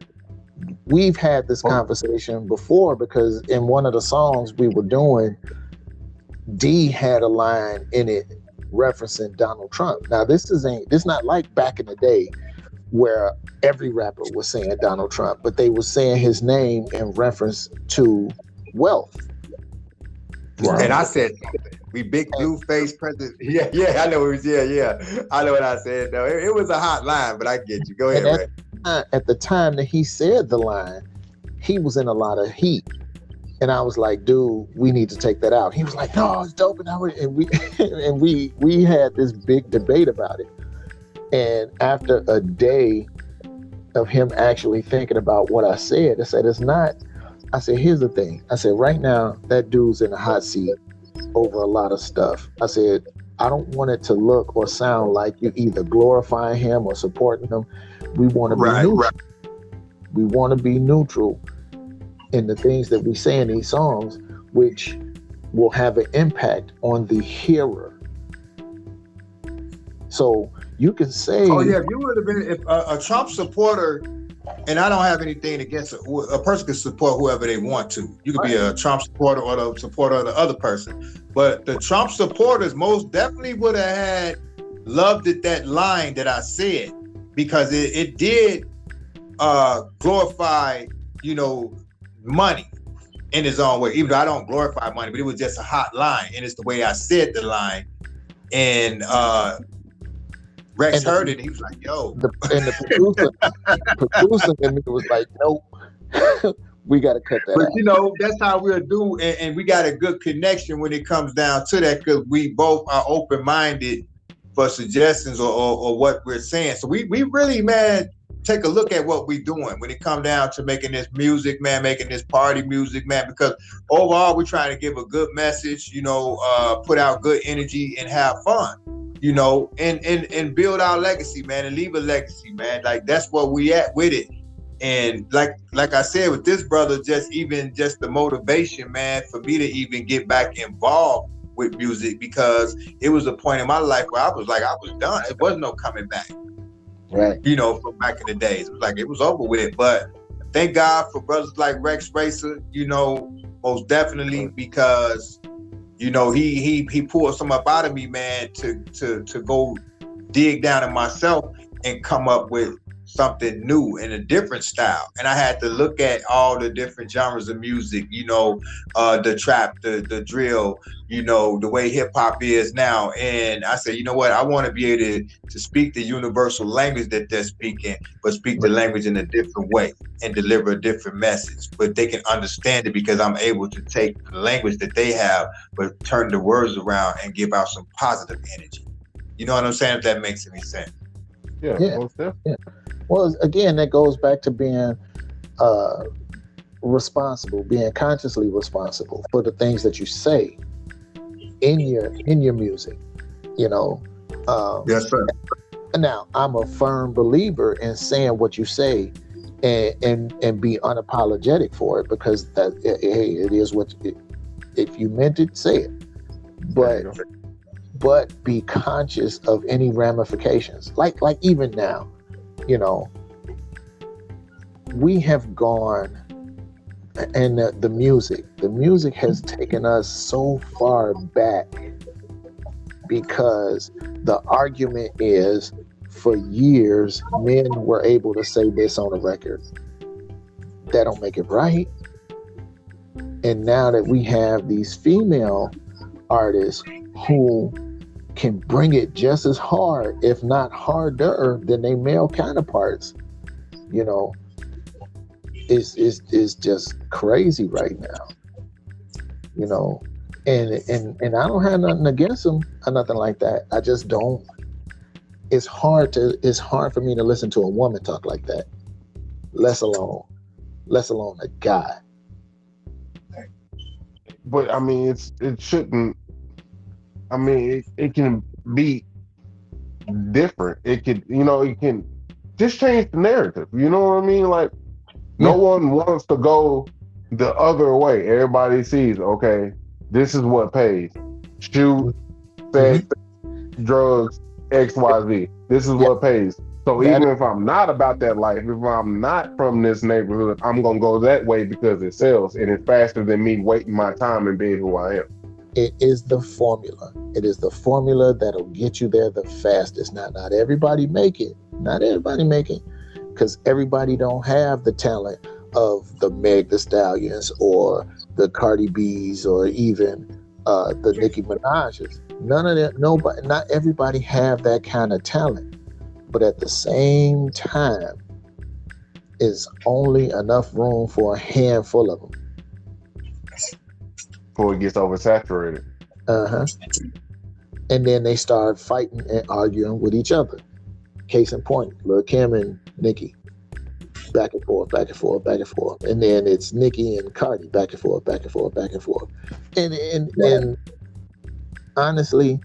We've had this conversation before, because in one of the songs we were doing, D had a line in it referencing Donald Trump. Now this not like back in the day where every rapper was saying Donald Trump, but they were saying his name in reference to wealth. Right. And I said, we big blue face president. Yeah, I know it was. Yeah. I know what I said. No, it was a hot line, but I get you. Go ahead, Ray. At the time that he said the line, he was in a lot of heat. And I was like, dude, we need to take that out. He was like, no, it's dope. And we had this big debate about it. And after a day of him actually thinking about what I said, I said, here's the thing. I said, right now, that dude's in a hot seat over a lot of stuff. I said, I don't want it to look or sound like you either glorifying him or supporting him. We want to be neutral. Right. We want to be neutral in the things that we say in these songs, which will have an impact on the hearer. So you can say, oh yeah, if you would have been a Trump supporter, and I don't have anything against a person can support whoever they want to. You could be a Trump supporter or the supporter of the other person, but the Trump supporters most definitely would have had loved it, that line that I said, because it did glorify, you know, money in his own way. Even though I don't glorify money, but it was just a hot line, and it's the way I said the line. And Rexx heard it, and he was like, "Yo." And the producer in me was like, "Nope, we got to cut that But out." you know, that's how we'll do, and we got a good connection when it comes down to that, because we both are open-minded for suggestions or what we're saying. So we really, man, take a look at what we're doing when it comes down to making this music, man, making this party music, man, because overall we're trying to give a good message, you know, put out good energy and have fun, you know, and build our legacy, man, and leave a legacy, man. Like, that's where we at with it. And like I said, with this brother, just the motivation, man, for me to even get back involved with music, because it was a point in my life where I was done. It wasn't no coming back. Right. You know, from back in the days. It was like, it was over with. But thank God for brothers like Rexx Racer, you know, most definitely, because, you know, he pulled some up out of me, man, to go dig down in myself and come up with something new in a different style. And I had to look at all the different genres of music, you know, the trap, the drill, you know, the way hip hop is now. And I said, you know what, I want to be able to speak the universal language that they're speaking, but speak the language in a different way and deliver a different message. But they can understand it, because I'm able to take the language that they have, but turn the words around and give out some positive energy. You know what I'm saying? If that makes any sense. Yeah. Most definitely. Yeah. Well, again, that goes back to being responsible, being consciously responsible for the things that you say in your music. You know. Yes, sir. Now, I'm a firm believer in saying what you say, and be unapologetic for it, because that, hey, it is what. If you meant it, say it. But be conscious of any ramifications. Like even now. You know, we have gone, and the music has taken us so far back, because the argument is, for years, men were able to say this on a record. That don't make it right. And now that we have these female artists who can bring it just as hard, if not harder, than their male counterparts, you know, is just crazy right now. You know, and I don't have nothing against them or nothing like that. I just don't. It's hard for me to listen to a woman talk like that, less alone a guy. But I mean, it shouldn't. I mean, it can be different. It could, you know, it can just change the narrative. You know what I mean? Like, no one wants to go the other way. Everybody sees, okay, this is what pays. Shoot, sex, drugs, XYZ. This is what pays. So even if I'm not about that life, if I'm not from this neighborhood, I'm going to go that way because it sells, and it's faster than me waiting my time and being who I am. It is the formula. It is the formula that'll get you there the fastest. Not everybody make it. Not everybody make it, because everybody don't have the talent of the Meg Thee Stallions or the Cardi B's or even the Nicki Minaj's. None of that. Nobody. Not everybody have that kind of talent. But at the same time, is only enough room for a handful of them. Before it gets oversaturated. And then they start fighting and arguing with each other. Case in point, Lil' Kim and Nicki. Back and forth, back and forth, back and forth. And then it's Nicki and Cardi, back and forth, back and forth, back and forth. And honestly,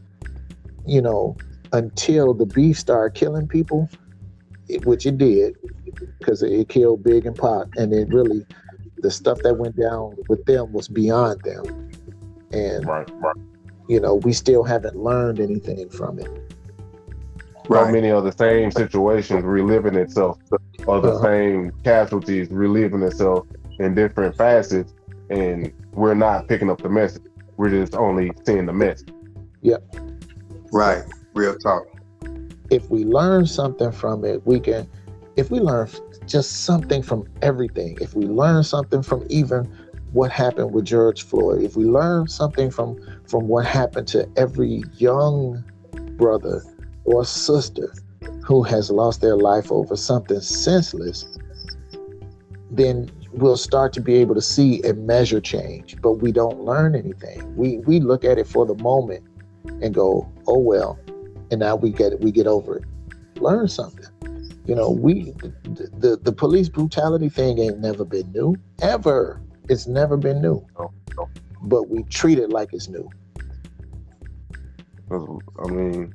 you know, until the beef started killing people, which it did, because it killed Big and Pac, and it really, the stuff that went down with them was beyond them. And, you know, we still haven't learned anything from it. So many of the same situations reliving itself, or the same casualties reliving itself in different facets, and we're not picking up the message. We're just only seeing the message. Yep. Right. Real talk. If we learn something from it, we can, if we learn just something from everything, if we learn something from even what happened with George Floyd, if we learn something from what happened to every young brother or sister who has lost their life over something senseless, then we'll start to be able to see and measure change. But we don't learn anything. We look at it for the moment and go, oh well, and now we get over it. Learn something. You know, the police brutality thing ain't never been new. Ever. It's never been new. No. But we treat it like it's new. I mean,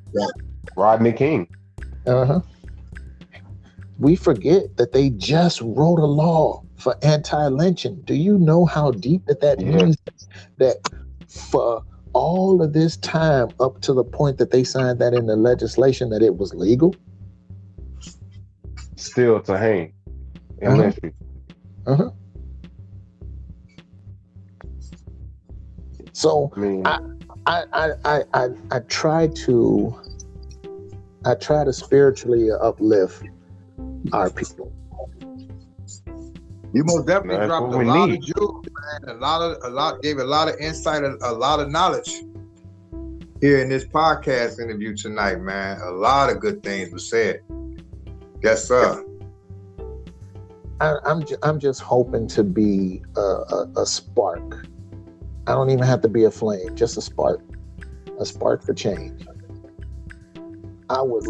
Rodney King. Uh-huh. We forget that they just wrote a law for anti-lynching. Do you know how deep that means? That for all of this time up to the point that they signed that in the legislation that it was legal? Still to hang and lynch you. Uh-huh. So I mean, I try to spiritually uplift our people. You most definitely That's dropped what a we lot need. of jewels, man. A lot gave a lot of insight, a lot of knowledge here in this podcast interview tonight, man. A lot of good things were said. Yes, sir. I'm just hoping to be a spark. I don't even have to be a flame, just a spark for change. I would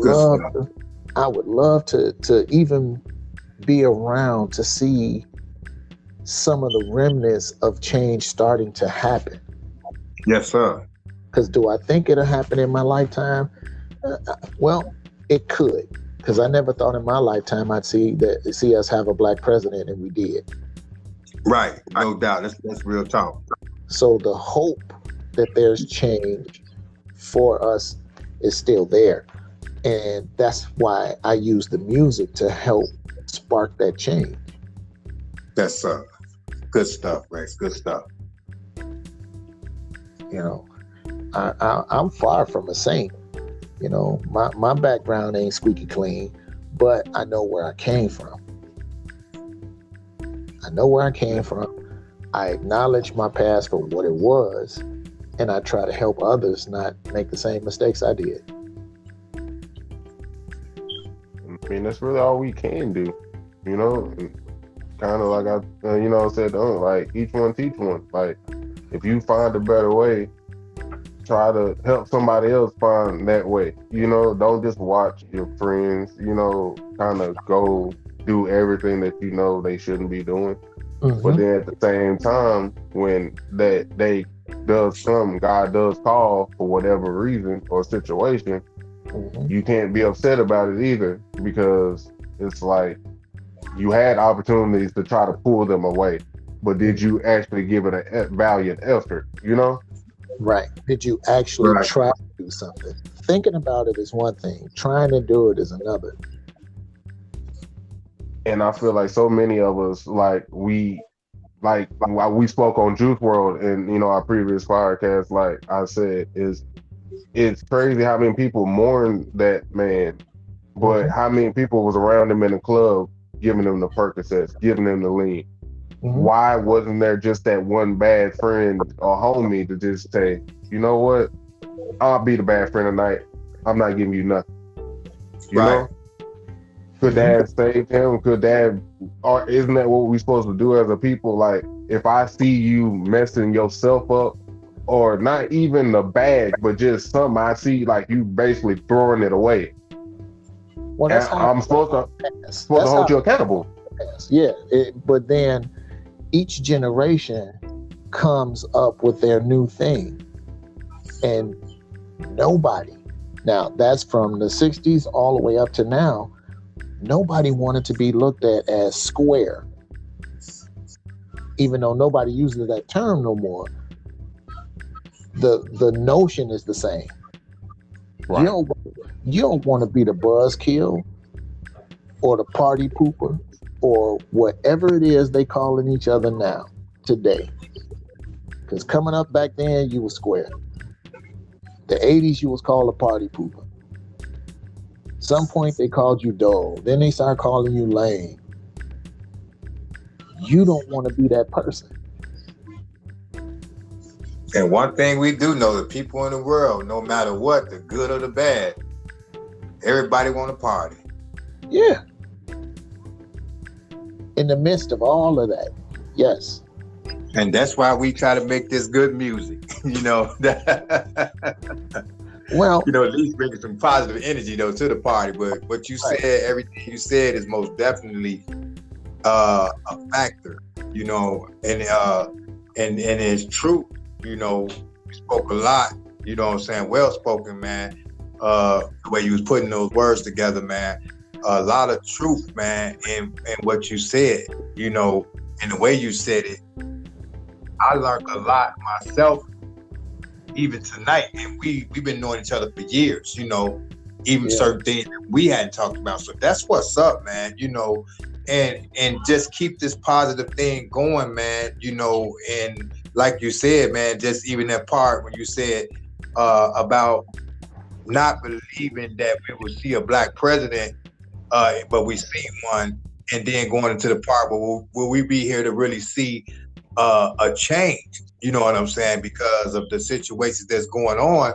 love to even be around to see some of the remnants of change starting to happen. Yes, sir. Because do I think it'll happen in my lifetime? Well, it could. Because I never thought in my lifetime I'd see us have a black president, and we did. Right, no doubt. That's real talk. So the hope that there's change for us is still there. And that's why I use the music to help spark that change. Yes, sir. Good stuff, Rex. Good stuff. You know, I'm far from a saint. You know, my background ain't squeaky clean, but I know where I came from. I acknowledge my past for what it was, and I try to help others not make the same mistakes I did. I mean, that's really all we can do, you know. Kind of like I said, like each one teach one. Like if you find a better way, try to help somebody else find that way. You know, don't just watch your friends, you know, kind of go do everything that you know they shouldn't be doing. Mm-hmm. But then at the same time, when that day does come, God does call for whatever reason or situation, you can't be upset about it either, because it's like you had opportunities to try to pull them away, but did you actually give it a valiant effort, you know? Right. Did you actually try to do something? Thinking about it is one thing. Trying to do it is another. And I feel like so many of us, like we spoke on Juice World and, you know, our previous podcast, like I said, it's crazy how many people mourn that man, but how many people was around him in the club giving him the Percocets, giving him the lean. Why wasn't there just that one bad friend or homie to just say, you know what, I'll be the bad friend tonight, I'm not giving you nothing, you know? Could that have saved him? Could that, or isn't that what we're supposed to do as a people? Like, if I see you messing yourself up, or not even the bag, but just something I see, like you basically throwing it away, well, that's how I'm supposed to hold you accountable. Yeah, but then each generation comes up with their new thing, and nobody, now that's from the 60s all the way up to now, nobody wanted to be looked at as square, even though nobody uses that term no more. The notion is the same. Right. You don't want to be the buzzkill or the party pooper or whatever it is they calling each other now today. Because coming up back then, you was square. The 80s, you was called a party pooper. Some point they called you dull. Then they start calling you lame. You don't want to be that person. And one thing we do know, the people in the world, no matter what, the good or the bad, everybody want to party. Yeah. In the midst of all of that, yes. And that's why we try to make this good music, you know. Well, you know, at least bring some positive energy though to the party. But what you said, everything you said is most definitely a factor, you know, and it's true. You know, you spoke a lot, you know what I'm saying? Well spoken, man. The way you was putting those words together, man. A lot of truth, man, in what you said, you know, and the way you said it. I learned a lot myself, even tonight, and we've been knowing each other for years, you know, even certain things that we hadn't talked about. So that's what's up, man, you know, and just keep this positive thing going, man, you know, and like you said, man, just even that part when you said about not believing that we would see a black president, but we see one, and then going into the part where will we be here to really see a change, you know what I'm saying, because of the situations that's going on.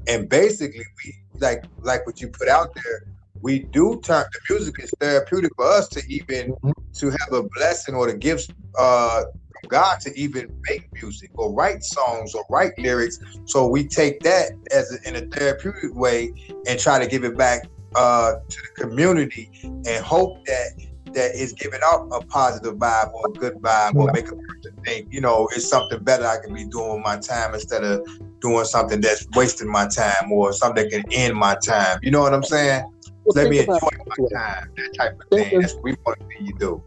And basically we like what you put out there, we do turn, the music is therapeutic for us to even to have a blessing or the gifts from God to even make music or write songs or write lyrics. So we take that as in a therapeutic way and try to give it back to the community and hope that is giving out a positive vibe or a good vibe or make a person think, you know, it's something better I can be doing with my time instead of doing something that's wasting my time or something that can end my time. You know what I'm saying? Well, let me enjoy my time, that type of thing. That's what we want to see you do.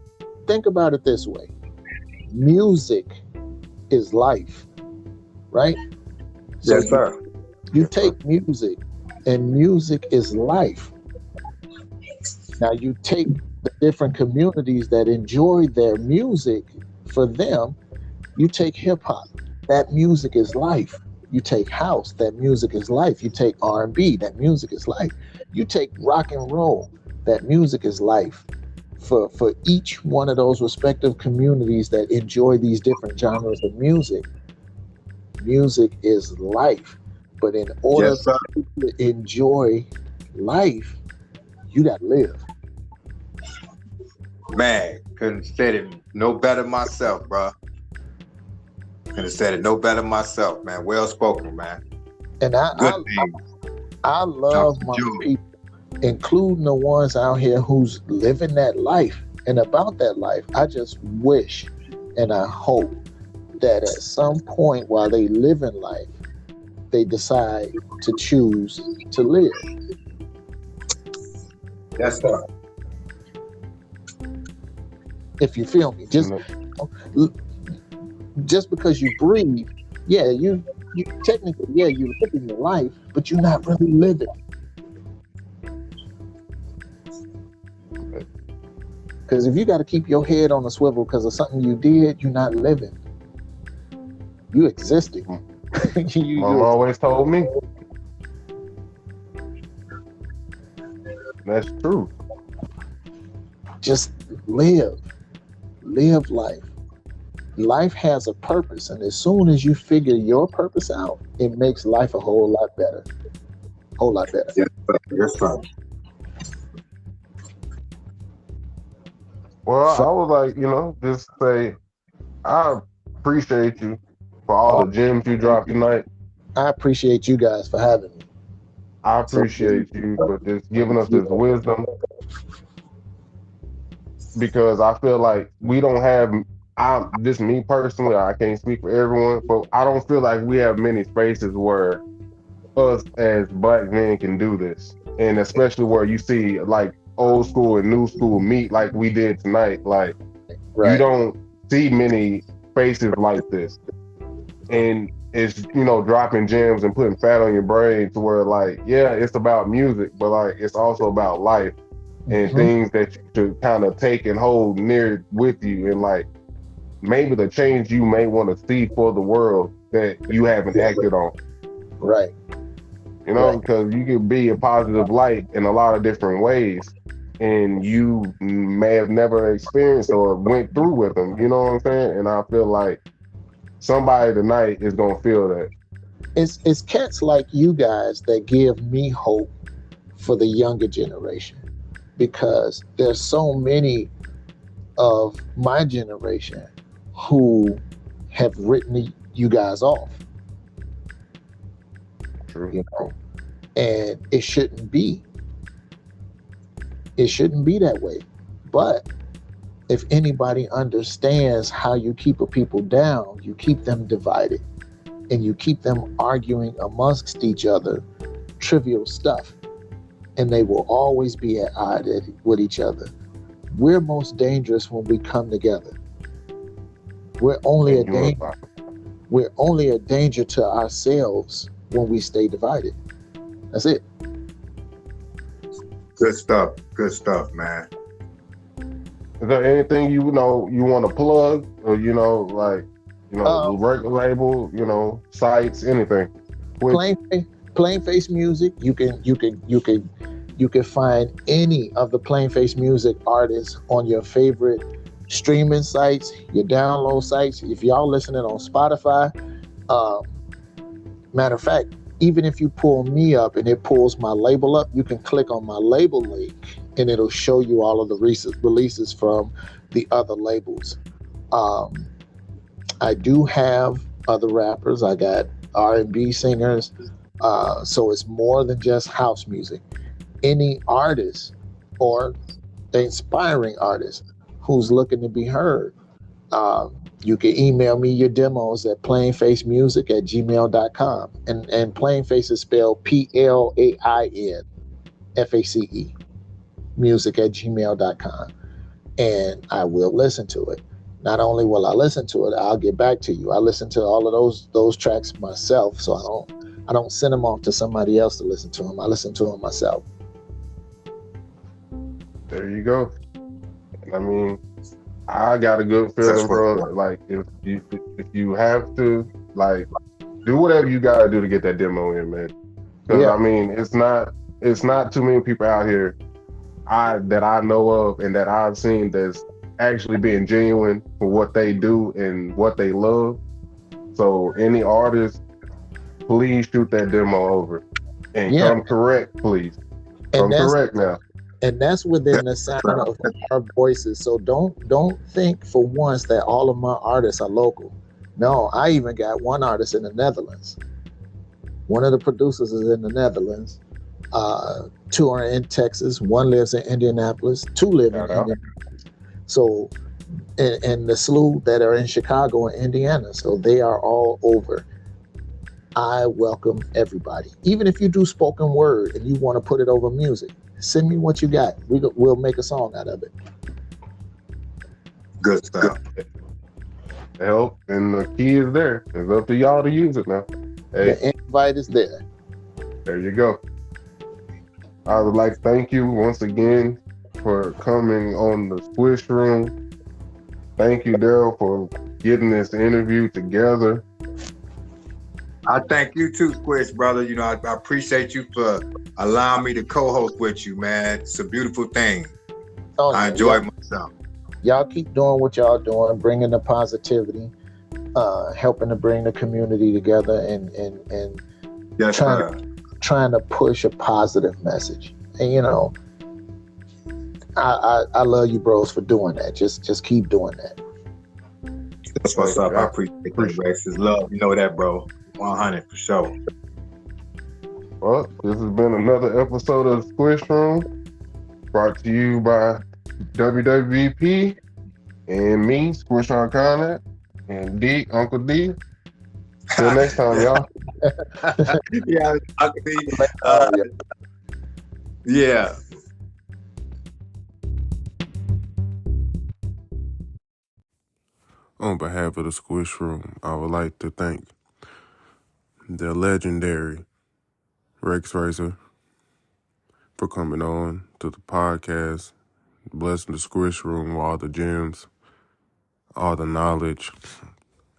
Think about it this way. Music is life, right? So yes, sir. You take music, and music is life. Now you take the different communities that enjoy their music, for them, you take hip hop, that music is life. You take house, that music is life. You take R&B, that music is life. You take rock and roll, that music is life. For each one of those respective communities that enjoy these different genres of music, music is life. But in order to enjoy life, you got to live. Man, couldn't have said it no better myself, bro. Couldn't have said it no better myself, man. Well spoken, man. And I love my people, including the ones out here who's living that life and about that life. I just wish and I hope that at some point while they live in life, they decide to choose to live. Yes, sir. If you feel me, just because you breathe, yeah, you technically, yeah, you're living your life, but you're not really living. Because if you got to keep your head on a swivel because of something you did, you're not living. You existing. Mom always told me. That's true. Just live life. Life has a purpose, and as soon as you figure your purpose out, it makes life a whole lot better. Yes, sir. Well, I was like, just say, I appreciate you for all the gems you dropped tonight. I appreciate you guys for having me. I appreciate you for just giving us this wisdom, because I feel like we don't have, just me personally, I can't speak for everyone, but I don't feel like we have many spaces where us as Black men can do this. And especially where you see like old school and new school meet like we did tonight. Like, you don't see many spaces like this. And it's, dropping gems and putting fat on your brain to where like, yeah, it's about music, but like it's also about life and things that you should kind of take and hold near with you, and like maybe the change you may want to see for the world that you haven't acted on. Right. you know, because you can be a positive light in a lot of different ways, and you may have never experienced or went through with them. You know what I'm saying? And I feel like somebody tonight is gonna feel that. It's cats like you guys that give me hope for the younger generation, because there's so many of my generation who have written you guys off, True. you know, and it shouldn't be. It shouldn't be that way. But if anybody understands how you keep a people down, you keep them divided and you keep them arguing amongst each other trivial stuff, and they will always be at odds with each other. We're most dangerous when we come together. We're only a And danger. We're only a danger to ourselves when we stay divided. That's it. Good stuff. Good stuff, man. Is there anything you know you want to plug, or record label, sites, anything? Plain face music. You can find any of the plain face music artists on your favorite streaming sites, your download sites. If y'all listening on Spotify, matter of fact, even if you pull me up and it pulls my label up, you can click on my label link and it'll show you all of the releases from the other labels. I do have other rappers. I got R&B singers. So it's more than just house music. Any artist or inspiring artist who's looking to be heard, you can email me your demos at plainfacemusic@gmail.com. And plainface is spelled PLAINFACE, music@gmail.com. And I will listen to it. Not only will I listen to it, I'll get back to you. I listen to all of those tracks myself, so I don't send them off to somebody else to listen to them. I listen to them myself. There you go. I mean, I got a good feeling, bro. Like if you have to, like, do whatever you gotta do to get that demo in, man. Because I mean, it's not too many people out here that I know of and that I've seen that's actually being genuine for what they do and what they love. So any artist, please shoot that demo over and come correct, please. Come correct now. And that's within the sound of our voices. So don't think for once that all of my artists are local. No, I even got one artist in the Netherlands. One of the producers is in the Netherlands. Two are in Texas. One lives in Indianapolis. Two live in Indianapolis. So, and the slew that are in Chicago and Indiana. So they are all over. I welcome everybody. Even if you do spoken word and you want to put it over music, send me what you got. We'll make a song out of it. Good stuff. Help, and the key is there. It's up to y'all to use it now. Hey, the invite is there. There you go. I would like to thank you once again for coming on the Squish Room. Thank you, Daryl, for getting this interview together. I thank you too, Squish, brother. You know, I appreciate you for allowing me to co-host with you, man. It's a beautiful thing. I enjoy myself. Y'all keep doing what y'all doing, bringing the positivity, helping to bring the community together, and yes, trying to push a positive message. And you know, I love you, bros, for doing that. Just keep doing that. That's what's up. I appreciate Rexx. It's love. You know that, bro. 100 for sure. Well, this has been another episode of Squish Room, brought to you by WWVP and me, Squish on Connet, and D, Uncle D. Till next time, y'all. Yeah, Uncle D. Yeah. On behalf of the Squish Room, I would like to thank the legendary Rexx Racer for coming on to the podcast, blessing the Squish Room with all the gems, all the knowledge,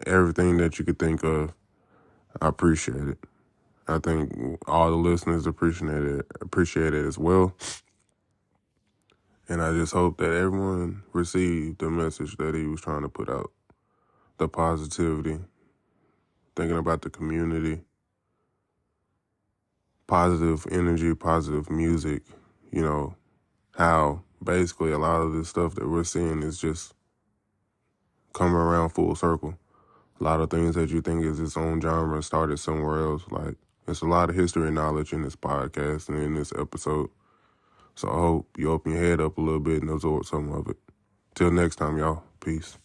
everything that you could think of. I appreciate it. I think all the listeners appreciate it as well. And I just hope that everyone received the message that he was trying to put out. The positivity, thinking about the community, positive energy, positive music, you know, how basically a lot of this stuff that we're seeing is just coming around full circle. A lot of things that you think is its own genre started somewhere else. Like, there's a lot of history and knowledge in this podcast and in this episode. So I hope you open your head up a little bit and absorb some of it. Till next time, y'all. Peace.